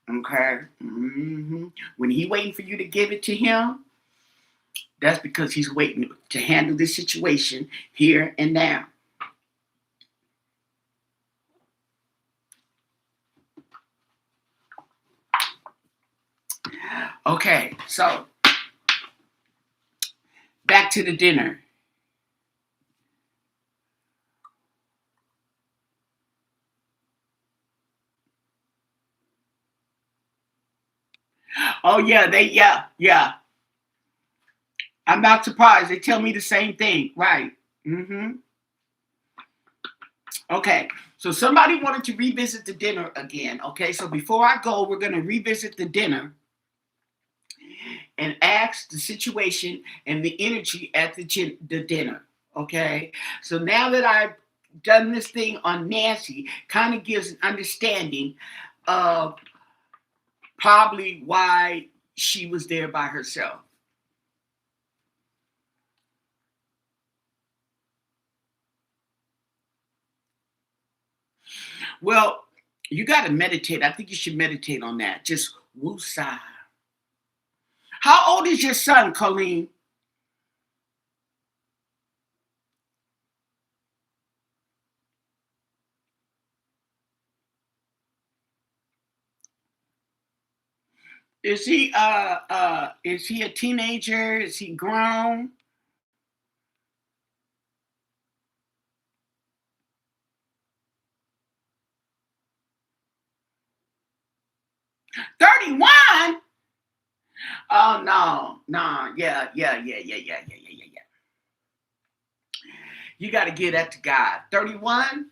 Okay. When he waiting for you to give it to him, that's because he's waiting to handle this situation here and now. Okay, so back to the dinner. Oh yeah, yeah. I'm not surprised. They tell me the same thing. Right. Okay. So somebody wanted to revisit the dinner again. Okay. So before I go, we're going to revisit the dinner and ask the situation and the energy at the dinner. Okay. So now that I've done this thing on Nancy, kind of gives an understanding of probably why she was there by herself. Well, you got to meditate. I think you should meditate on that. Just woosah. How old is your son, Colleen? Is he a teenager? Is he grown? 31? Oh no, no, yeah. You got to give that to God. 31?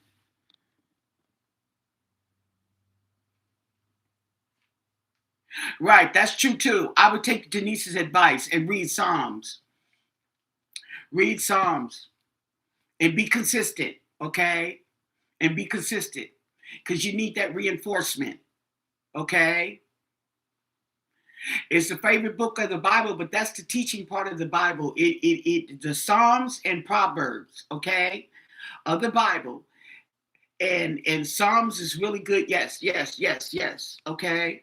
Right, that's true too. I would take Denise's advice and read Psalms. Read Psalms and be consistent, okay? And be consistent because you need that reinforcement, okay? It's the favorite book of the Bible, but that's the teaching part of the Bible. The Psalms and Proverbs, okay, of the Bible, and Psalms is really good. Yes. Okay.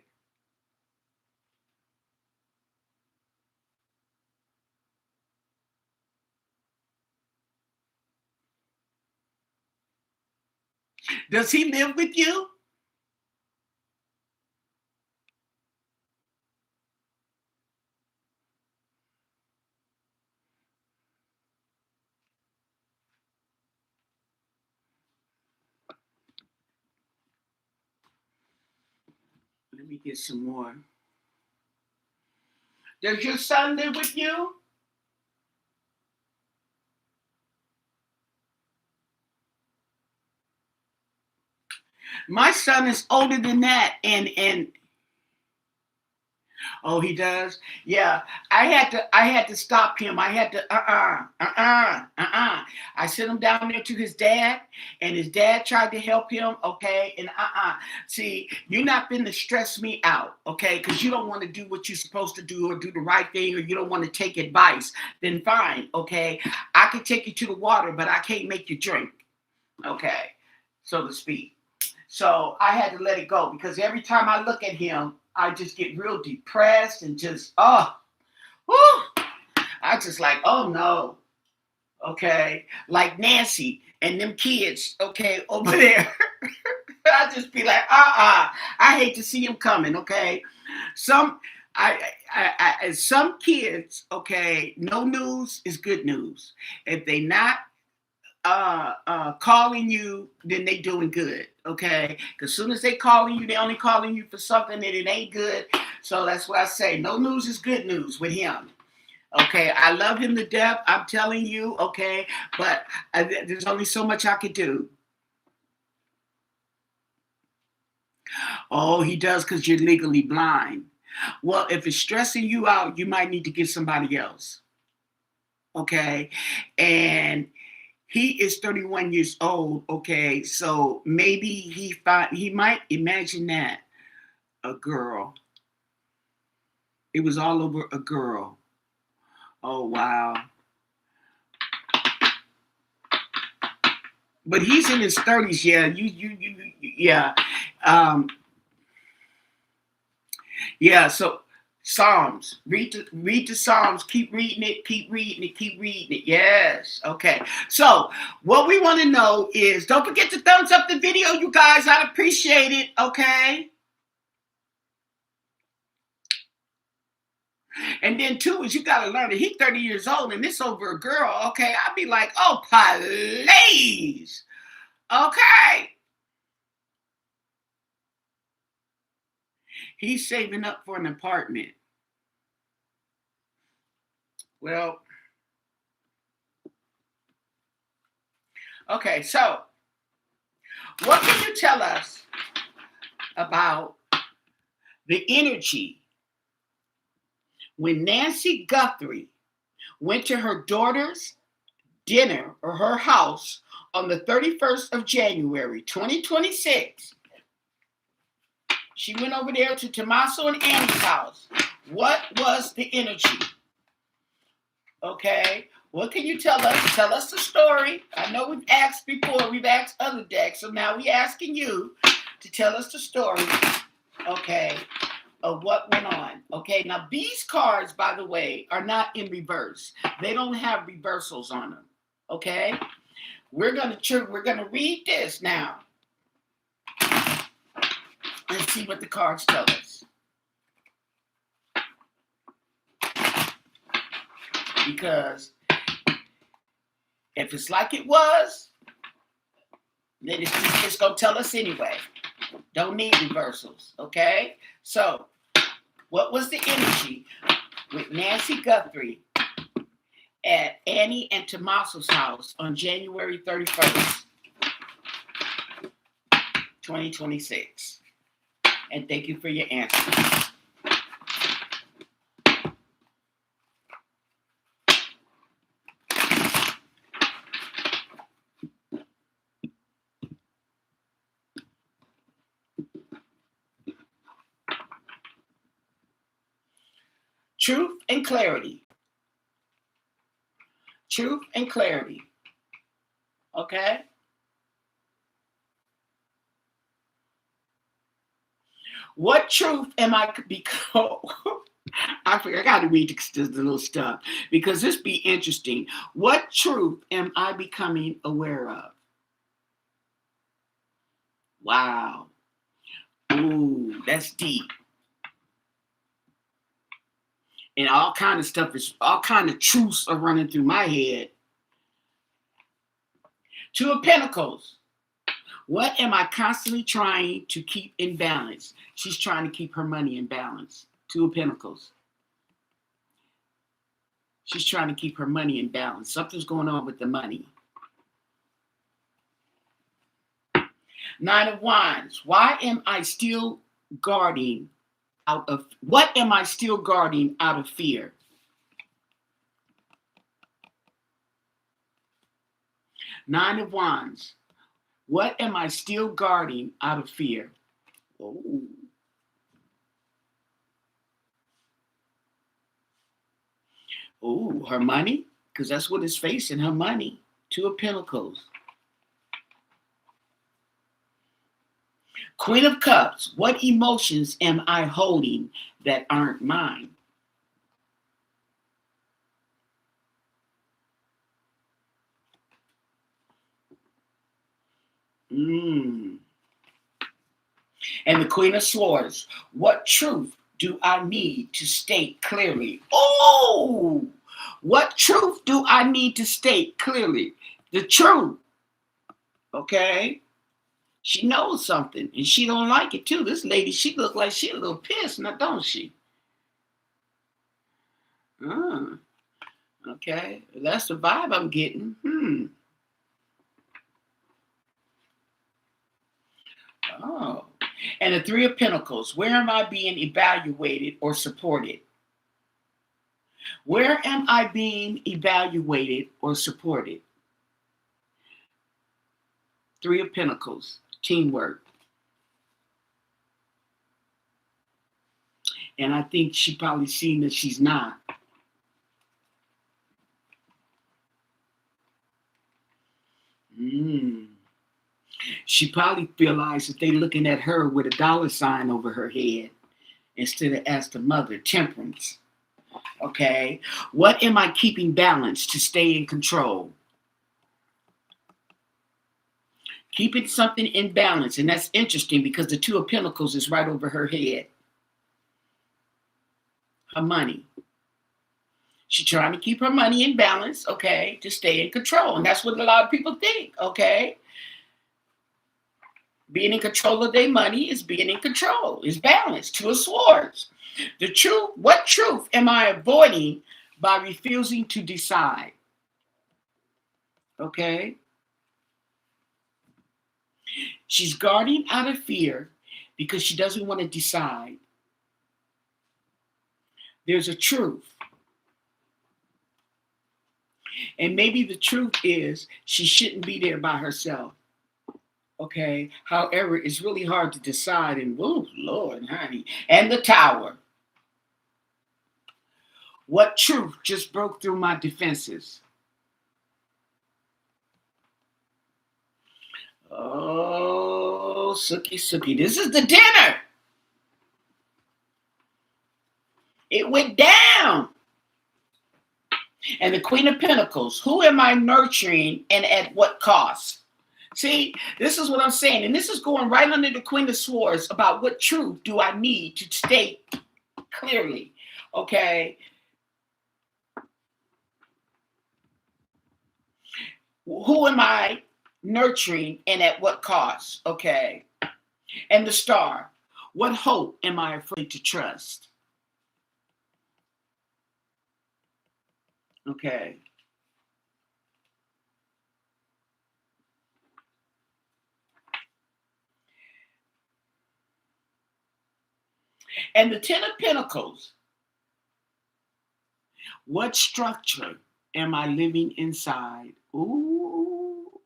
Does he live with you? Let me get some more. Does your son live with you? My son is older than that, and oh, he does. Yeah, I had to stop him. I had to I sent him down there to his dad, and his dad tried to help him. Okay, and See, you're not finna stress me out, okay? Because you don't want to do what you're supposed to do or do the right thing, or you don't want to take advice. Then fine, okay. I can take you to the water, but I can't make you drink, okay, so to speak. So I had to let it go because every time I look at him, I just get real depressed and just, whew, I just like, oh no, okay. Like Nancy and them kids, okay, over there. I just be like, I hate to see him coming, okay. Some, some kids, okay, no news is good news. If they not calling you, then they doing good. Okay, because soon as they calling you, they only calling you for something that it ain't good. So that's why I say no news is good news with him. Okay, I love him to death. I'm telling you. Okay, but there's only so much I could do. Oh, he does because you're legally blind. Well, if it's stressing you out, you might need to get somebody else. Okay, and he is 31 years old. Okay, so maybe he might imagine that a girl. It was all over a girl. Oh wow. But he's in his 30s. Yeah, yeah. Um, yeah, so Psalms. Read the Psalms. Keep reading it, keep reading it, keep reading it. Yes. Okay. So what we want to know is, don't forget to thumbs up the video, you guys. I'd appreciate it. Okay. And then two is, you gotta learn that he's 30 years old and this over a girl. Okay. I'd be like, oh please. Okay. He's saving up for an apartment. Well, okay, so what can you tell us about the energy when Nancy Guthrie went to her daughter's dinner or her house on the 31st of January, 2026? She went over there to Tommaso and Annie's house. What was the energy? Okay, what can you tell us? Tell us the story. I know we've asked before, we've asked other decks, so now we're asking you to tell us the story, okay, of what went on. Okay, now these cards, by the way, are not in reverse. They don't have reversals on them. Okay, we're gonna read this now and see what the cards tell us. Because if it's like it was, then it's just gonna tell us anyway. Don't need reversals, okay? So, what was the energy with Nancy Guthrie at Annie and Tommaso's house on January 31st, 2026? And thank you for your answer. Truth and clarity. Truth and clarity. Okay? What truth am I become? I got to read this little stuff because this be interesting. What truth am I becoming aware of? Wow. Ooh, that's deep. And all kind of stuff all kind of truths are running through my head. Two of Pentacles. What am I constantly trying to keep in balance? She's trying to keep her money in balance. Two of Pentacles. She's trying to keep her money in balance. Something's going on with the money. Nine of Wands. Why am I still guarding out of, what am I still guarding out of fear? Nine of Wands. What am I still guarding out of fear? Oh. Oh, her money? Because that's what it's facing, her money. Two of Pentacles. Queen of Cups. What emotions am I holding that aren't mine? And the Queen of Swords. What truth do I need to state clearly? Oh, what truth do I need to state clearly? The truth. Okay. She knows something and she don't like it too. This lady, she look like she a little pissed now, don't she? Okay. That's the vibe I'm getting. Oh. And the Three of Pentacles. Where am I being evaluated or supported? Where am I being evaluated or supported? Three of Pentacles. Teamwork. And I think she probably seen that she's not. She probably realized that they looking at her with a dollar sign over her head instead of as the mother. Temperance. Okay. What am I keeping balanced to stay in control? Keeping something in balance. And that's interesting because the Two of Pentacles is right over her head. Her money. She's trying to keep her money in balance, okay, to stay in control. And that's what a lot of people think, okay? Being in control of their money is being in control, is balance. Two of Swords. The truth, what truth am I avoiding by refusing to decide? Okay? She's guarding out of fear because she doesn't want to decide. There's a truth. And maybe the truth is she shouldn't be there by herself. Okay. However, it's really hard to decide. And oh, Lord, honey. And the Tower. What truth just broke through my defenses? Oh, Sookie, Sookie. This is the dinner. It went down. And the Queen of Pentacles. Who am I nurturing and at what cost? See, this is what I'm saying. And this is going right under the Queen of Swords about what truth do I need to state clearly. Okay. Who am I nurturing and at what cost? Okay. And the Star. What hope am I afraid to trust? Okay. And the Ten of Pentacles. What structure am I living inside? Ooh.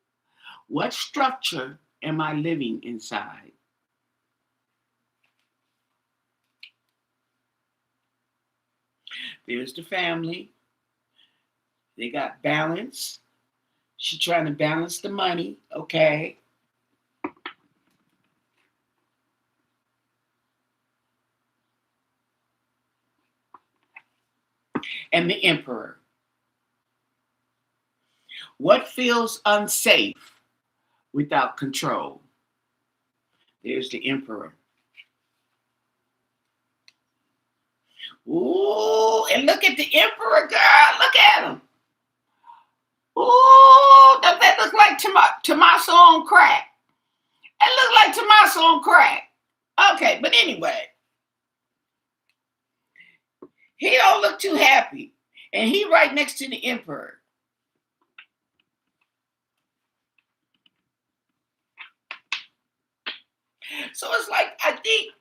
What structure am I living inside? There's the family. They got balance. She's trying to balance the money, okay? And the Emperor. What feels unsafe without control? There's the Emperor. Ooh, and look at the Emperor, girl. Look at him. Ooh, does that look like Tommaso on crack? That look like Tommaso on crack. Okay, but anyway. He don't look too happy. And he right next to the Emperor. So it's like, I think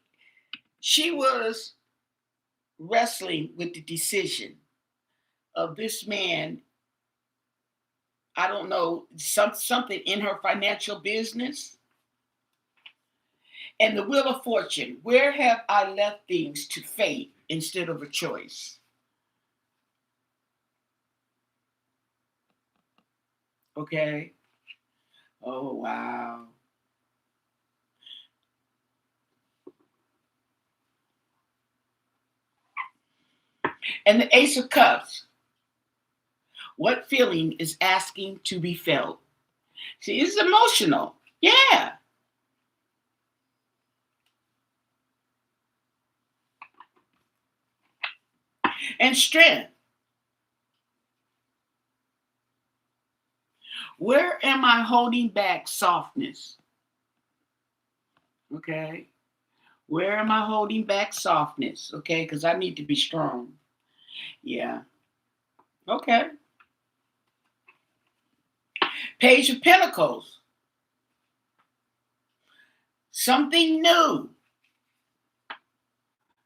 she was wrestling with the decision of this man. I don't know, something in her financial business. And the Wheel of Fortune. Where have I left things to fate instead of a choice? Okay. Oh, wow. And the Ace of Cups. What feeling is asking to be felt? See, it's emotional. Yeah. And Strength. Where am I holding back softness? Okay. Where am I holding back softness? Okay, because I need to be strong. Yeah. Okay. Page of Pentacles. Something new.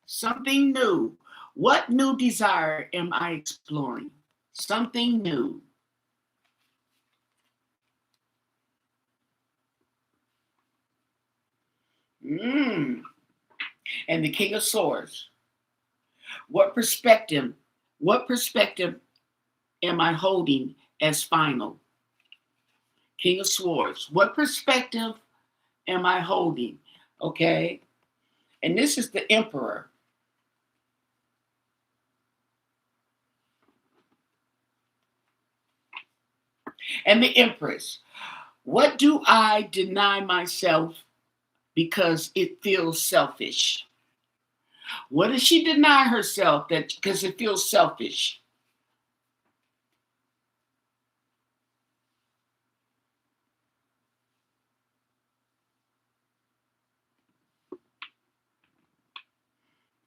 Something new. What new desire am I exploring? Something new. And the King of Swords. What perspective am I holding as final? King of Swords. What perspective am I holding? Okay. And this is the Emperor. And the Empress. What do I deny myself because it feels selfish? What does she deny herself that because it feels selfish?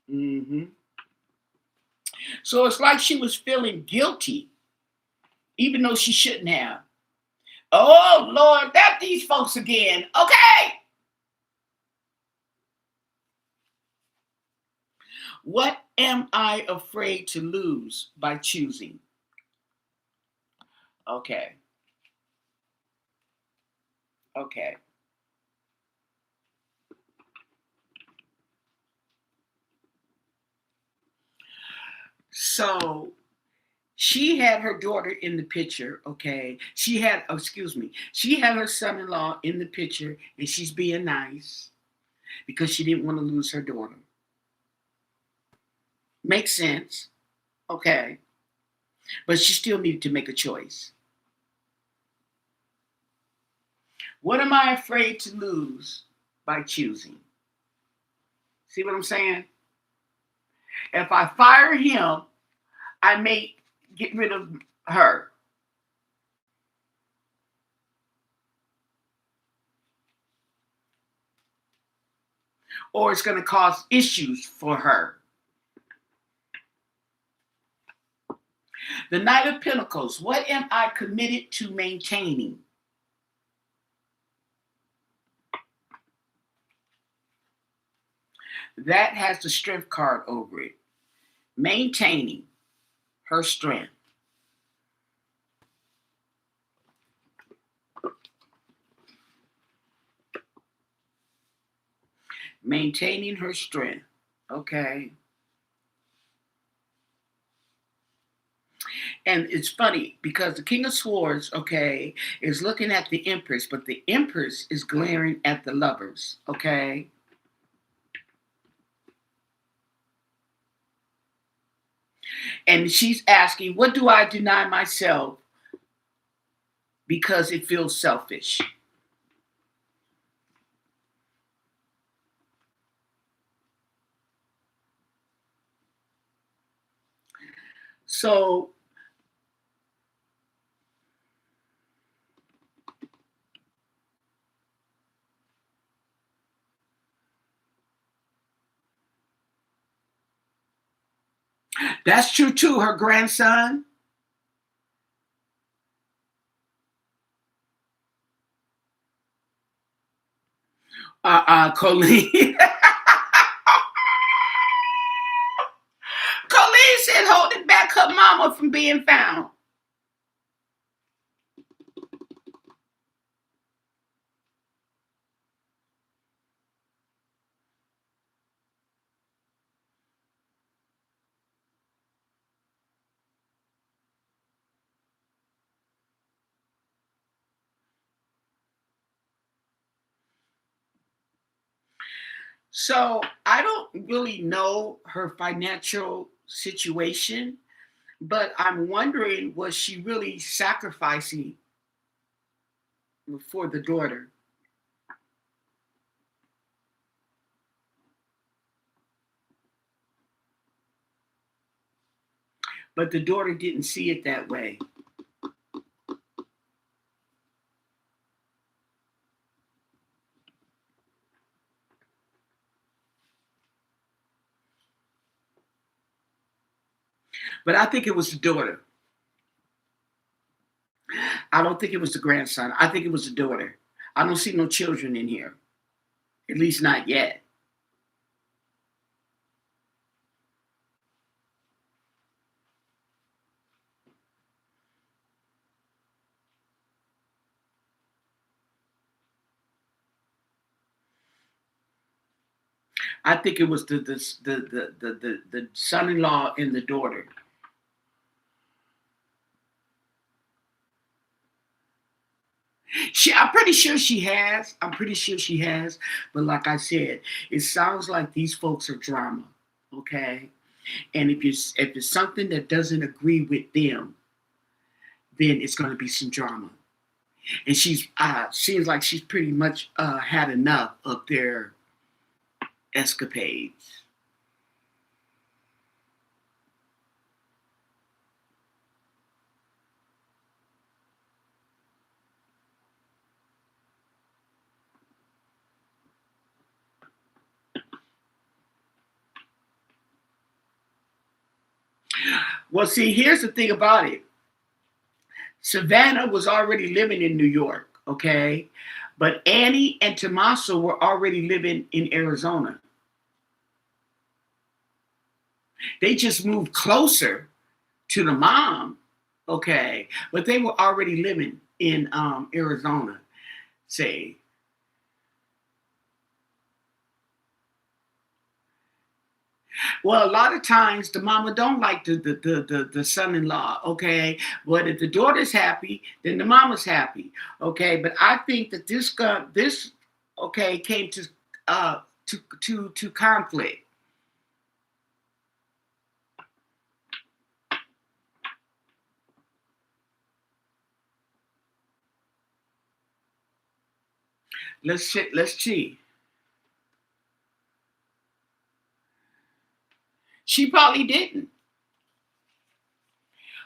Hmm. So it's like she was feeling guilty, even though she shouldn't have. Oh Lord, that these folks again. Okay. What am I afraid to lose by choosing? Okay. Okay. So she had her daughter in the picture, okay? She had, oh, excuse me, she had her son-in-law in the picture, and she's being nice because she didn't want to lose her daughter. Makes sense, okay? But she still needed to make a choice. What am I afraid to lose by choosing? See what I'm saying? If I fire him, I may get rid of her. Or it's going to cause issues for her. The Knight of Pentacles. What am I committed to maintaining? That has the strength card over it. Maintaining her strength. Maintaining her strength. Okay. And it's funny because the King of Swords, okay, is looking at the Empress, but the Empress is glaring at the lovers, okay? And she's asking, what do I deny myself because it feels selfish? So that's true too. Her grandson, Colleen. Colleen said holding back her mama from being found. So I don't really know her financial situation, but I'm wondering, was she really sacrificing for the daughter? But the daughter didn't see it that way. But I think it was the daughter. I don't think it was the grandson. I think it was the daughter. I don't see no children in here, at least not yet. I think it was the son-in-law and the daughter. I'm pretty sure she has. I'm pretty sure she has. But like I said, it sounds like these folks are drama. Okay. And if it's something that doesn't agree with them, then it's going to be some drama. And she's seems like she's pretty much had enough of their escapades. Well, see, here's the thing about it. Savannah was already living in New York, okay? But Annie and Tommaso were already living in Arizona. They just moved closer to the mom, okay? But they were already living in Arizona, say. Well, a lot of times the mama don't like the son-in-law, okay? But if the daughter's happy, then the mama's happy, okay? But I think that this okay came to conflict. Let's see. She probably didn't.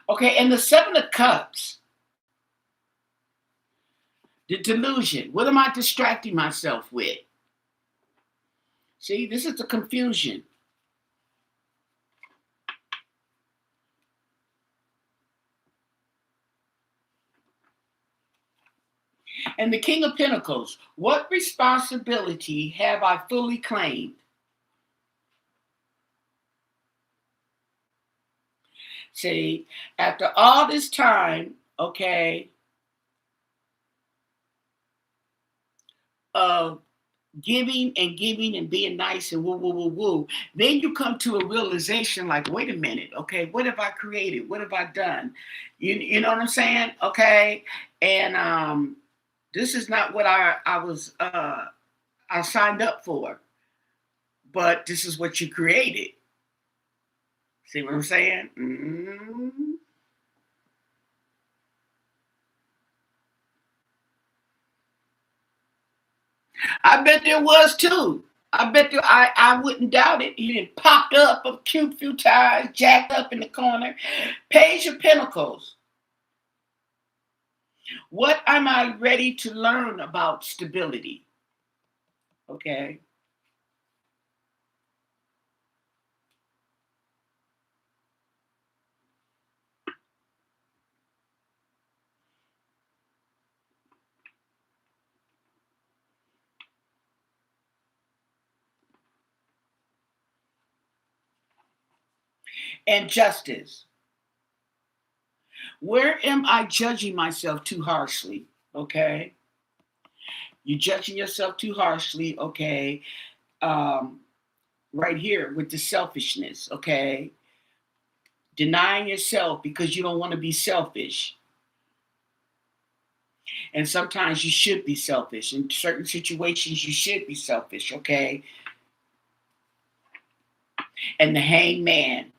Okay, and the Seven of Cups, the delusion. What am I distracting myself with? See, this is the confusion. And the King of Pentacles. What responsibility have I fully claimed? See, after all this time, okay, of giving and being nice and woo woo woo woo, then you come to a realization like, wait a minute, okay, what have I created? What have I done? You know what I'm saying? Okay, and this is not what I signed up for, but this is what you created. See what I'm saying? Mm-hmm. I bet there was too. I bet there, I wouldn't doubt it. He did popped up a cute few times, jacked up in the corner. Page of Pentacles. What am I ready to learn about stability? Okay. And justice. Where am I judging myself too harshly? Okay. You're judging yourself too harshly. Okay. Um, right here with the selfishness. Okay. Denying yourself because you don't want to be selfish. And sometimes you should be selfish. In certain situations, you should be selfish, okay? And the hangman.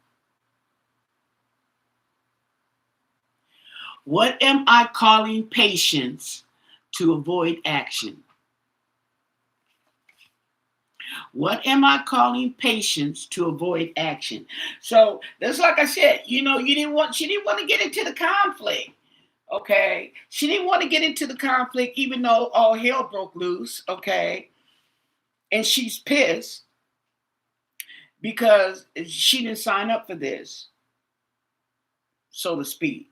What am I calling patience to avoid action? What am I calling patience to avoid action? So that's like I said, she didn't want to get into the conflict. Okay. She didn't want to get into the conflict, even though all hell broke loose. Okay. And she's pissed because she didn't sign up for this, so to speak.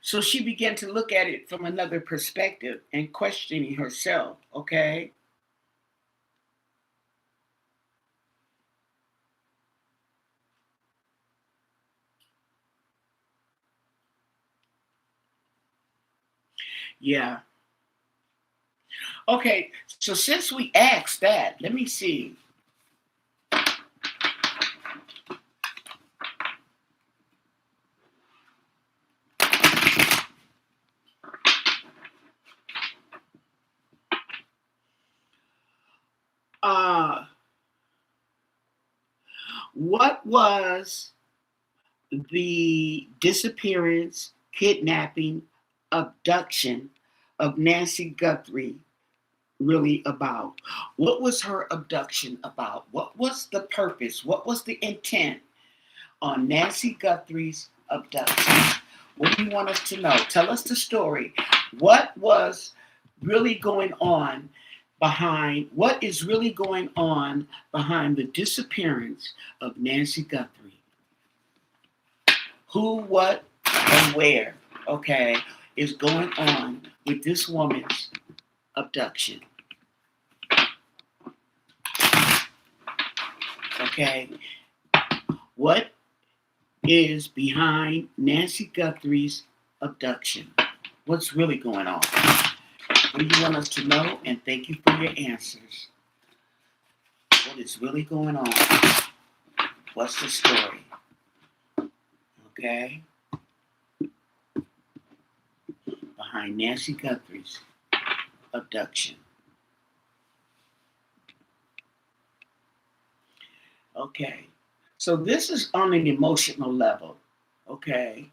So she began to look at it from another perspective and questioning herself, okay? Yeah. Okay, so since we asked that, let me see. What was the disappearance, kidnapping, abduction of Nancy Guthrie really about? What was her abduction about? What was the purpose? What was the intent on Nancy Guthrie's abduction? What do you want us to know? Tell us the story. What was really going on what is really going on behind the disappearance of Nancy Guthrie? Who, what, and where, okay, is going on with this woman's abduction? Okay, what is behind Nancy Guthrie's abduction? What's really going on? What do you want us to know? And thank you for your answers. What is really going on? What's the story? Okay? Behind Nancy Guthrie's abduction. Okay. So this is on an emotional level. Okay?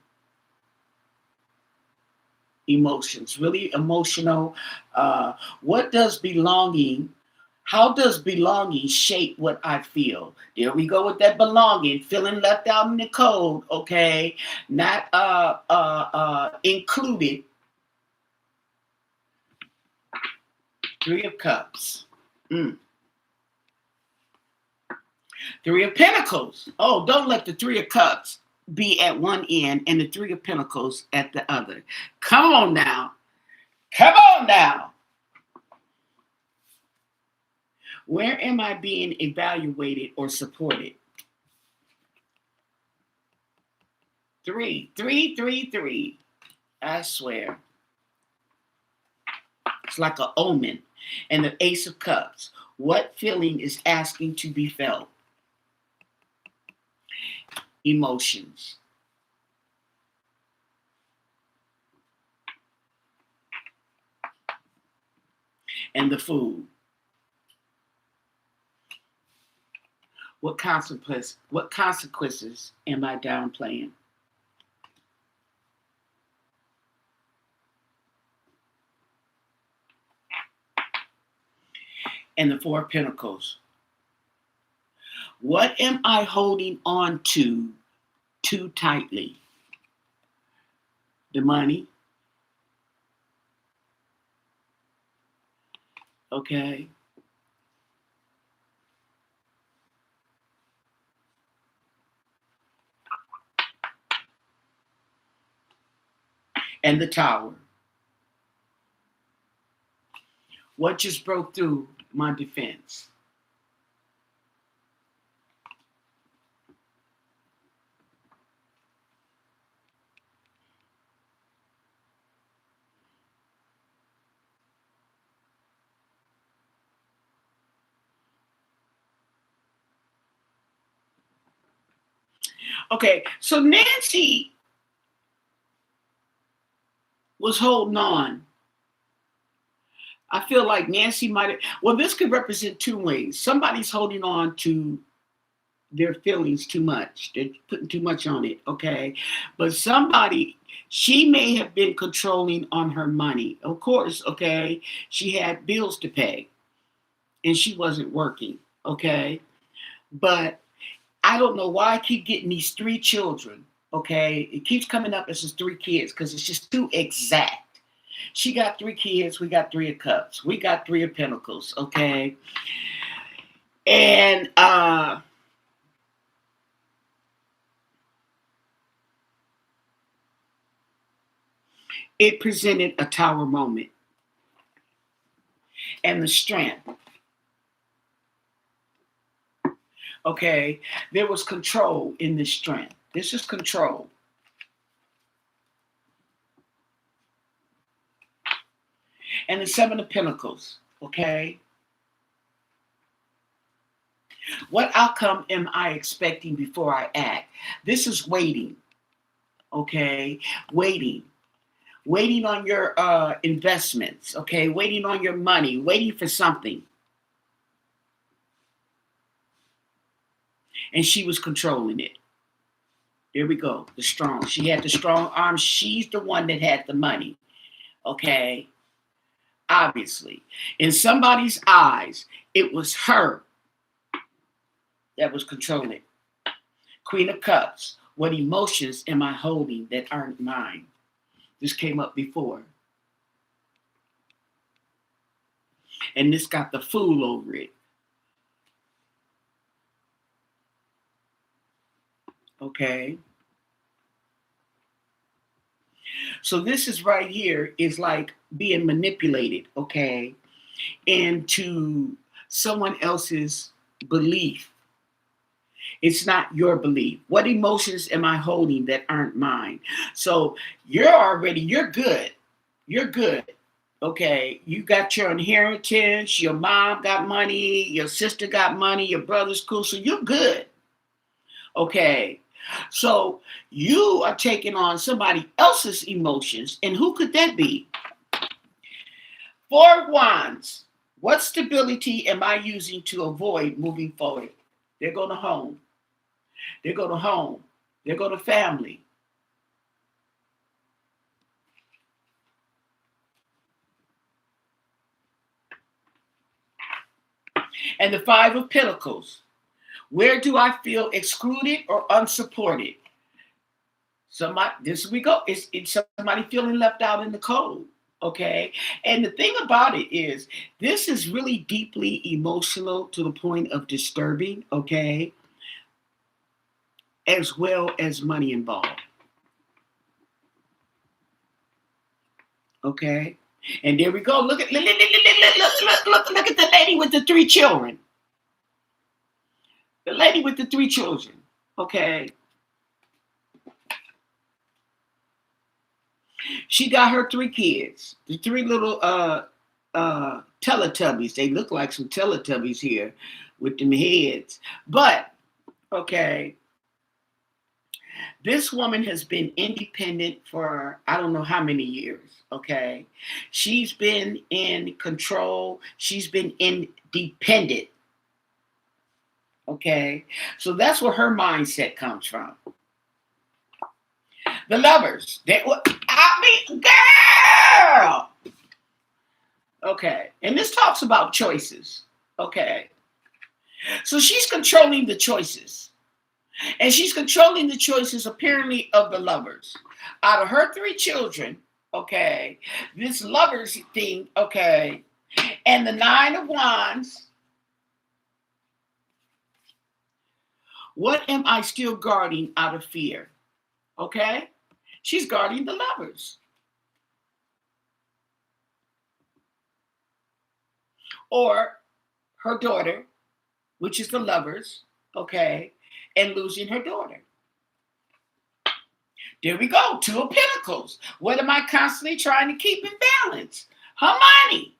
Emotions, really emotional. What does belonging, how does belonging shape what I feel? There we go with that belonging, feeling left out in the cold, okay? Not included. Three of Cups. Three of Pentacles. Oh, don't let the Three of Cups be at one end and the Three of Pentacles at the other. Come on now. Come on now. Where am I being evaluated or supported? Three. I swear. It's like an omen. And the Ace of Cups. What feeling is asking to be felt? Emotions. And the Fool. What consequences am I downplaying? And the Four of Pentacles. What am I holding on to too tightly? The money. Okay. And the Tower. What just broke through my defense? Okay, so Nancy was holding on. I feel like Nancy might have, well, this could represent two ways. Somebody's holding on to their feelings too much. They're putting too much on it, okay? But she may have been controlling on her money. Of course, okay? She had bills to pay and she wasn't working, okay? But I don't know why I keep getting these three children, okay? It keeps coming up as just three kids because it's just too exact. She got three kids. We got Three of Cups. We got Three of Pentacles, okay? And it presented a Tower moment. And the strength. Okay, there was control in this strength. This is control. And the Seven of Pentacles, okay? What outcome am I expecting before I act? This is waiting, okay? Waiting on your investments, okay? Waiting on your money, waiting for something. and she was controlling it. There we go. The strong. She had the strong arm. She's the one that had the money. Okay. Obviously. In somebody's eyes, it was her that was controlling. Queen of Cups. What emotions am I holding that aren't mine? This came up before. And this got the fool over it. Okay. So this is right here is like being manipulated, okay, into someone else's belief. It's not your belief. What emotions am I holding that aren't mine? So you're good. You're good. Okay. You got your inheritance. Your mom got money. Your sister got money. Your brother's cool. So you're good. Okay. So you are taking on somebody else's emotions. And who could that be? Four of Wands. What stability am I using to avoid moving forward? They're going to home. They go to home. They go to family. And the Five of Pentacles. Where do I feel excluded or unsupported? This we go. It's somebody feeling left out in the cold. Okay. And the thing about it is, this is really deeply emotional to the point of disturbing. Okay. As well as money involved. Okay. And there we go. Look at the lady with the 3 children. The lady with the 3 children. Okay. She got her 3 kids. The 3 little Teletubbies. They look like some Teletubbies here with them heads. But, okay. This woman has been independent for I don't know how many years, okay? She's been in control. She's been independent, okay? So that's where her mindset comes from. The Lovers. Girl! Okay, and this talks about choices, okay? So she's controlling the choices. And she's controlling the choices, apparently, of the Lovers. Out of her 3 children, okay, this Lovers thing, okay, and the 9 of Wands, what am I still guarding out of fear? Okay? She's guarding the Lovers. Or her daughter, which is the Lovers, okay, and losing her daughter. There we go. 2 of Pentacles. What am I constantly trying to keep in balance? Her money.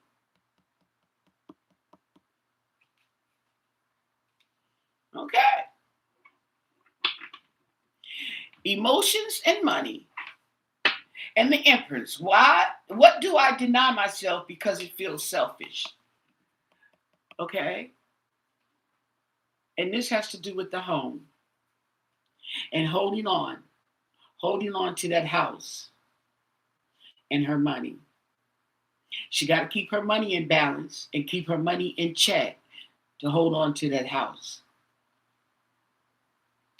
Okay. Emotions and money. And the Empress. Why? What do I deny myself because it feels selfish? Okay. And this has to do with the home. And holding on to that house and her money. She got to keep her money in balance and keep her money in check to hold on to that house.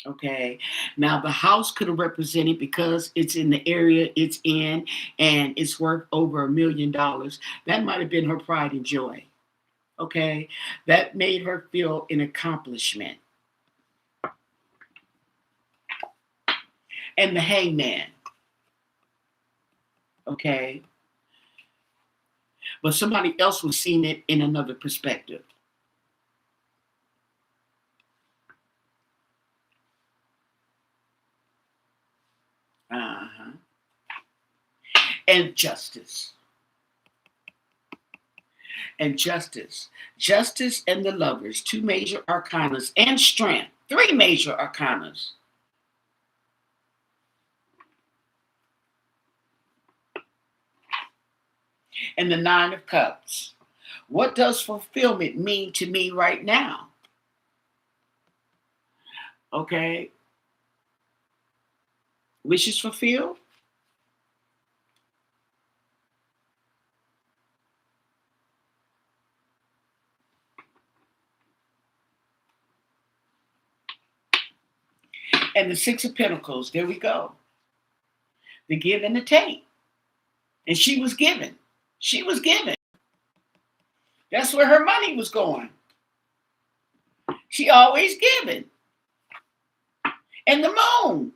Okay. Now the house could have represented, because it's in the area it's in and it's worth over $1 million. That might have been her pride and joy. Okay. That made her feel an accomplishment. And the Hangman. Okay. But somebody else was seeing it in another perspective. Uh-huh. And Justice. And Justice. Justice and the Lovers. 2 major arcanas. And Strength. 3 major arcanas. And the 9 of Cups. What does fulfillment mean to me right now? Okay. Wishes fulfilled. And the Six of Pentacles. There we go. The give and the take. And she was given. She was given. That's where her money was going. She always given. And the moon.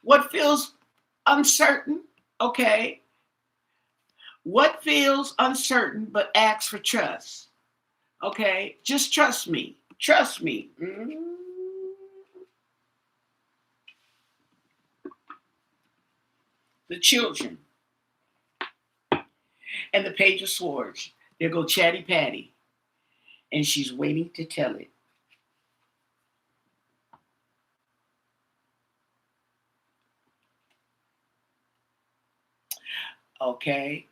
What feels uncertain? Okay. What feels uncertain but asks for trust? Okay. Just trust me. Trust me. The children. And the Page of Swords. There go Chatty Patty. And she's waiting to tell it. Okay.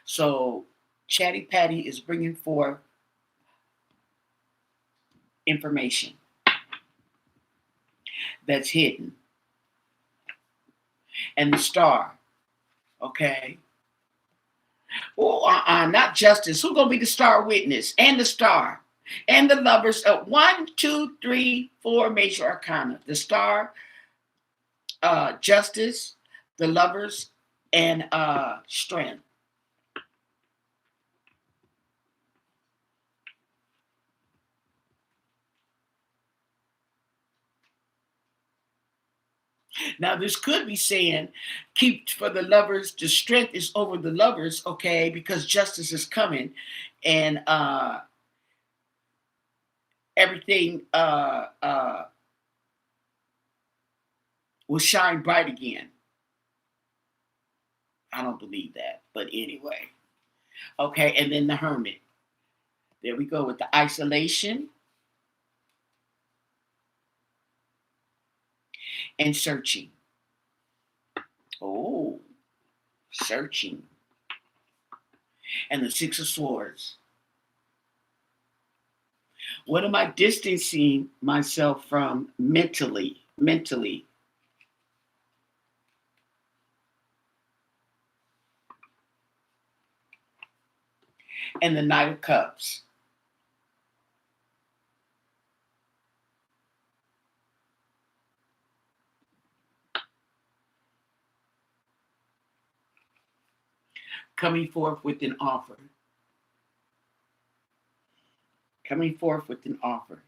So Chatty Patty is bringing forth information that's hidden. And the star. Okay. Oh, not justice. Who's going to be the star witness? And the star. And the lovers. 1, 2, 3, 4 major arcana. The star, justice, the lovers, and strength. Now, this could be saying, keep for the lovers, the strength is over the lovers, okay, because justice is coming, and everything will shine bright again. I don't believe that, but anyway. Okay, and then the Hermit. There we go with the isolation and searching. Oh, searching. And the Six of Swords. What am I distancing myself from mentally? Mentally. And the Knight of Cups. Coming forth with an offer. Coming forth with an offer.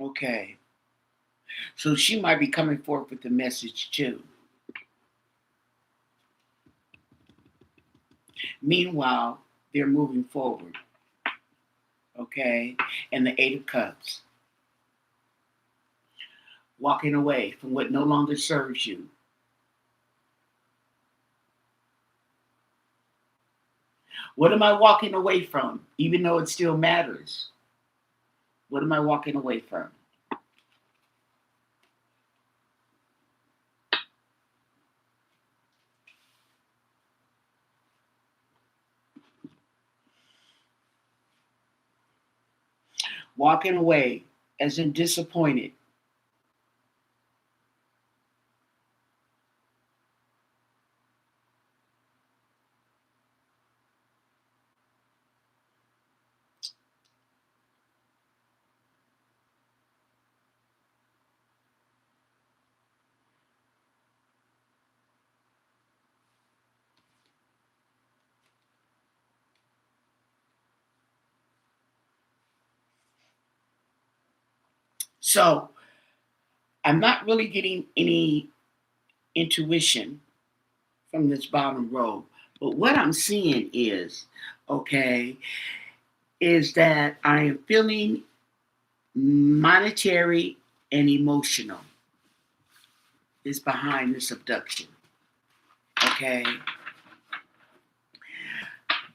Okay. So she might be coming forth with the message too. Meanwhile, they're moving forward. Okay. And the Eight of Cups. Walking away from what no longer serves you. What am I walking away from, even though it still matters? What am I walking away from? Walking away as in disappointed. So I'm not really getting any intuition from this bottom row. But what I'm seeing is, okay, is that I am feeling monetary and emotional is behind this abduction. Okay.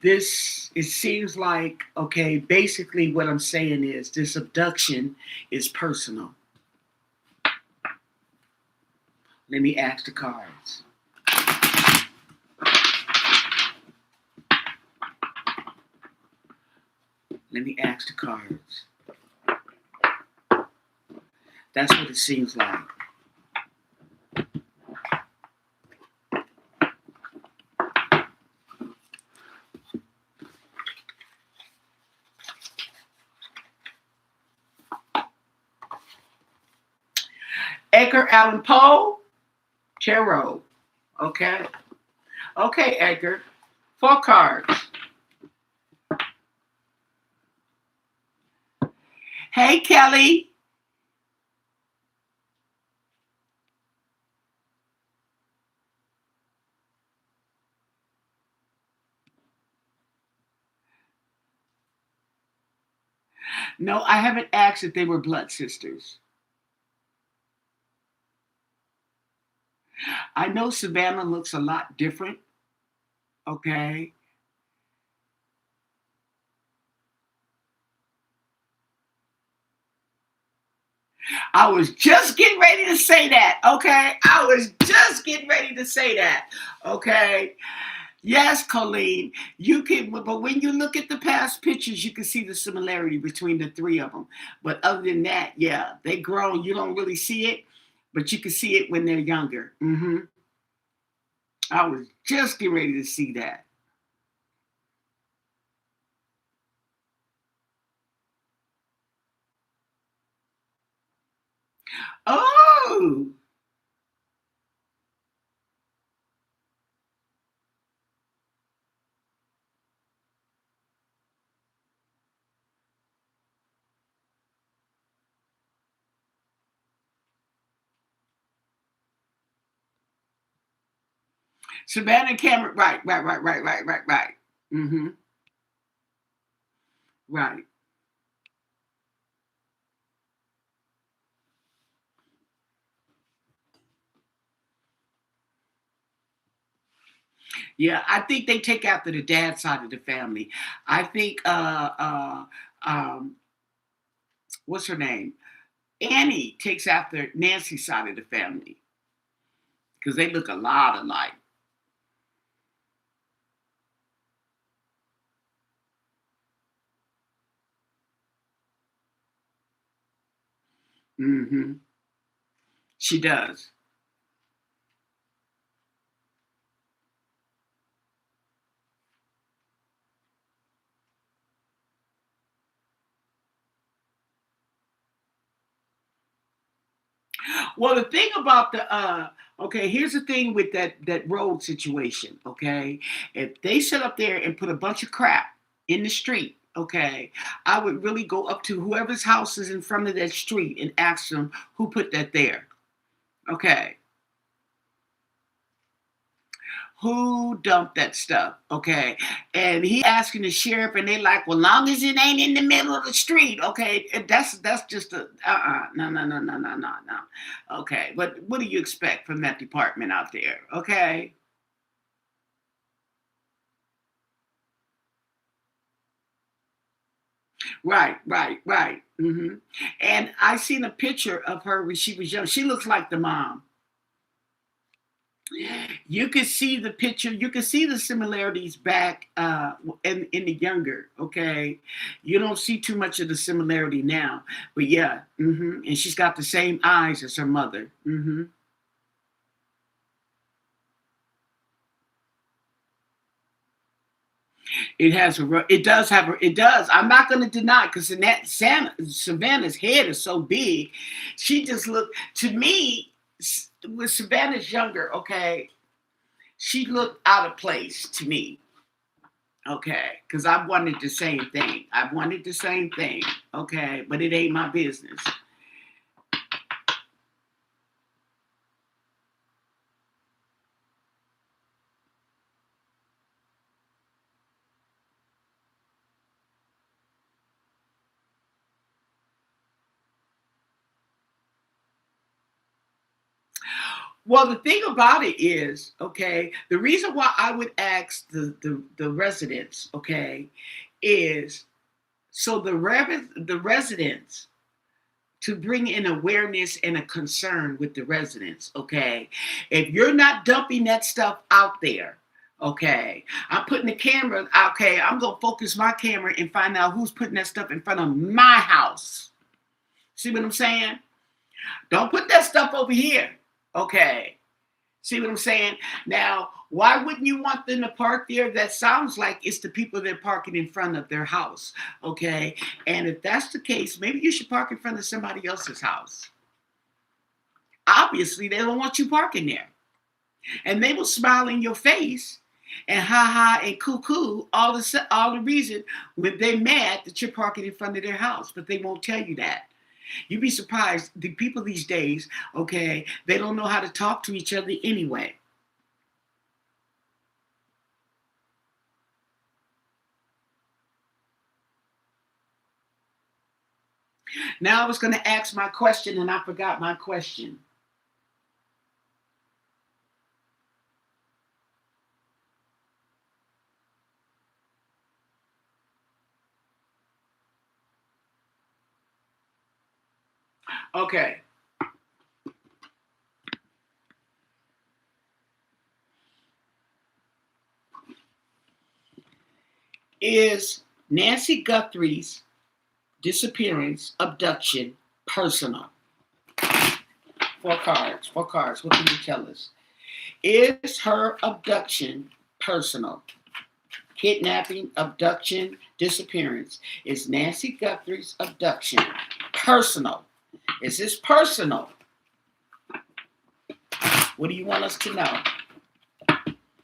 This, it seems like, okay, basically what I'm saying is this abduction is personal. Let me ask the cards. Let me ask the cards. That's what it seems like. Edgar Allan Poe, tarot. Okay. Okay, Edgar. 4 cards. Hey, Kelly. No, I haven't asked if they were blood sisters. I know Savannah looks a lot different. Okay. I was just getting ready to say that. Okay. I was just getting ready to say that. Okay. Yes, Colleen, you can, but when you look at the past pictures, you can see the similarity between the 3 of them. But other than that, yeah, they grown. You don't really see it, but you can see it when they're younger. I was just getting ready to see that. Oh, Savannah and Cameron. Right. Mm-hmm. Right. Yeah, I think they take after the dad side of the family. I think what's her name? Annie takes after Nancy's side of the family because they look a lot alike. Mm-hmm. She does. Well, the thing about the okay, here's the thing with that road situation. Okay, if they sit up there and put a bunch of crap in the street, okay, I would really go up to whoever's house is in front of that street and ask them who put that there. Okay, who dumped that stuff? Okay, and he asking the sheriff, and they like, well, long as it ain't in the middle of the street, okay. And that's just a no. Okay, but what do you expect from that department out there? Okay, right. And I seen a picture of her when she was young. She looks like the mom. You can see the picture. You can see the similarities back in the younger. Okay, you don't see too much of the similarity now, but yeah, and she's got the same eyes as her mother. It has a. It does have. It does. I'm not going to deny because Savannah's head is so big. She just looked to me when Savannah's younger. Okay, she looked out of place to me. Okay, because I wanted the same thing. I wanted the same thing. Okay, but it ain't my business. Well, the thing about it is, okay, the reason why I would ask the residents, okay, is so the residents to bring in awareness and a concern with the residents, okay? If you're not dumping that stuff out there, okay, I'm putting the camera, okay, I'm gonna focus my camera and find out who's putting that stuff in front of my house. See what I'm saying? Don't put that stuff over here, okay? See what I'm saying? Now, why wouldn't you want them to park there? That sounds like it's the people that are parking in front of their house, okay? And if that's the case, maybe you should park in front of somebody else's house. Obviously, they don't want you parking there. And they will smile in your face and ha ha and coo all the reason when they're mad that you're parking in front of their house, but they won't tell you that. You'd be surprised. The people these days, okay, they don't know how to talk to each other anyway. Now I was going to ask my question and I forgot my question. Okay. Is Nancy Guthrie's disappearance, abduction, personal? Four cards. Four cards. What can you tell us? Is her abduction personal? Kidnapping, abduction, disappearance. Is Nancy Guthrie's abduction personal? Is this personal? What do you want us to know?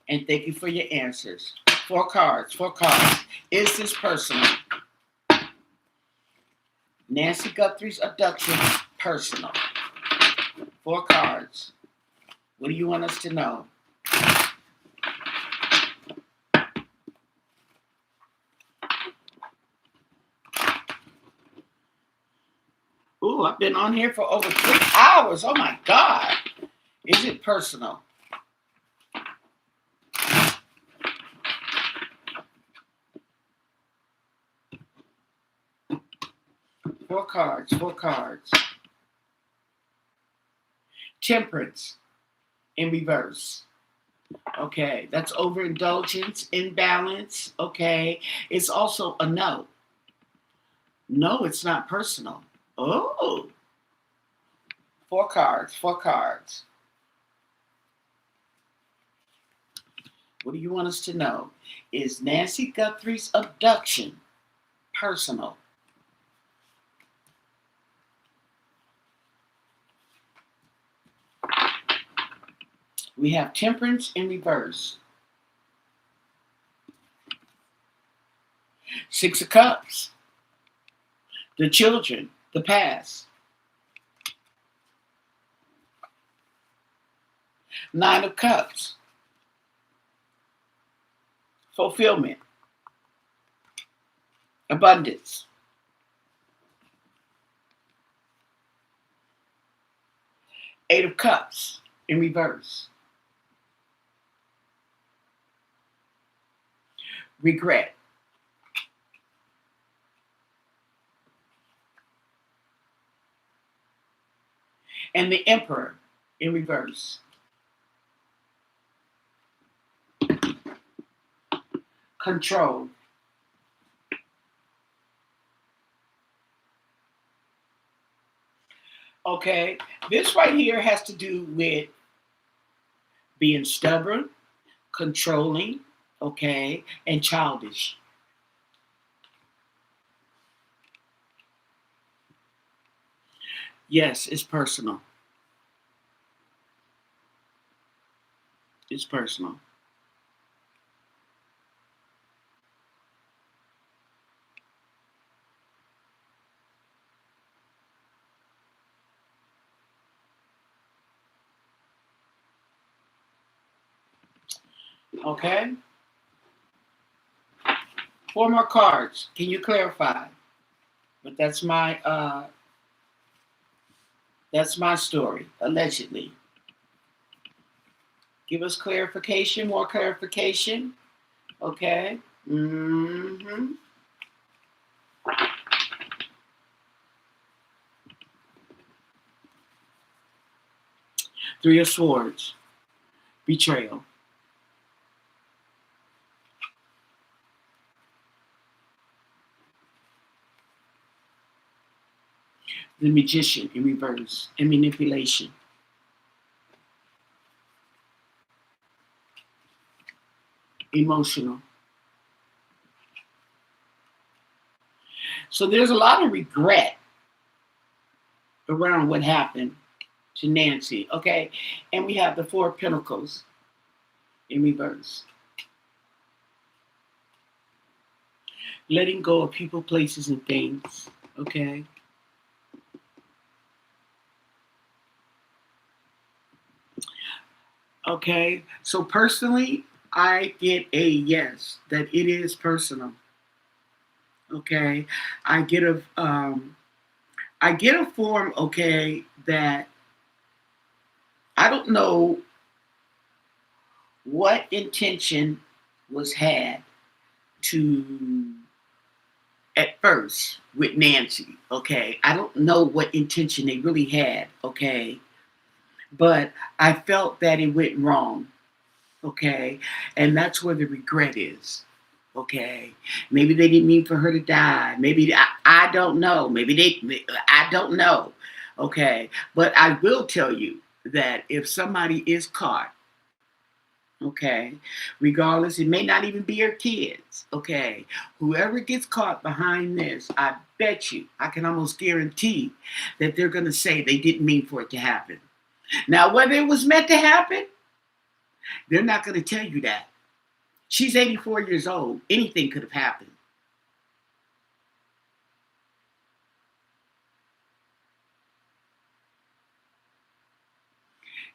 And thank you for your answers. Four cards. Four cards. Is this personal? Nancy Guthrie's abduction personal. Four cards. What do you want us to know? Ooh, I've been on here for over 3 hours. Oh my God. Is it personal? Four cards. Four cards. Temperance in reverse. Okay, that's overindulgence, imbalance. Okay, it's also a no. No, it's not personal. Oh, four cards, four cards. What do you want us to know? Is Nancy Guthrie's abduction personal? We have temperance in reverse. Six of Cups. The children, the past. Nine of Cups. Fulfillment. Abundance. Eight of Cups in reverse. Regret. And the Emperor in reverse. Control. Okay, this right here has to do with being stubborn, controlling, okay, and childish. Yes, it's personal. It's personal. Okay? Four more cards. Can you clarify? But that's my story, allegedly. Give us clarification, more clarification. Okay. Mm-hmm. Three of Swords. Betrayal. The Magician in reverse. And manipulation. Emotional. So there's a lot of regret around what happened to Nancy, okay? And we have the Four of Pentacles in reverse. Letting go of people, places, and things, okay? Okay, so personally, I get a yes, that it is personal. Okay, I get a form, okay, that I don't know what intention was had to at first with Nancy, okay? I don't know what intention they really had, okay? But I felt that it went wrong, okay? And that's where the regret is, okay? Maybe they didn't mean for her to die. Maybe, I don't know. I don't know, okay? But I will tell you that if somebody is caught, okay, regardless, it may not even be your kids, okay, whoever gets caught behind this, I bet you, I can almost guarantee that they're going to say they didn't mean for it to happen. Now, whether it was meant to happen, they're not going to tell you that. She's 84 years old. Anything could have happened.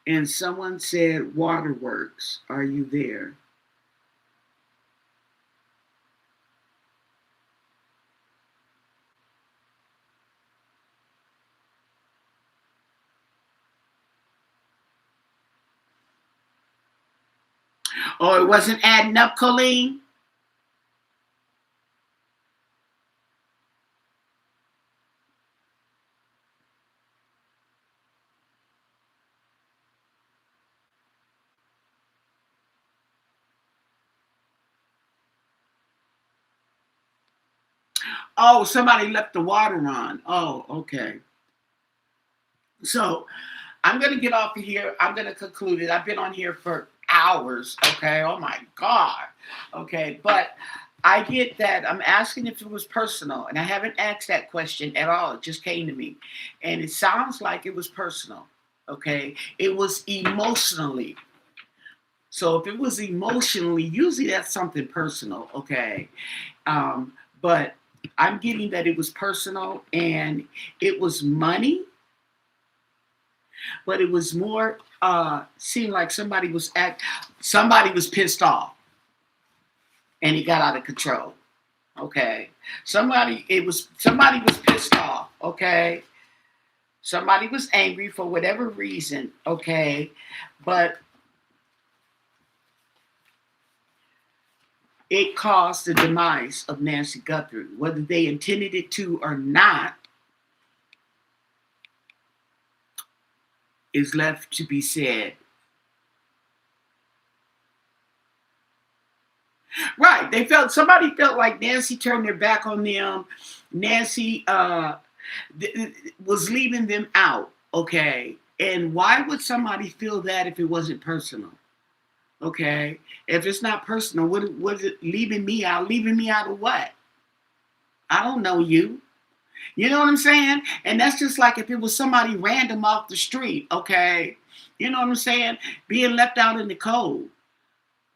And someone said, Waterworks, are you there? Oh, it wasn't adding up, Colleen? Oh, somebody left the water on. Oh, okay. So I'm going to get off of here. I'm going to conclude it. I've been on here for hours. Okay. Oh my God. Okay. But I get that. I'm asking if it was personal, and I haven't asked that question at all. It just came to me. And it sounds like it was personal. Okay. It was emotionally. So if it was emotionally, usually that's something personal. Okay. But I'm getting that it was personal and it was money, but it was more seemed like somebody was pissed off and it got out of control. Okay. Somebody was pissed off, okay? Somebody was angry for whatever reason, okay? But it caused the demise of Nancy Guthrie. Whether they intended it to or not is left to be said. Right. Somebody felt like Nancy turned their back on them. Nancy was leaving them out. Okay. And why would somebody feel that if it wasn't personal? Okay. If it's not personal, what is it leaving me out? Leaving me out of what? I don't know you. You know what I'm saying? And that's just like if it was somebody random off the street. Okay. You know what I'm saying? Being left out in the cold.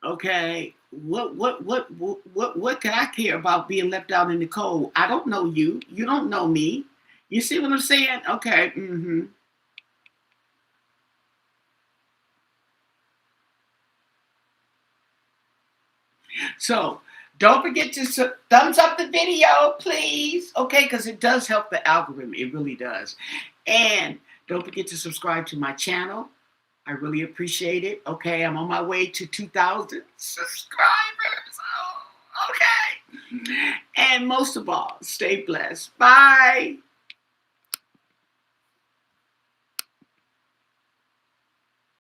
Okay, what can I care about being left out in the cold? I don't know you. You don't know me. You see what I'm saying? Okay. So don't forget to thumbs up the video, please. Okay, because it does help the algorithm. It really does. And don't forget to subscribe to my channel. I really appreciate it. Okay, I'm on my way to 2,000 subscribers. Oh, okay. And most of all, stay blessed. Bye.